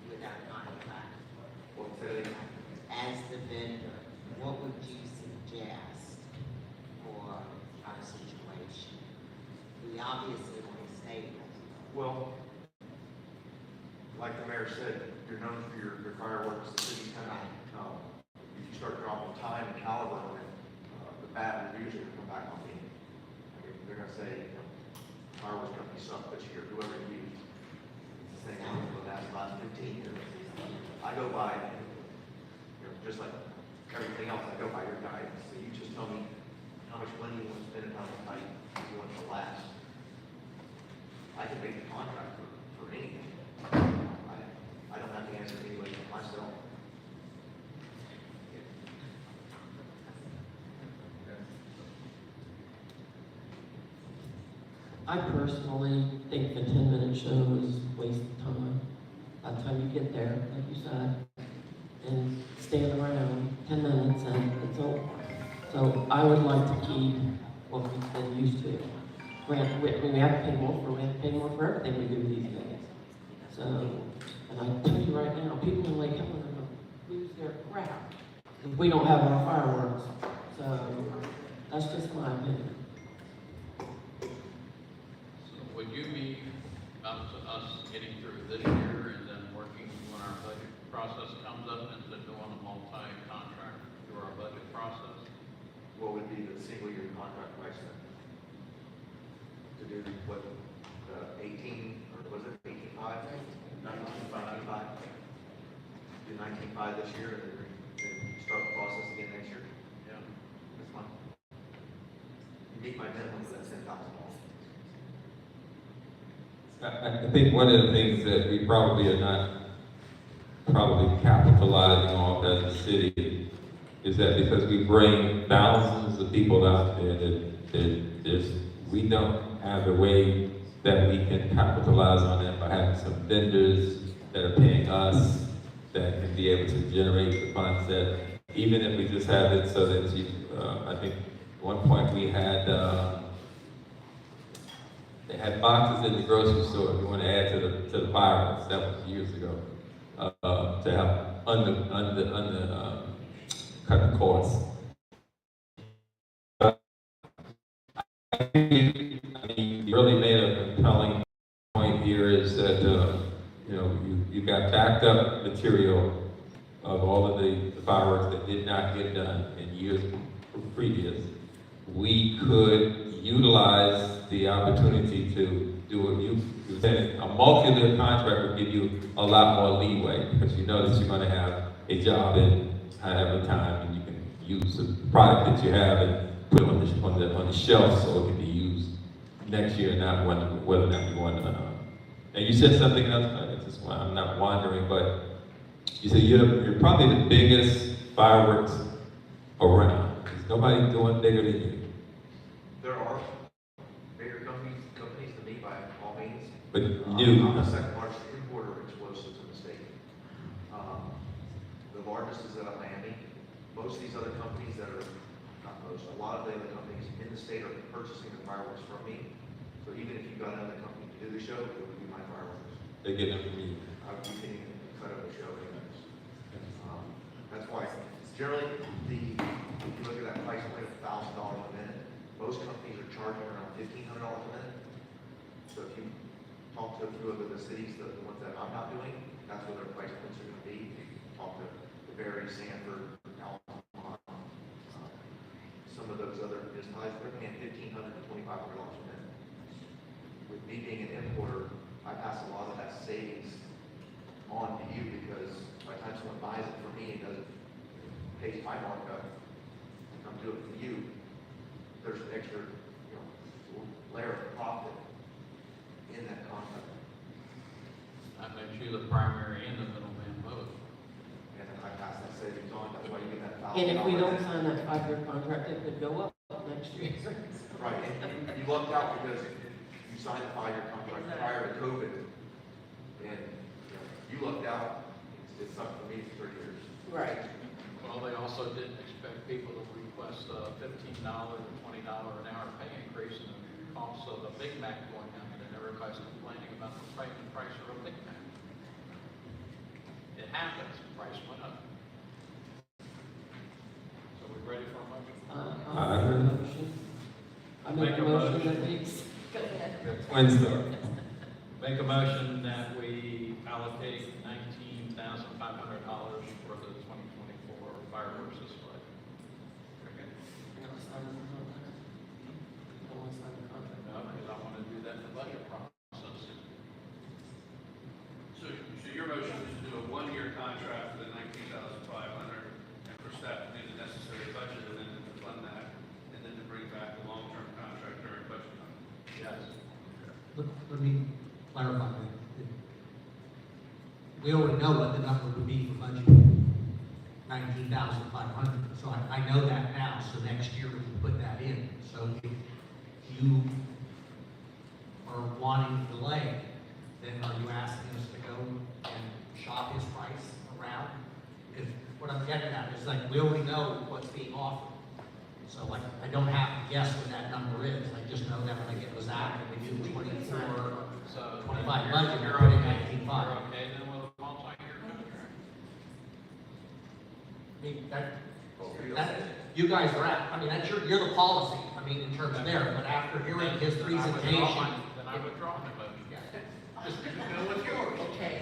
without contract? what today, As the vendor, what would you suggest for our situation? We obviously want to stay. well, like the mayor said, you're known for your fireworks, the city's kind of, if you start dropping time and caliber on it, the bad reviews are gonna come back on me. I mean, they're gonna say, you know, fireworks company suck this year, whoever you use. It's the same thing for the last 15 years. I go by, you know, just like everything else, I go by your guidance. So you just tell me how much money you want to spend and how much time you want it to last. I can make the contract for anything. I don't have to answer anybody but myself. I personally think the 10-minute show is a waste of time. By the time you get there, like you said, and stand around 10 minutes and it's over. So I would like to keep what we've been used to. We have to pay more for everything we do these days. So, and I tell you right now, people in Lake Helen are gonna lose their crap if we don't have our fireworks. So that's just my opinion. So would you be up to us getting through this year and then working when our budget process comes up instead of doing a multi-contract through our budget process? What would be the single year contract price then? To do what, 18, or was it 18.5? 19.5? Do 19.5 this year and then start the process again next year? Yeah. That's fine. You meet my minimum, so that's $10,000. I think one of the things that we probably are not capitalizing on as a city is that because we bring thousands of people out there we don't have a way that we can capitalize on that by having some vendors that are paying us that can be able to generate the funds that, even if we just have it so that I think at one point we had, they had boxes in the grocery store if you want to add to the fireworks. That was years ago. To help cut the costs. I mean, you really made a compelling point here is that, you got backed up material of all of the fireworks that did not get done in years previous. We could utilize the opportunity to do what you said. A multi-year contract would give you a lot more leeway because you know that you're going to have a job in however time and you can use the product that you have and put it on the shelf so it can be used next year, not whether or not you want to. And you said something else, just I'm not wandering, but you said you're probably the biggest fireworks around. There's nobody doing bigger than you. There are bigger companies than me by all means. But I'm the second largest importer of explosives in the state. The largest is out of Miami. Most of these other companies a lot of the other companies in the state are purchasing the fireworks from me. So even if you got another company to do the show, it would be my fireworks. They get them from you. I would be getting a cut of the show anyways. That's why generally if you look at that price point of $1,000 a minute, most companies are charging around $1,500 a minute. So if you talk to a few of the cities, the ones that I'm not doing, that's what their price points are going to be. Talk to Barry, Sanford, Alabama, some of those other municipalities, they're paying $1,500 to $2,500 a minute. With me being an importer, I pass a lot of that savings on to you because by the time someone buys it from me and pays my markup, and I'm doing it for you, there's an extra layer of profit in that contract. That makes you the primary and the middleman both. And then I pass that savings on, that's why you get that $1,000. And if we don't sign that 5-year contract, it could go up next year. Right, and you lucked out because you signed a 5-year contract prior to COVID, and you lucked out. It sucked for me for 3 years. Right. Well, they also didn't expect people to request a $15 or $20 an hour pay increase in the cost of a Big Mac going down, and then everybody's complaining about the price of a Big Mac. It happens, the price went up. So we ready for a motion? I'll make a motion. I make a motion that we, go ahead. Twin Star. Make a motion that we allocate $19,500 for the 2024 fireworks display. Okay. You want to sign the contract? You don't want to sign the contract? No, because I want to do that in the budget process. So your motion is to do a one-year contract for the $19,500 and for staff to do the necessary budget and then to fund that and then to bring back the long-term contract during budget time. Yes. Let me clarify that. We already know what the number would be for budget, 19,500. So I know that now, so next year we can put that in. So if you are wanting to delay, then are you asking us to go and shop his price around? Because what I'm getting at is like, we already know what's being offered. So like, I don't have to guess what that number is. I just know that when I get those out and we do the 24, So 25 budget, you're we're putting okay. 19.5. You're okay then with a multi-year contract? I mean, that, you guys are at, I mean, that's you're the policy, I mean, in terms of there, but after hearing his presentation. Then I withdraw my motion. Just go with yours. Okay.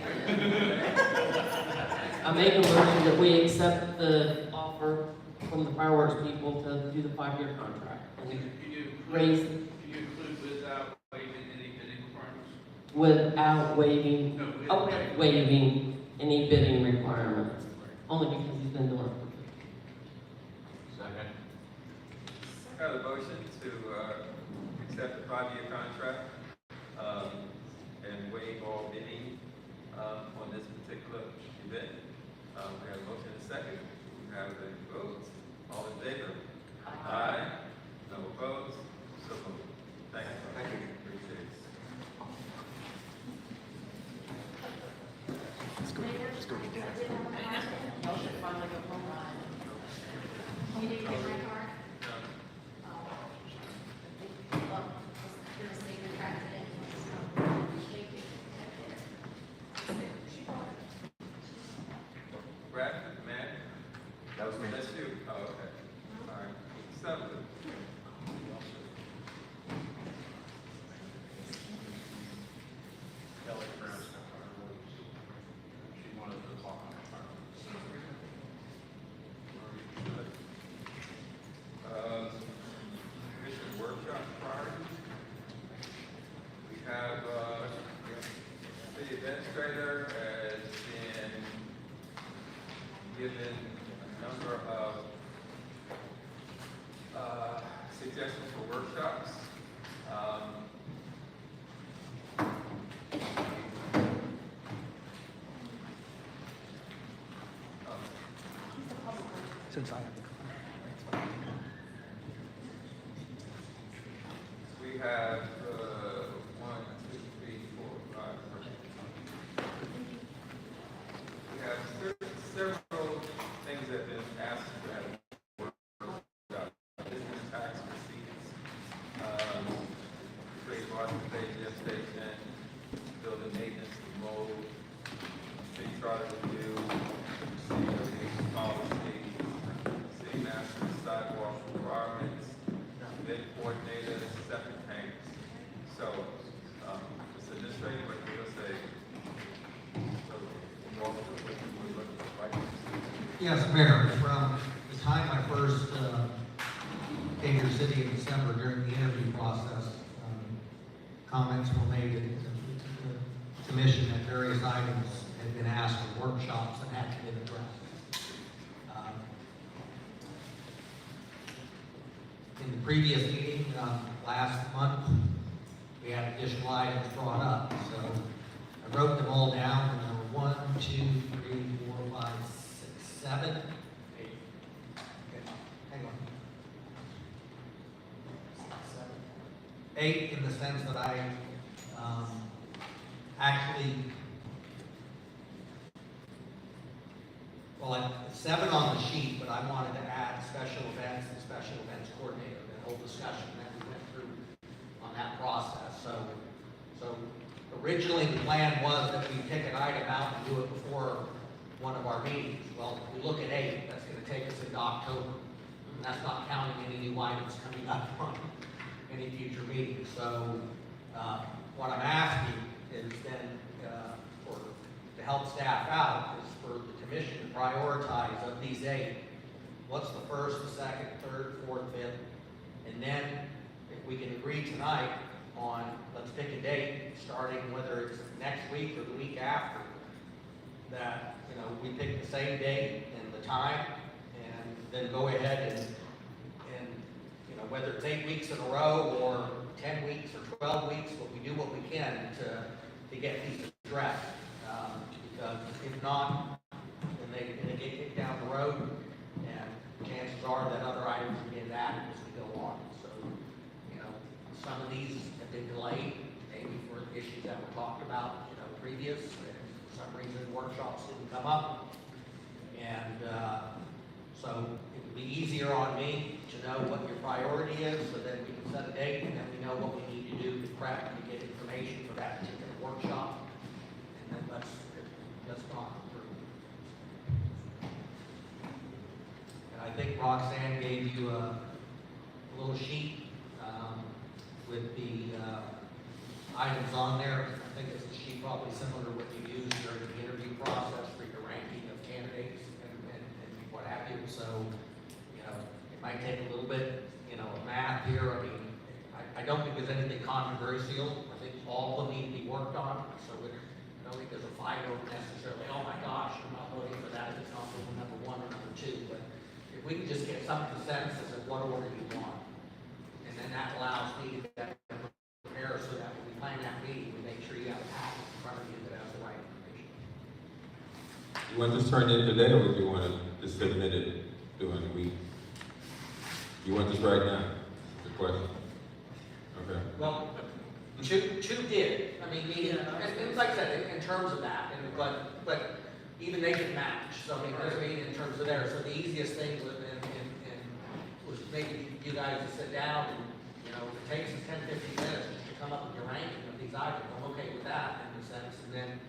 I make a motion that we accept the offer from the fireworks people to do the 5-year contract. And Can you raise, include without waiving any bidding requirements? without waiving, No, with oh, waiving. waiving any bidding requirements, only because he's been doing it for Second. I got a motion to accept the 5-year contract and waive all bidding on this particular event. We have a motion and a second. We have the votes. All in favor? Aye. No opposed? So moved. Thank you. Thank you. Appreciate it. You didn't get my card? Brad, Matt? That was me. That's you? Oh, okay. All right. Seven. Kelly Brown's got fireworks. She wanted to talk on fireworks. Commission workshop priorities. We have, the administrator has been given a number of, suggestions for workshops. Since I have the We have, 1, 2, 3, 4, 5, 6. We have several things that have been asked to have workshop. Business tax receipts, trade market station, station, building maintenance, mold, city charter review, city review policy, city master sidewalk requirements, bid coordinator, septic tanks. So, Mr. Administrator, what do you say? So, walk through what we're looking for, right? Yes, Mayor, from the time I first came to the city in December during the interview process, comments were made to the commission that various items had been asked for workshops and hadn't been addressed. In the previous meeting, last month, we had additional items brought up, so I wrote them all down, and there were 1, 2, 3, 4, 5, 6, 7, 8. Okay, hang on. 8 in the sense that I actually, Well, it's 7 on the sheet, but I wanted to add special events and special events coordinator, that whole discussion that we went through on that process. So originally the plan was that we pick an item out and do it before one of our meetings. Well, if we look at 8, that's gonna take us into October. And that's not counting any new items coming up from any future meetings. So, what I'm asking is then, to help staff out, is for the commission to prioritize of these 8, what's the first, the second, third, fourth, fifth, and then if we can agree tonight on, let's pick a date, starting whether it's next week or the week after, that, we pick the same date and the time, and then go ahead and whether it's 8 weeks in a row or 10 weeks or 12 weeks, but we do what we can to get these addressed. Because if not, then they get kicked down the road, and chances are that other items will get added as we go on. So, some of these have been delayed, maybe for issues that were talked about, previous, and for some reason workshops didn't come up. And so it would be easier on me to know what your priority is, so then we can set a date, and then we know what we need to do to prep and to get information for that particular workshop. And then let's talk through. And I think Roxanne gave you a little sheet with the items on there. I think it's a sheet probably similar to what you used during the interview process for your ranking of candidates and what have you. So, it might take a little bit, of math here. I mean, I don't think there's anything controversial. I think all of them need to be worked on. So I don't think there's a fight over necessarily, oh my gosh, I'm not voting for that if it's not for number 1 or number 2. But if we can just get some consensus of what order you want, and then that allows me to prepare so that when we plan that meeting, we make sure you have a package in front of you that has the right information. You want this turned in today, or do you want to submit it during the week? You want this right now? That's the question. Okay. Well, two did. I mean, and like I said, in terms of that, but even they can match. So I mean, in terms of there. So the easiest thing was maybe you guys to sit down and, if it takes us 10, 15 minutes just to come up with your ranking of these items, I'm okay with that in a sense. And then,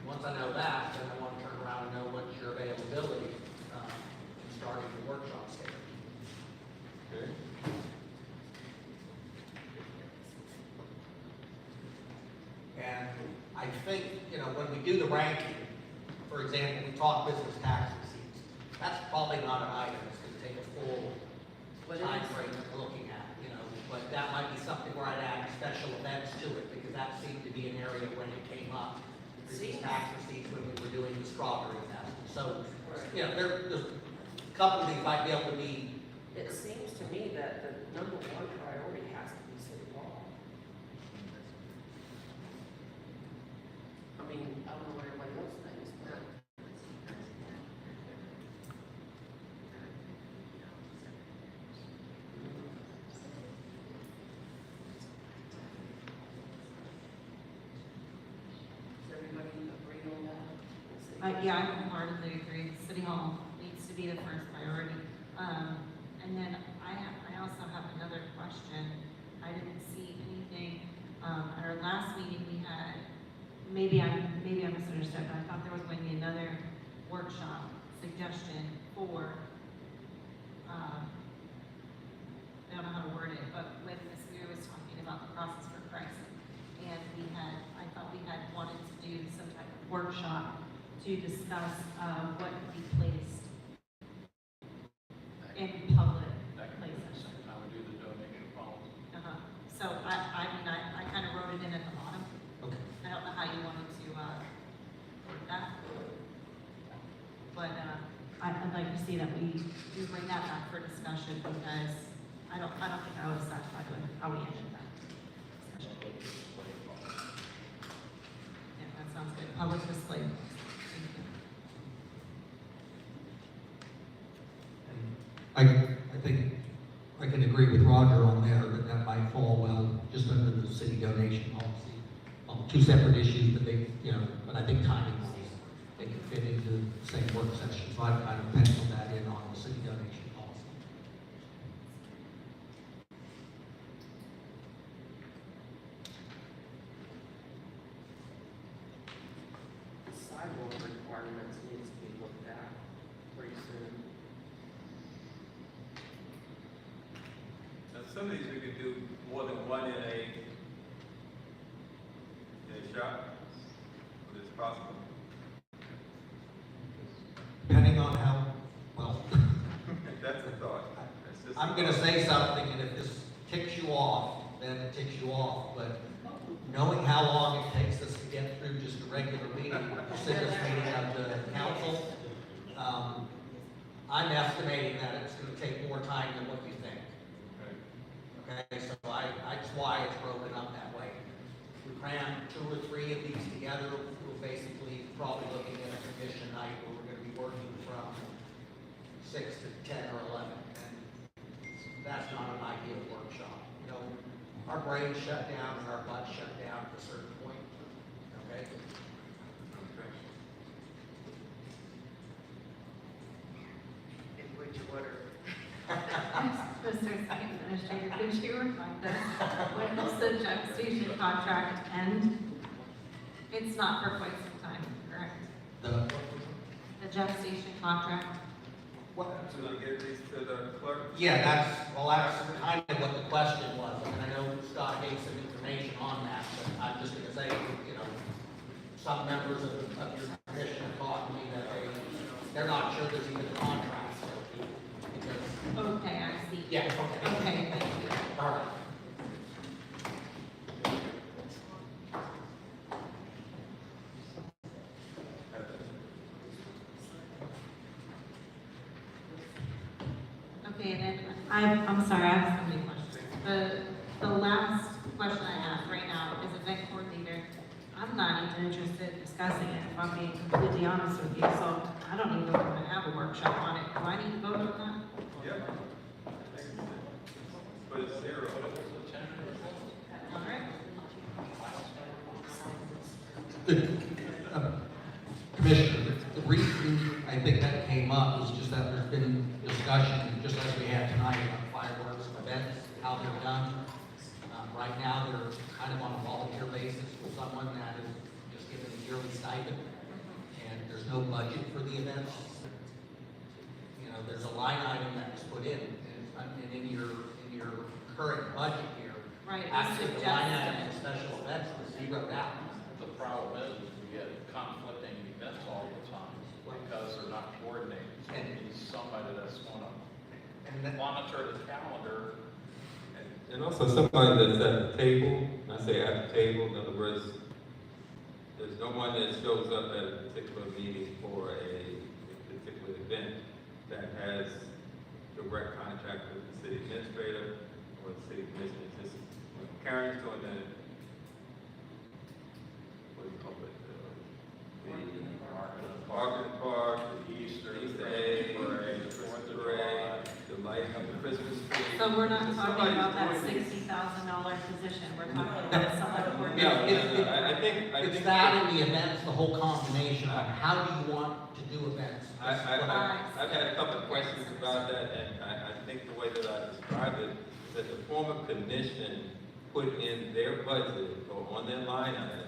once I know that, then I want to turn around and know what's your availability in starting the workshop stage. Okay. And I think, when we do the ranking, for example, we talk business tax receipts. That's probably not an item that's going to take a full time frame of looking at, but that might be something where I'd add special events to it, because that seemed to be an area when it came up, business tax receipts, when we were doing the strawberry fest. So, there's a couple of things might be able to be. It seems to me that the number 1 priority has to be City Hall. I mean, I don't know what everybody else thinks, but. Does everybody agree on that? Yeah, I wholeheartedly agree. City Hall needs to be the first priority. And then I also have another question. I didn't see anything, at our last meeting we had, maybe I misunderstood, but I thought there was going to be another workshop suggestion for, I don't know how to word it, but when Ms. Muir was talking about the process for Christ, and I thought we had wanted to do some type of workshop to discuss, what could be placed in public places. How we do the donation policy. So I mean, I kind of wrote it in at the bottom. Okay. I don't know how you wanted to, word that. But, I'd like to see that we do bring that back for discussion, because I don't think I was satisfied with how we ended that discussion. Yeah, that sounds good. Public display. Thank you. I think I can agree with Roger on there, that that might fall well just under the city donation policy. 2 separate issues, but they, but I think timing wise, they can fit into the same work session. So I've kind of penciled that in on the city donation policy. Sidewalk requirements needs to be looked at pretty soon. Now, some of these we could do more than one in a shot, if it's possible. Depending on how, well, That's a thought. That's just a I'm gonna thought. say something, and if this ticks you off, then it ticks you off, but knowing how long it takes us to get through just a regular meeting, business meeting of the council, I'm estimating that it's gonna take more time than what you think. Okay, so that's why it's broken up that way. We cram 2 or 3 of these together, we're basically probably looking at a commission night where we're gonna be working from 6 to 10 or 11. And that's not an ideal workshop. You know, our brains shut down and our butts shut down at a certain point. Okay? In which order? Mr. City Administrator, could you remind us, when does the jet station contract end? It's not for quite some time, correct? The The jet station contract? So we get these to the clerk? Yeah, that's kind of what the question was, and I know Scott gave some information on that, but I'm just gonna say, you know, some members of your commission have talked to me that they're not sure there's even a contract still, because, Okay, I see. yeah, okay. Okay, thank you. All right. Okay, then, I'm sorry, I have so many questions. The last question I have right now is event coordinator. I'm not even interested in discussing it, if I'm being completely honest with you, so I don't even know if we're gonna have a workshop on it. Do I need to vote on that? Yeah. But it's 0. All right. Commissioner, the reason I think that came up is just that there's been discussion, just as we had tonight, about fireworks events, how they're done. Right now, they're kind of on a volunteer basis with someone that is just given a yearly stipend, and there's no budget for the events. You know, there's a line item that's put in, and in your current budget here, Right. actually, the line item for special events is zeroed out. The problem is we get conflicting events all the time because they're not coordinated. So we need somebody that's gonna monitor the calendar. And also somebody that's at the table, I say at the table, in other words, there's no one that shows up at a particular meeting for a particular event that has direct contact with the city administrator or the city commission. It's just, when Karen's doing the, what do you call it? The Market Park, the Easter egg, the Christmas parade, the lighting of the Christmas tree. So we're not talking Somebody's about that doing this. $60,000 position, we're talking about someone No, coordinating. I think It's that in the events, the whole combination of how do you want to do events? I've had a couple of questions about that, and I think the way that I described it is that the former commission put in their budget, or on their line item,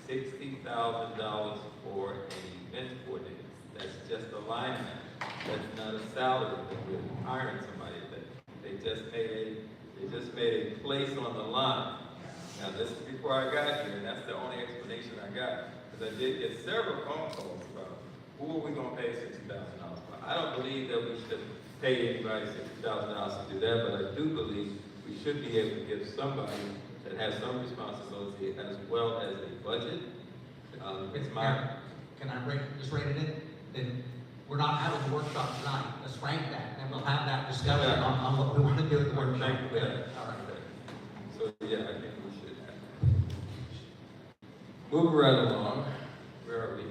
$60,000 for an event coordinator. That's just a line item. That's not a salary that we're hiring somebody. They just made a place on the line. Now, this is before I got here, and that's the only explanation I got, because I did get several phone calls about who are we gonna pay $60,000 for. I don't believe that we should pay anybody $60,000 to do that, but I do believe we should be able to give somebody that has some responsibility as well as a budget. It's my, Can I just rate it in? Then we're not having the workshop tonight. Let's rank that, and we'll have that discussion on what we want to do at the workshop. thank you for that. All right. So, yeah, I think we should have that. Moving right along, where are we?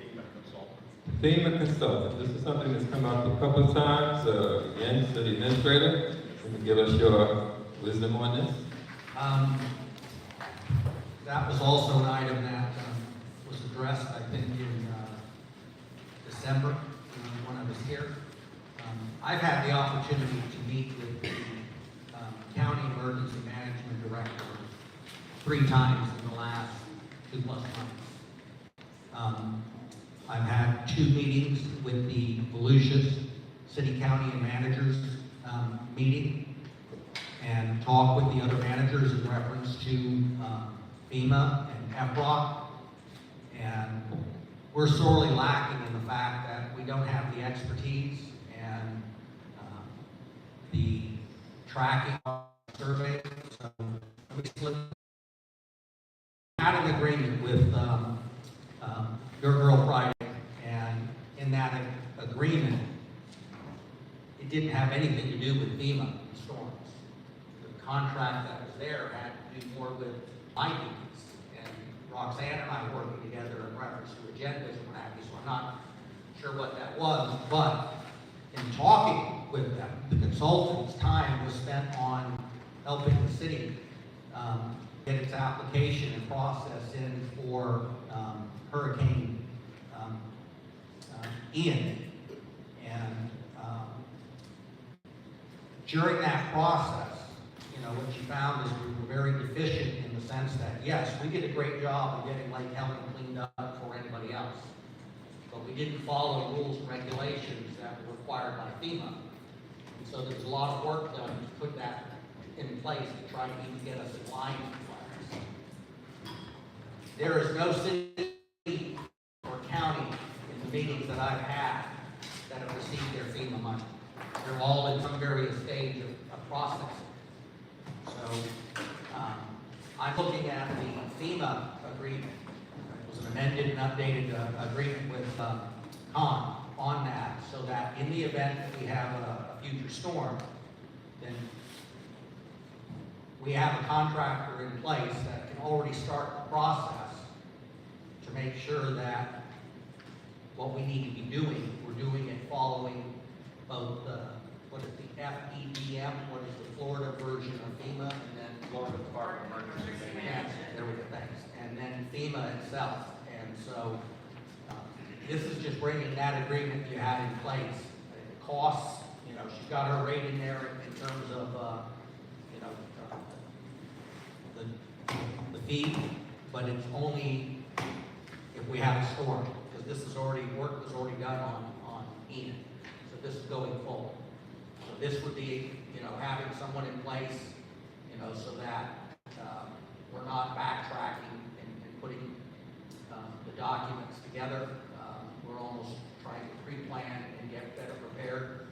FEMA consultant. FEMA consultant, this is something that's come up a couple of times. Again, city administrator, can you give us your wisdom on this? That was also an item that was addressed, I think, in December, when I was here. I've had the opportunity to meet with the County Emergency Management Director 3 times in the last 2+ months. I've had 2 meetings with the Volusia's City, County, and Managers meeting, and talked with the other managers in reference to FEMA and FROC. And we're sorely lacking in the fact that we don't have the expertise and the tracking survey. So we had an agreement with Your Girl Friday, and in that agreement, it didn't have anything to do with FEMA and storms. The contract that was there had to do more with my duties, and Roxanne and I working together in reference to agendas and what have you, so I'm not sure what that was, but in talking with them, the consultant's time was spent on helping the city get its application and process in for Hurricane Ian. And during that process, what she found is we were very deficient in the sense that, yes, we did a great job of getting Lake Helen cleaned up before anybody else, but we didn't follow rules and regulations that were required by FEMA. And so there's a lot of work done to put that in place to try to even get us in line with fires. There is no city or county in the meetings that I've had that have received their FEMA money. They're all in some various stage of processing. So I'm looking at the FEMA agreement. It was an amended and updated agreement with Con on that, so that in the event that we have a future storm, then we have a contractor in place that can already start the process to make sure that what we need to be doing, we're doing it following both what is the FEDM, what is the Florida version of FEMA, and then Florida Department of Emergency Management. There we go, thanks. And then FEMA itself. And so this is just bringing that agreement you had in place. It costs, she's got her rate in there in terms of, the fee, but it's only if we have a storm, because this is already, work was already done on Ian. So this is going forward. So this would be, having someone in place, so that we're not backtracking and putting the documents together. We're almost trying to pre-plan and get better prepared.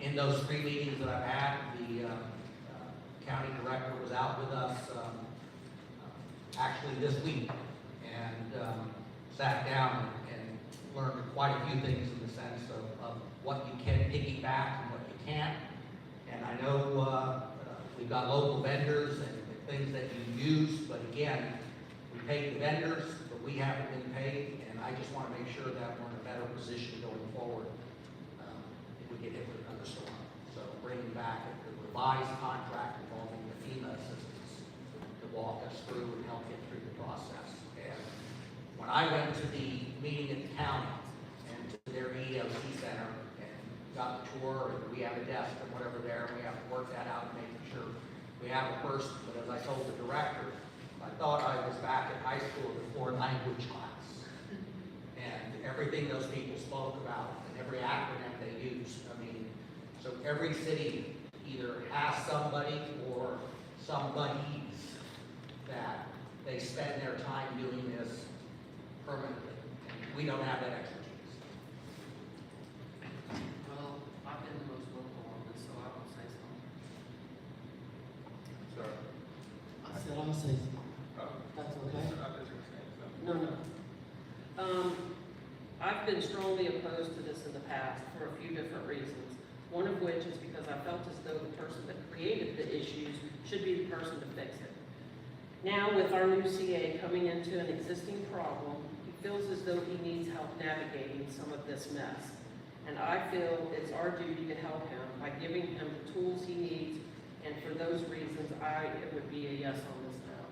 In those 3 meetings that I've had, the county director was out with us actually this week, and sat down and learned quite a few things in the sense of what you can piggyback and what you can't. And I know we've got local vendors and things that you use, but again, we paid the vendors, but we haven't been paid, and I just want to make sure that we're in a better position going forward if we get hit with another storm. So bringing back a revised contract involving the FEMA assistance to walk us through and help get through the process. And when I went to the meeting at the county and to their EOC center and got the tour, and we have a desk and whatever there, and we have to work that out and make sure we have a person. But as I told the director, I thought I was back in high school in foreign language class. And everything those people spoke about and every acronym they used, so every city either has somebody or somebodies that they spend their time doing this permanently. And we don't have that expertise. Well, I've been the most vocal on this, so I will say something. Sir. I said I'm gonna say something. That's okay? No, no. I've been strongly opposed to this in the past for a few different reasons. One of which is because I felt as though the person that created the issues should be the person to fix it. Now, with our new CA coming into an existing problem, he feels as though he needs help navigating some of this mess. And I feel it's our duty to help him by giving him the tools he needs, and for those reasons, it would be a yes on this now.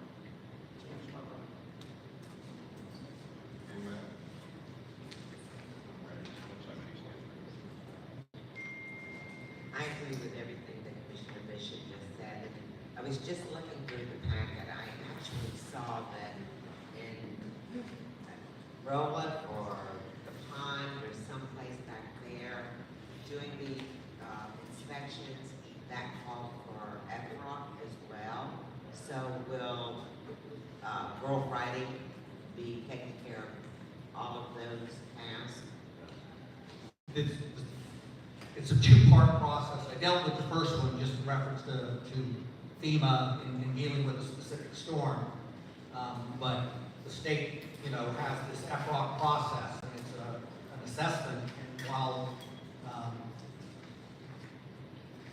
was just looking through the packet, I actually saw that in Rolla or the pond or someplace back there, doing the inspections, that called for Epiroc as well. So will Rural Friday be taking care of all of those tasks? It's a two-part process. I dealt with the first one just in reference to FEMA in dealing with a specific storm. But the state, has this FROC process, and it's an assessment. And while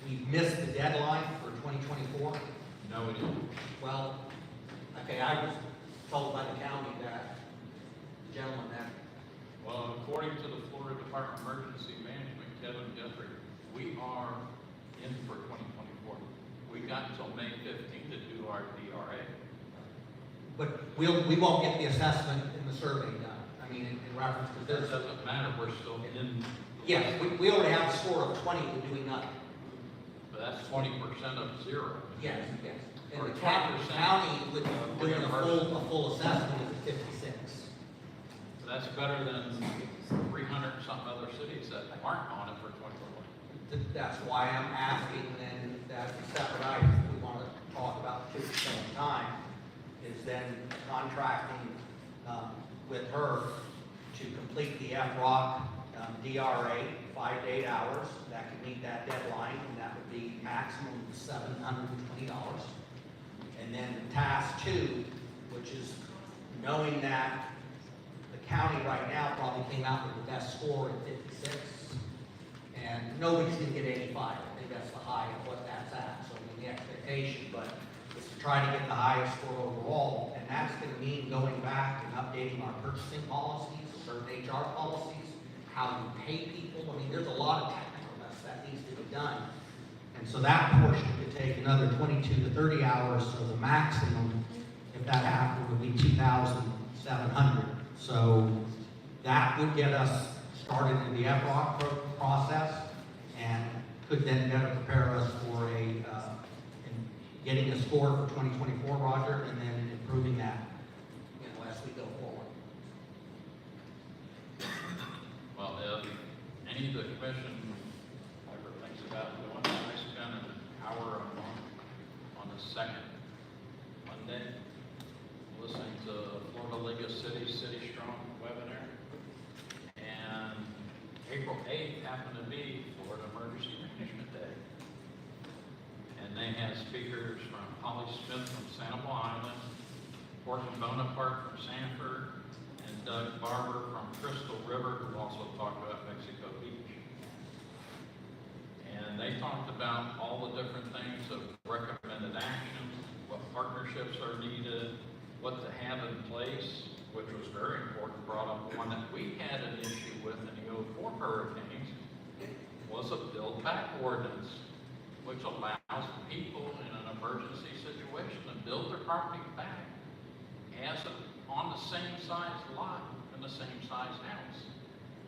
we've missed the deadline for 2024, No, we didn't. well, okay, I was told by the county that, the gentleman that, Well, according to the Florida Department of Emergency Management, Kevin Guthrie, we are in for 2024. We got until May 15th to do our DRA. but we won't get the assessment in the survey done. I mean, in reference to That this. doesn't matter, we're still in. Yes, we already have a score of 20 to doing nothing. But that's 20% of zero. Yes, yes. And Or the 10% county with doing a reimbursement. full assessment is at 56. So that's better than 300 and some other cities that aren't on it for 2024. That's why I'm asking, and that's a separate item we want to talk about too at the same time, is then contracting with her to complete the FROC DRA, 5 to 8 hours. That could meet that deadline, and that would be maximum of $720. And then task 2, which is knowing that the county right now probably came out with the best score at 56, and nobody's gonna get 85. I think that's the high of what that's at, so I mean, the expectation, but is to try to get the highest score overall, and that's gonna mean going back and updating our purchasing policies, certain HR policies, how you pay people. I mean, there's a lot of technicalness that needs to be done. And so that portion could take another 22 to 30 hours, so the maximum, if that happened, would be 2,700. So that would get us started in the FROC process, and could then better prepare us for getting a score for 2024, Roger, and then improving that, as we go forward. Well, if any of the commission ever thinks about doing it, I spend an hour a month on the second Monday listening to Florida League of Cities City Strong webinar. And April 8th happened to be Florida Emergency Management Day. And they had speakers from Holly Smith from Sanibel Island, Horton Bonaparte from Sanford, and Doug Barber from Crystal River, who also talked about Mexico Beach. And they talked about all the different things of recommended actions, what partnerships are needed, what to have in place, which was very important, brought up one that we had an issue with in the 04 hurricanes, was a build back ordinance, which allows people in an emergency situation to build their property back on the same size lot in the same size house,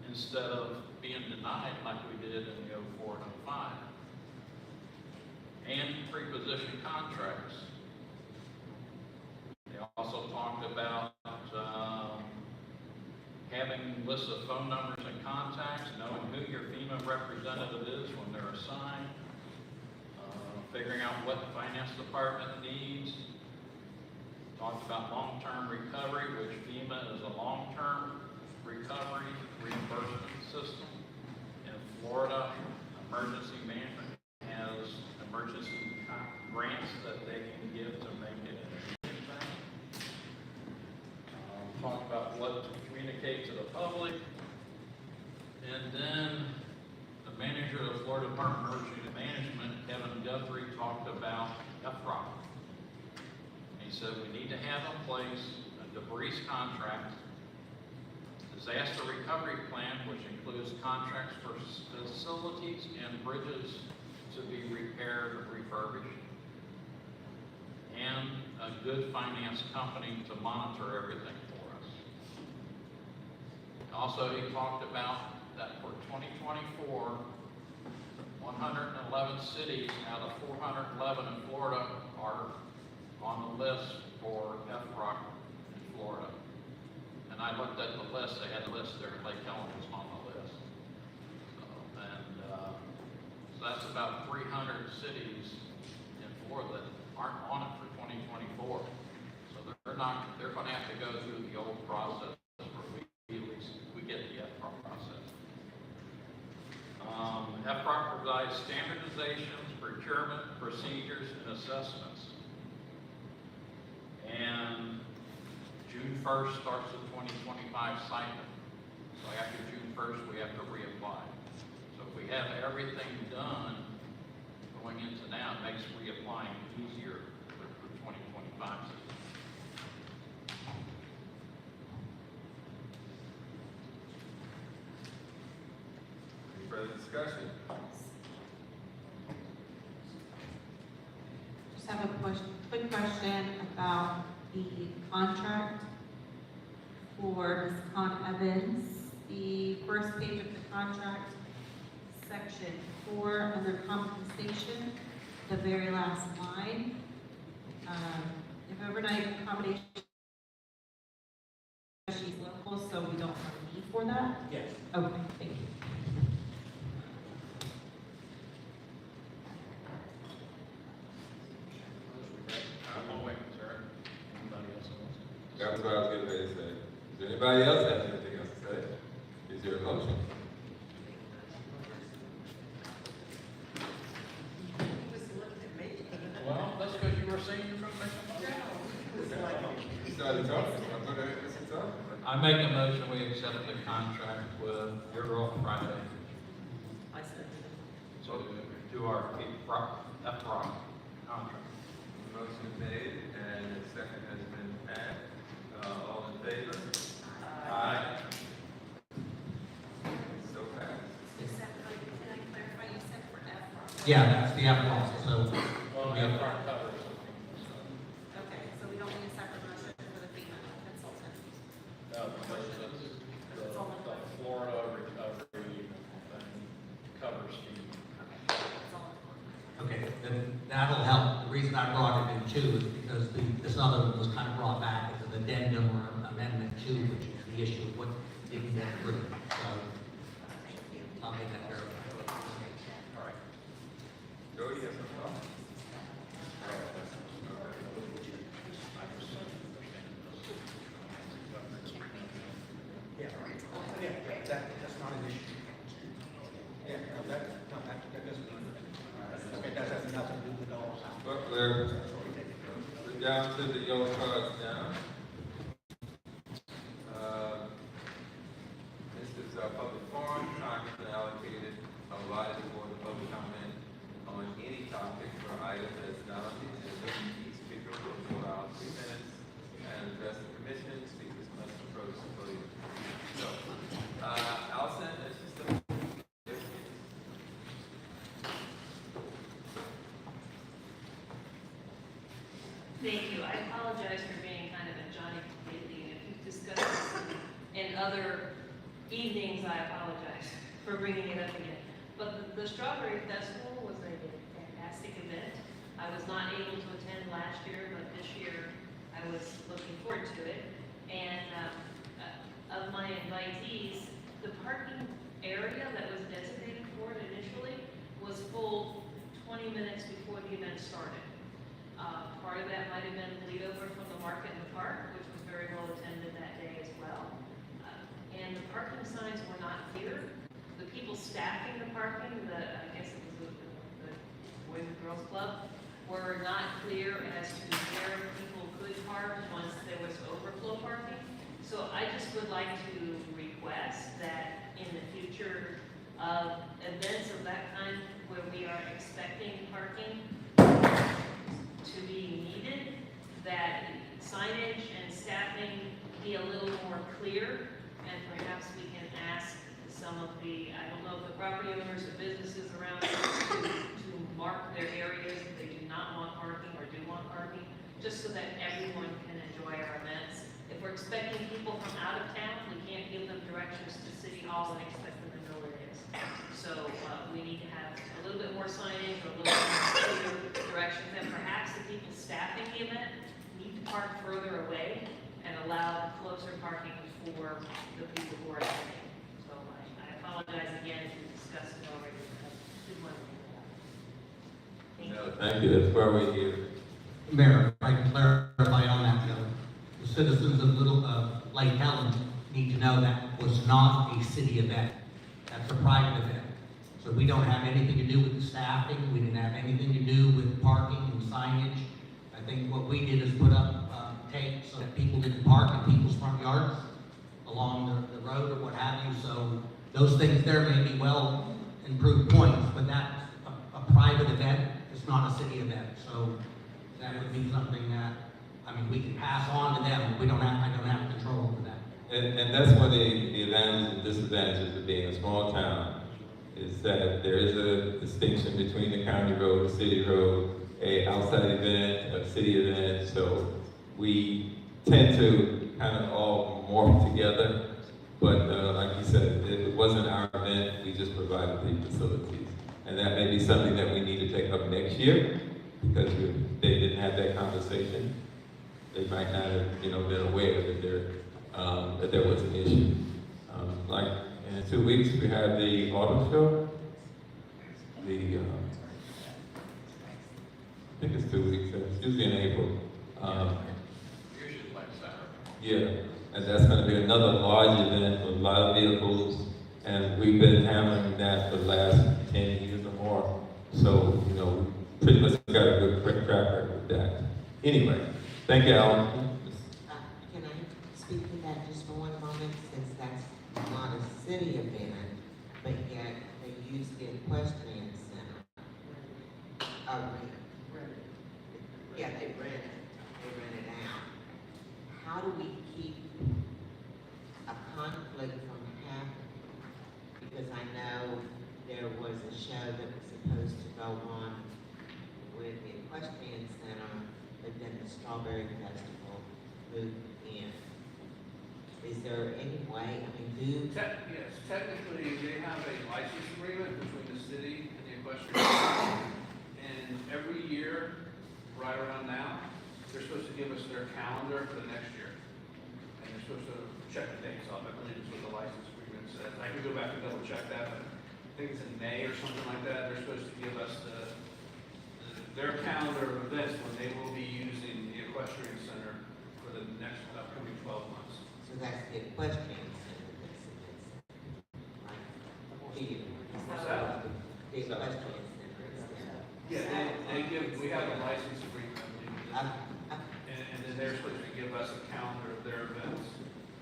instead of being denied like we did in the 04 and 05. And pre-position contracts. They also talked about having lists of phone numbers and contacts, knowing who your FEMA representative is when they're assigned, figuring out what the finance department needs. Talked about long-term recovery, which FEMA is a long-term recovery reimbursement system. In Florida, emergency management has emergency grants that they can give to make it an emergency bank. Talk about what to communicate to the public. And then the manager of the Florida Department of Emergency Management, Kevin Guthrie, talked about FROC. He said we need to have in place a debris contract, disaster recovery plan, which includes contracts for facilities and bridges to be repaired or refurbished, and a good finance company to monitor everything for us. Also, he talked about that for 2024, 111 cities out of 411 in Florida are on the list for FROC in Florida. And I looked at the list, they had a list there, Lake Helen was on the list. So that's about 300 cities in Florida that aren't on it for 2024. So they're gonna have to go through the old process where we get the FROC process. FROC provides standardizations, procurement, procedures, and assessments. And June 1st starts the 2025 cycle. So after June 1st, we have to reapply. So if we have everything done going into now, it makes reapplying easier for 2025 season. Any further discussion? Just have a quick question about the contract for Ms. Con Evans. The first page of the contract, section 4, under compensation, the very last line. If overnight accommodation, she's local, so we don't have a need for that? Yes. Okay, thank you. I'm waiting, sir. Anybody else wants to? That was what I was getting ready to say. Does anybody else have anything else to say? Is there a motion? Well, that's because you were saying you're going to make a motion. You started talking, I'm gonna listen to talk. I make a motion, we accept the contract with Euro Friday. I said. So to our FROC contract. Motion made and a second has been passed. All in favor? Aye. So passed. Except, can I clarify, you said for FROC? Yeah, that's the FROC, so. Well, we have- FROC covers something. Okay, so we don't need a separate motion for the FEMA consultant? The Florida recovery thing covers Okay, then that'll help. The reason I brought it in too is because this other one was kind of brought back as an addendum or amendment to, which is the issue of what didn't get through. So I'll make that clear. All right. Jody, you have some thoughts? That's not an issue. Yeah, that doesn't, okay, that has nothing to do with all. But we're down to the yellow cards now. This is our public forum. Time has been allocated allotted for the public comment on any topic or item that is not on the agenda. Each speaker will allow 3 minutes and address the commission. Speakers must approach the podium. So, Allison, it's just a Thank you. I apologize for being kind of a Johnny Lately. If you've discussed this in other evenings, I apologize for bringing it up again. But the Strawberry Festival was a fantastic event. I was not able to attend last year, but this year I was looking forward to it. And of my invitees, the parking area that was designated for it initially was full 20 minutes before the event started. Part of that might have been bleed over from the market in the park, which was very well attended that day as well. And the parking signs were not clear. The people staffing the parking, I guess it was the Boys and Girls Club, were not clear as to where people could park once there was overflow parking. So I just would like to request that in the future of events of that kind where we are expecting parking to be needed, that signage and staffing be a little more clear, and perhaps we can ask some of the, I don't know if the property owners or businesses around to mark their areas if they do not want parking or do want parking, just so that everyone can enjoy our events. If we're expecting people from out of town, we can't give them directions to City Hall and expect them to know where it is. So we need to have a little bit more signage or a little bit more clear closer parking for the people who are attending. So I apologize again if we discussed it already. I didn't want to bring it up. No, thank you, that's why we're here. Mayor, if I can clarify on that, the citizens of Lake Helen need to know that was not a city event. That's a private event. So we don't have anything to do with the staffing, we didn't have anything to do with parking and signage. I think what we did is put up tape so that people didn't park in people's front yards along the road or what have you. So those things there may be well improved points, but that's a private event, it's not a city event. So that would be something that, I mean, we can pass on to them, I don't have control over that. And that's one of the advantages and disadvantages of being a small town, is that there is a distinction between the county road, the city road, a outside event, a city event, so we tend to kind of all morph together, but like you said, it wasn't our event, we just provided the facilities. And that may be something that we need to take up next year, because they didn't have that conversation. They might not have, been aware that there was an issue. Like in 2 weeks, we have the auto show. I think it's 2 weeks. It's usually in April. Usually like Saturday. Yeah, and that's going to be another large event with a lot of vehicles, and we've been handling that for the last 10 years or more. So, we pretty much got a good track record with that. Anyway, thank you, Alan. Can I speak to that just for one moment, since that's not a city event, but yet they use the equestrian center? Yeah, they rent it out. How do we keep a conflict from happening? Because I know there was a show that was supposed to go on with the equestrian center, but then the Strawberry Festival moved in. Is there any way, Yes, technically, they have a license agreement between the city and the equestrian center. And every year, right around now, they're supposed to give us their calendar for the next year. And they're supposed to check the dates off. I believe it's what the license agreement says. I could go back and double check that, but I think it's in May or something like that. They're supposed to give us their calendar of events when they will be using the equestrian center for the next upcoming 12 months. so that's the equestrian center that's right? What's that? The equestrian center is there. Yeah, we have a license agreement, I believe, with them. And then they're supposed to give us a calendar of their events,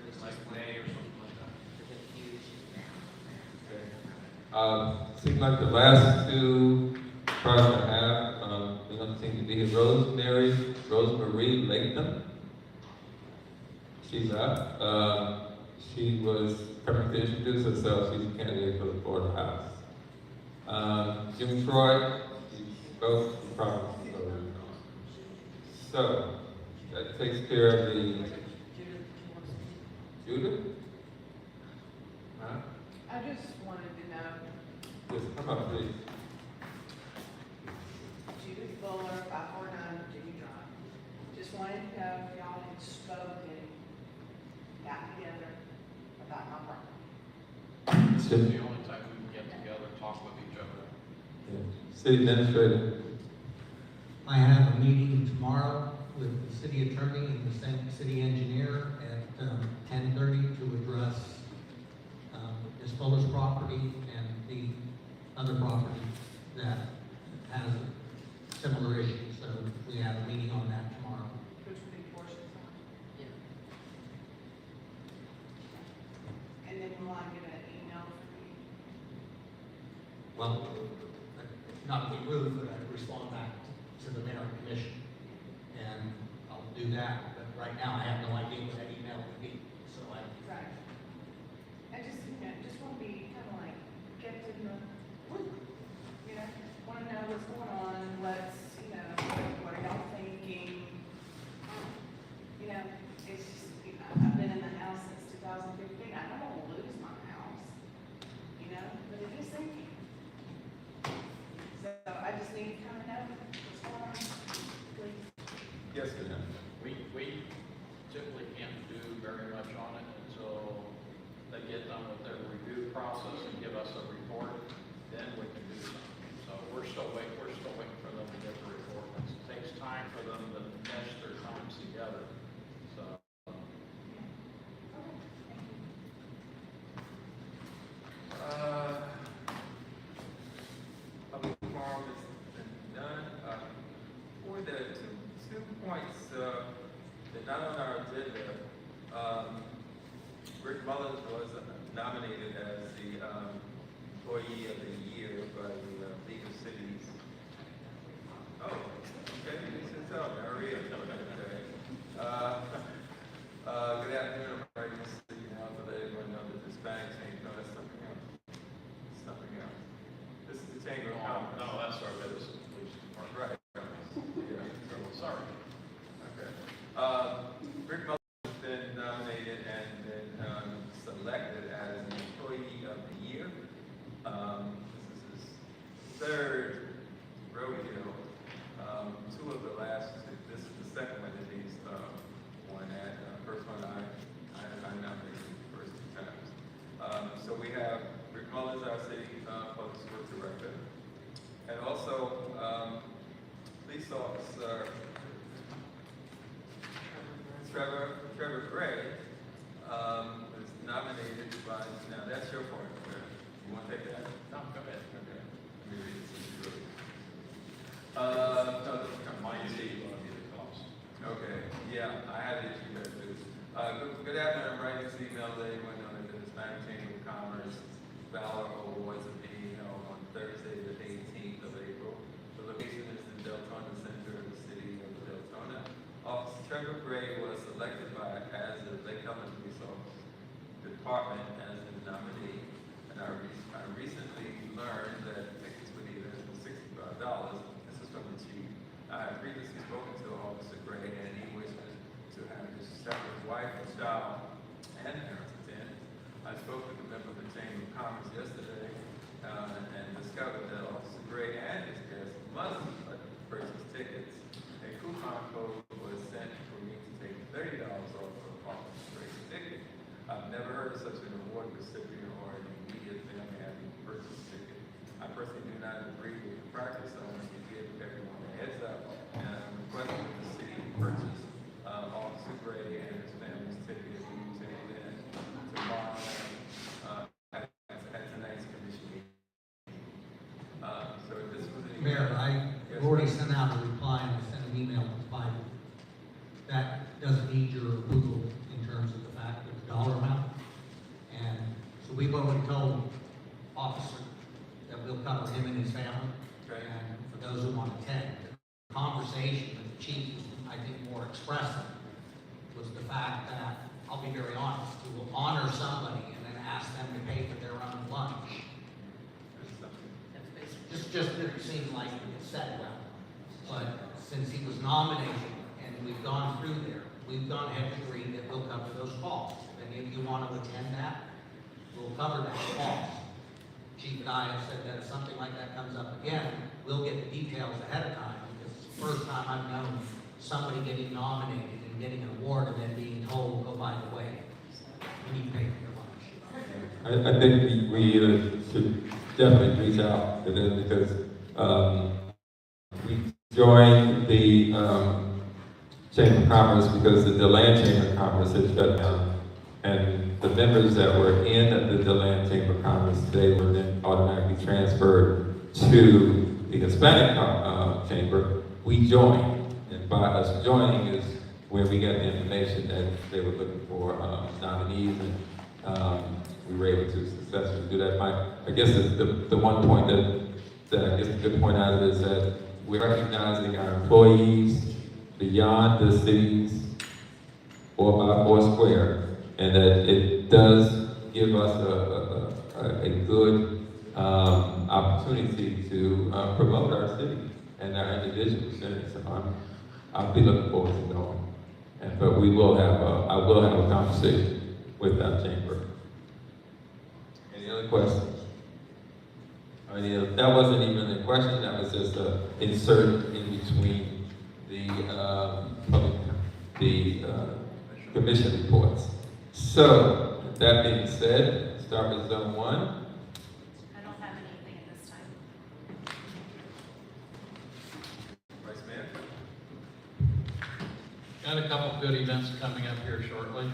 it's like May or something like that. Seems like the last two cars I have, they don't seem to be here. Rosemary Latham. She left. She was coming to introduce herself. She's a candidate for the Florida House. Jim Troy, both probably. So, that takes care of the Judith? Huh? I just wanted to know, Yes, come up, please. Judith Fuller, 549 Virginia Drive. Just wanted to know if y'all had spoken, got together about my property. This is the only time we can get together, talk with each other. Yeah. City Administrator. I have a meeting tomorrow with the city attorney and the city engineer at 10:30 to address Ms. Fuller's property and the other property that has a similar issue. So we have a meeting on that tomorrow. Which would be portions on? Yeah. And then will I get an email from you? Well, not to be rude, but I'd respond back to the mayor and commission. And I'll do that, but right now I have no idea what that email would be, so I. Right. I just, just want to be kind of like, get to the, want to know what's going on, what are y'all thinking? It's just, I've been in the house since 2015, I don't want to lose my house, but it is sinking. So I just need to kind of know what's going on, please. Yes, ma'am. We typically can't do very very much on it until they get done with their review process and give us a report, then we can do something. So we're still waiting for them to get the report. It takes time for them to mesh their times together. So. Public forum has been done. For the two points that not on our agenda, Rick Mullins was nominated as the Employee of the Year by the League of Cities. Oh, okay, you should tell me, I read it. Good afternoon, I'm writing this city now to let everyone know that this bank ain't, no, that's something else. It's something else. This is the Chamber of Commerce. No, that's our business police department. Right. Yeah, so, Sorry. okay. Rick Mullins has been nominated and been selected as an Employee of the Year. This is his third rodeo. Two of the last two, this is the second one that he's won at. First one I nominated the first two times. So we have Rick Mullins, our city public works director, and also police officer Trevor Gray was nominated by. Now that's your point. You want to take that? No, go ahead. Okay. Let me read this. No, this is Mine is going to be the cost. okay, yeah, I had issues there too. Good afternoon, I'm writing this email to everyone knowing that the Hispanic Chamber of Commerce Valor Awards are being held on Thursday, the 18th of April. The location is the Deltona Center of the city of Deltona. Officer Trevor Gray was selected as the Lake Helen Police Department as the nominee, and I recently learned that tickets would either $65. This is from the chief. I have previously spoken to Officer Gray, and he wishes to have his separate wife, child, and parents attend. I spoke with a member of the Chamber of Commerce yesterday and discovered that Officer Gray and his guests must purchase tickets. A coupon code was sent for me to take $30 off of Officer Gray's ticket. I've never heard of such an award recipient or an immediate family having purchased a ticket. I personally do not agree with the practice. I want to give everyone a heads up, and I'm requesting that the city purchase Officer Gray and his family's ticket using then tomorrow at tonight's commission meeting. So this was an Mayor, I've already sent out a reply and I sent an email to Biden. That doesn't need your approval in terms of the fact of the dollar amount. And so we've already told Officer that we'll cover him and his family. And for those who want to attend, the conversation with the chief was, I think, more expressive, was the fact that, I'll be very honest, we will honor somebody and then ask them to pay for their own lunch. Just didn't seem like it said well. But since he was nominated and we've gone through there, we've gone ahead and agreed that we'll cover those costs. If any of you want to attend that, we'll cover that cost. Chief and I have said that if something like that comes up again, we'll get the details ahead of time, because it's the first time I've known somebody getting nominated and getting an award and then being told, oh, by the way, we need to pay for your lunch. I think we should definitely reach out to them, because we joined the Chamber of Commerce because the DeLand Chamber of Commerce had shut down, and the members that were in the DeLand Chamber of Commerce, they were then automatically transferred to the Hispanic Chamber. We joined, and by us joining is where we got the information that they were looking for nominees, and we were able to successfully do that. I guess the one point that I guess the good point out of it is that we're recognizing our employees beyond the cities or square, and that it does give us a good opportunity to promote our city and our individuals. And so I'll be looking forward to going. But I will have a conversation with that chamber. Any other questions? I mean, that wasn't even a question, that was just an insert in between the commission reports. So, that being said, start with zone 1. I don't have anything at this time. Vice Mayor? Got a couple good events coming up here shortly.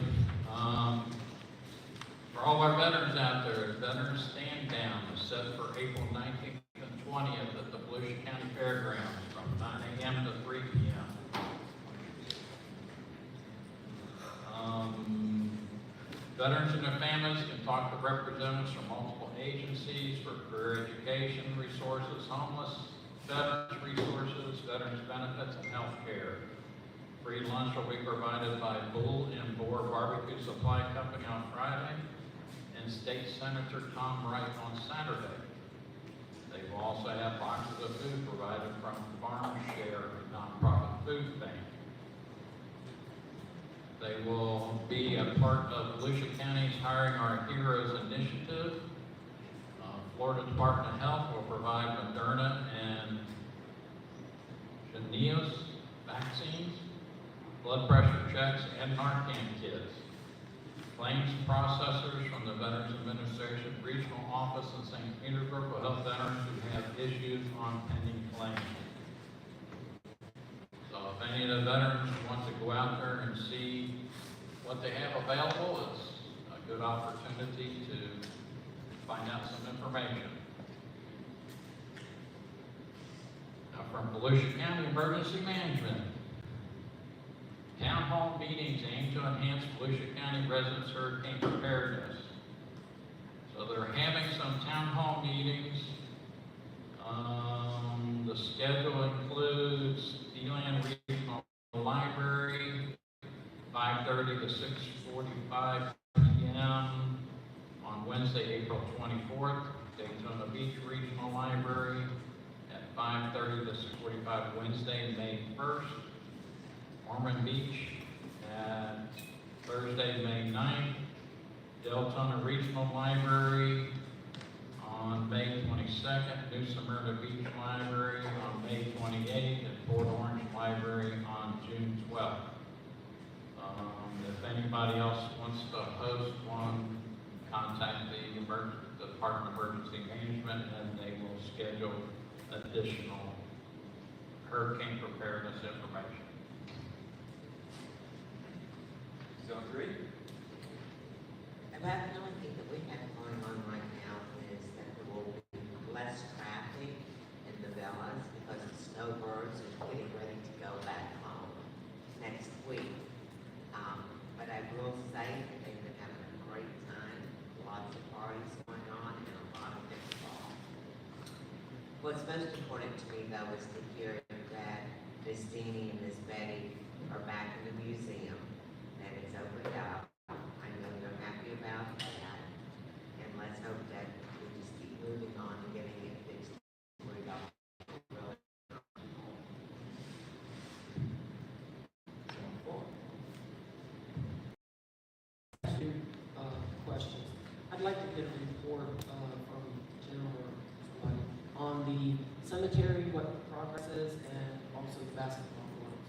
For all our veterans out there, Veterans Stand Down is set for April 19th and 20th at the Volusia County Fairgrounds from 9 a.m. to 3 p.m. Veterans and their families can talk to representatives from multiple agencies for career education resources, homeless veterans resources, veterans benefits, and health care. Free lunch will be provided by Bull and Boar Barbecue Supply Company on Friday and State Senator Tom Wright on Saturday. They will also have boxes of food provided from Farm Share nonprofit food bank. They will be a part of Volusia County's Hiring Our Heroes initiative. Florida Department of Health will provide Moderna and Jynneos vaccines, blood pressure checks, and Narcan kits. Claims processors from the Veterans Administration Regional Office in St. Petersburg will help veterans who have issues on pending claims. So if any of the veterans want to go out there and see what they have available, it's a good opportunity to find out some information. Now from Volusia County Emergency Management. Town hall meetings aim to enhance Volusia County residents' hurricane preparedness. So they're having some town hall meetings. The schedule includes DeLand Regional Library, 5:30 to 6:45 p.m. on Wednesday, April 24th. Daytona Beach Regional Library at 5:30 to 6:45 Wednesday, May 1st. Ormond Beach at Thursday, May 9th. Deltona Regional Library on May 22nd. New Smyrna Beach Library on May 28th. And Port Orange Library on June 12th. If anybody else wants to host one, contact the Department of Emergency Management and they will schedule additional hurricane preparedness information. Zone 3? About the only thing that we have going on right now is that there will be less traffic in the villas because the snowbirds are getting ready to go back home next week. But I will say that they've been having a great time, lots of parties going on, and a lot of pickleball. What's most important to me though is to hear that Miss Deanie and Miss Betty are back in the museum, that it's opened up. I know they're happy about that, and let's hope that we just keep moving on and getting it fixed. We don't really. Questions. I'd like to get a report from Jim or somebody on the cemetery, what the progress is, and also the basketball courts.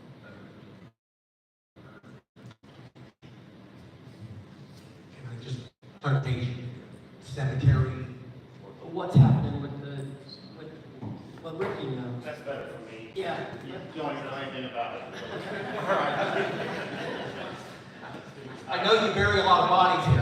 Can I just start page cemetery? What's happening with well, Ricky knows. That's better for me. Yeah. You don't know anything about it. I know you bury a lot of bodies here.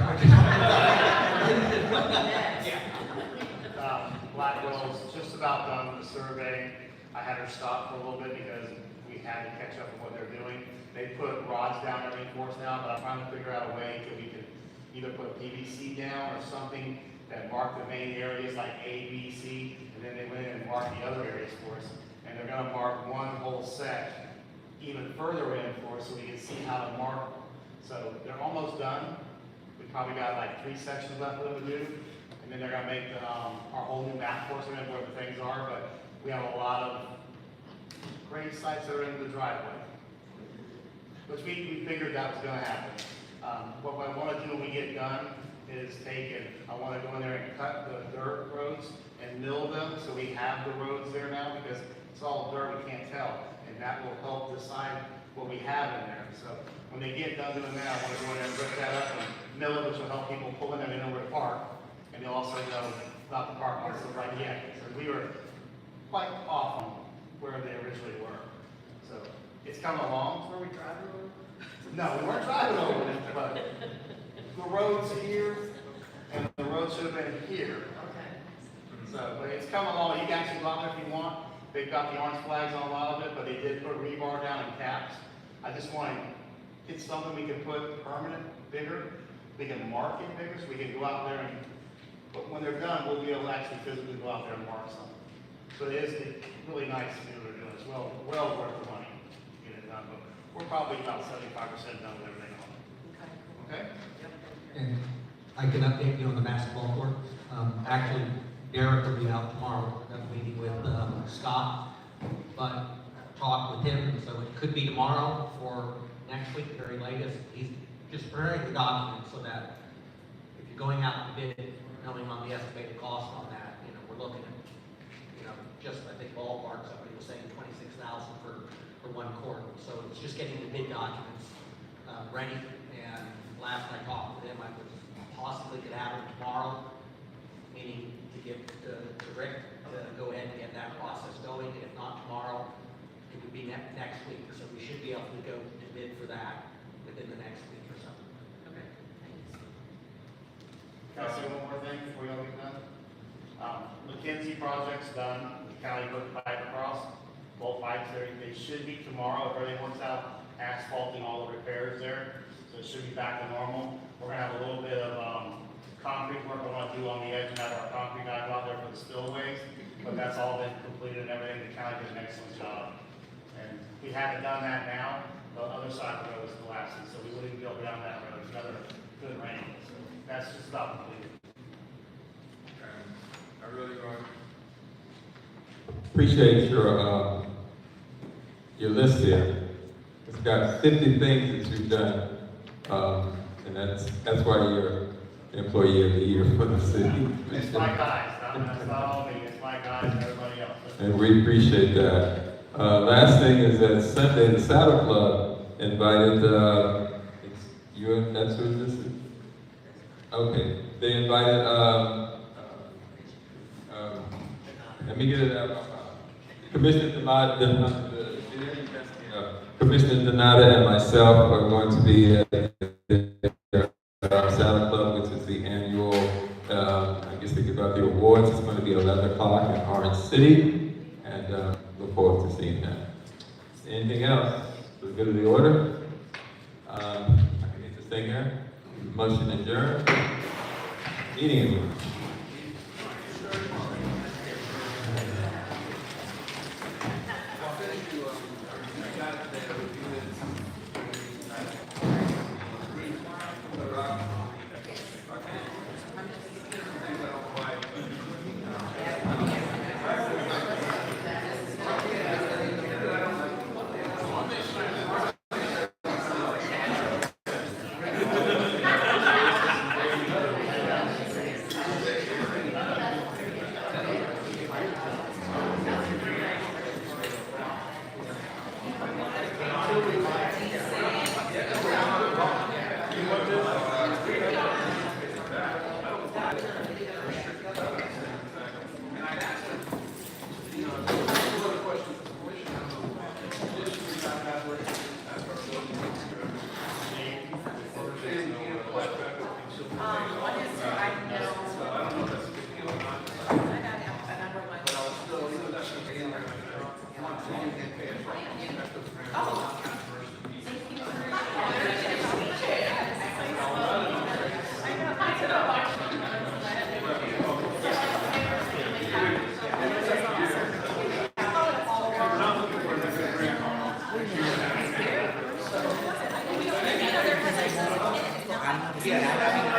Blackwell's just about done with the survey. I had her stop for a little bit because we had to catch up with what they're doing. They put rods down every course now, but I'm trying to figure out a way that we could either put PVC down or something that marked the main areas like A, B, C, and then they went in and marked the other areas for us. And they're gonna mark one whole set even further in for us so we can see how to mark them. So they're almost done. We probably got like 3 sections left for them to do. And then they're gonna make our whole new map course and where the things are, but we have a lot of grave sites that are in the driveway, which we figured that was gonna happen. What I wanna do when we get done is I wanna go in there and cut the dirt roads and mill them, so we have the roads there now, because it's all dirt, we can't tell. And now that will help decide what we have in there. So when they get done doing that, I want to go in there and rip that up and mill it, which will help people pull in there, they know where to park. And they'll also know about the park parts of right yet. So we were quite off on where they originally were. So it's coming along. Were we driving over? No, we weren't driving over it, but the road's here, and the road should have been here. Okay. So, but it's coming along. You guys can go out there if you want. They've got the orange flags on a lot of it, but they did put rebar down and caps. I just want to get something we can put permanent, bigger. We can mark it bigger, so we can go out there and, but when they're done, we'll be able to actually physically go out there and mark something. So it is really nice to do what they're doing. It's well worth the money to get it done, but we're probably about 75% done with everything on it. Okay? And I can update you on the basketball court. Actually, Derek will be out tomorrow. We're meeting with Scott, but talked with him, so it could be tomorrow or next week, very latest. He's just preparing the document so that if you're going out to bid, knowing on the estimated cost on that, we're looking at, just I think ballpark, somebody was saying 26,000 for one court. So it's just getting the bid documents ready. And last I talked with him, I was possibly could have it tomorrow, meaning to give to Rick to go ahead and get that process going. And if not tomorrow, it would be next week. So we should be able to go to bid for that within the next week or so. Okay, thanks. Can I say one more thing before y'all get done? McKinsey project's done. The county put the pipe across. Both pipes, they should be tomorrow if everything works out, asphalting all the repairs there. So it should be back to normal. We're gonna have a little bit of concrete work I want to do on the edge and have our concrete guy go out there for the spillways. But that's all been completed and everything. The county did an excellent job. And we haven't done that now. The other side of the road is collapsing, so we wouldn't be able to go down that road. It's another good rain. So that's just about completed. I really appreciate your list here. It's got 50 things that you've done, and that's why you're Employee of the Year for the city. It's my guys, that's not all me, it's my guys and everybody else. And we appreciate that. Last thing is that Sunday, the Saddle Club invited, that's who this is? Okay, they invited, let me get it out. Commissioner Donata and myself are going to be at the Saddle Club, which is the annual, I guess they give out the awards. It's going to be 11 o'clock in Orange City, and look forward to seeing that. Anything else? For the good of the order? I can get this thing here. Motion adjourned. Meeting adjourned. Yeah.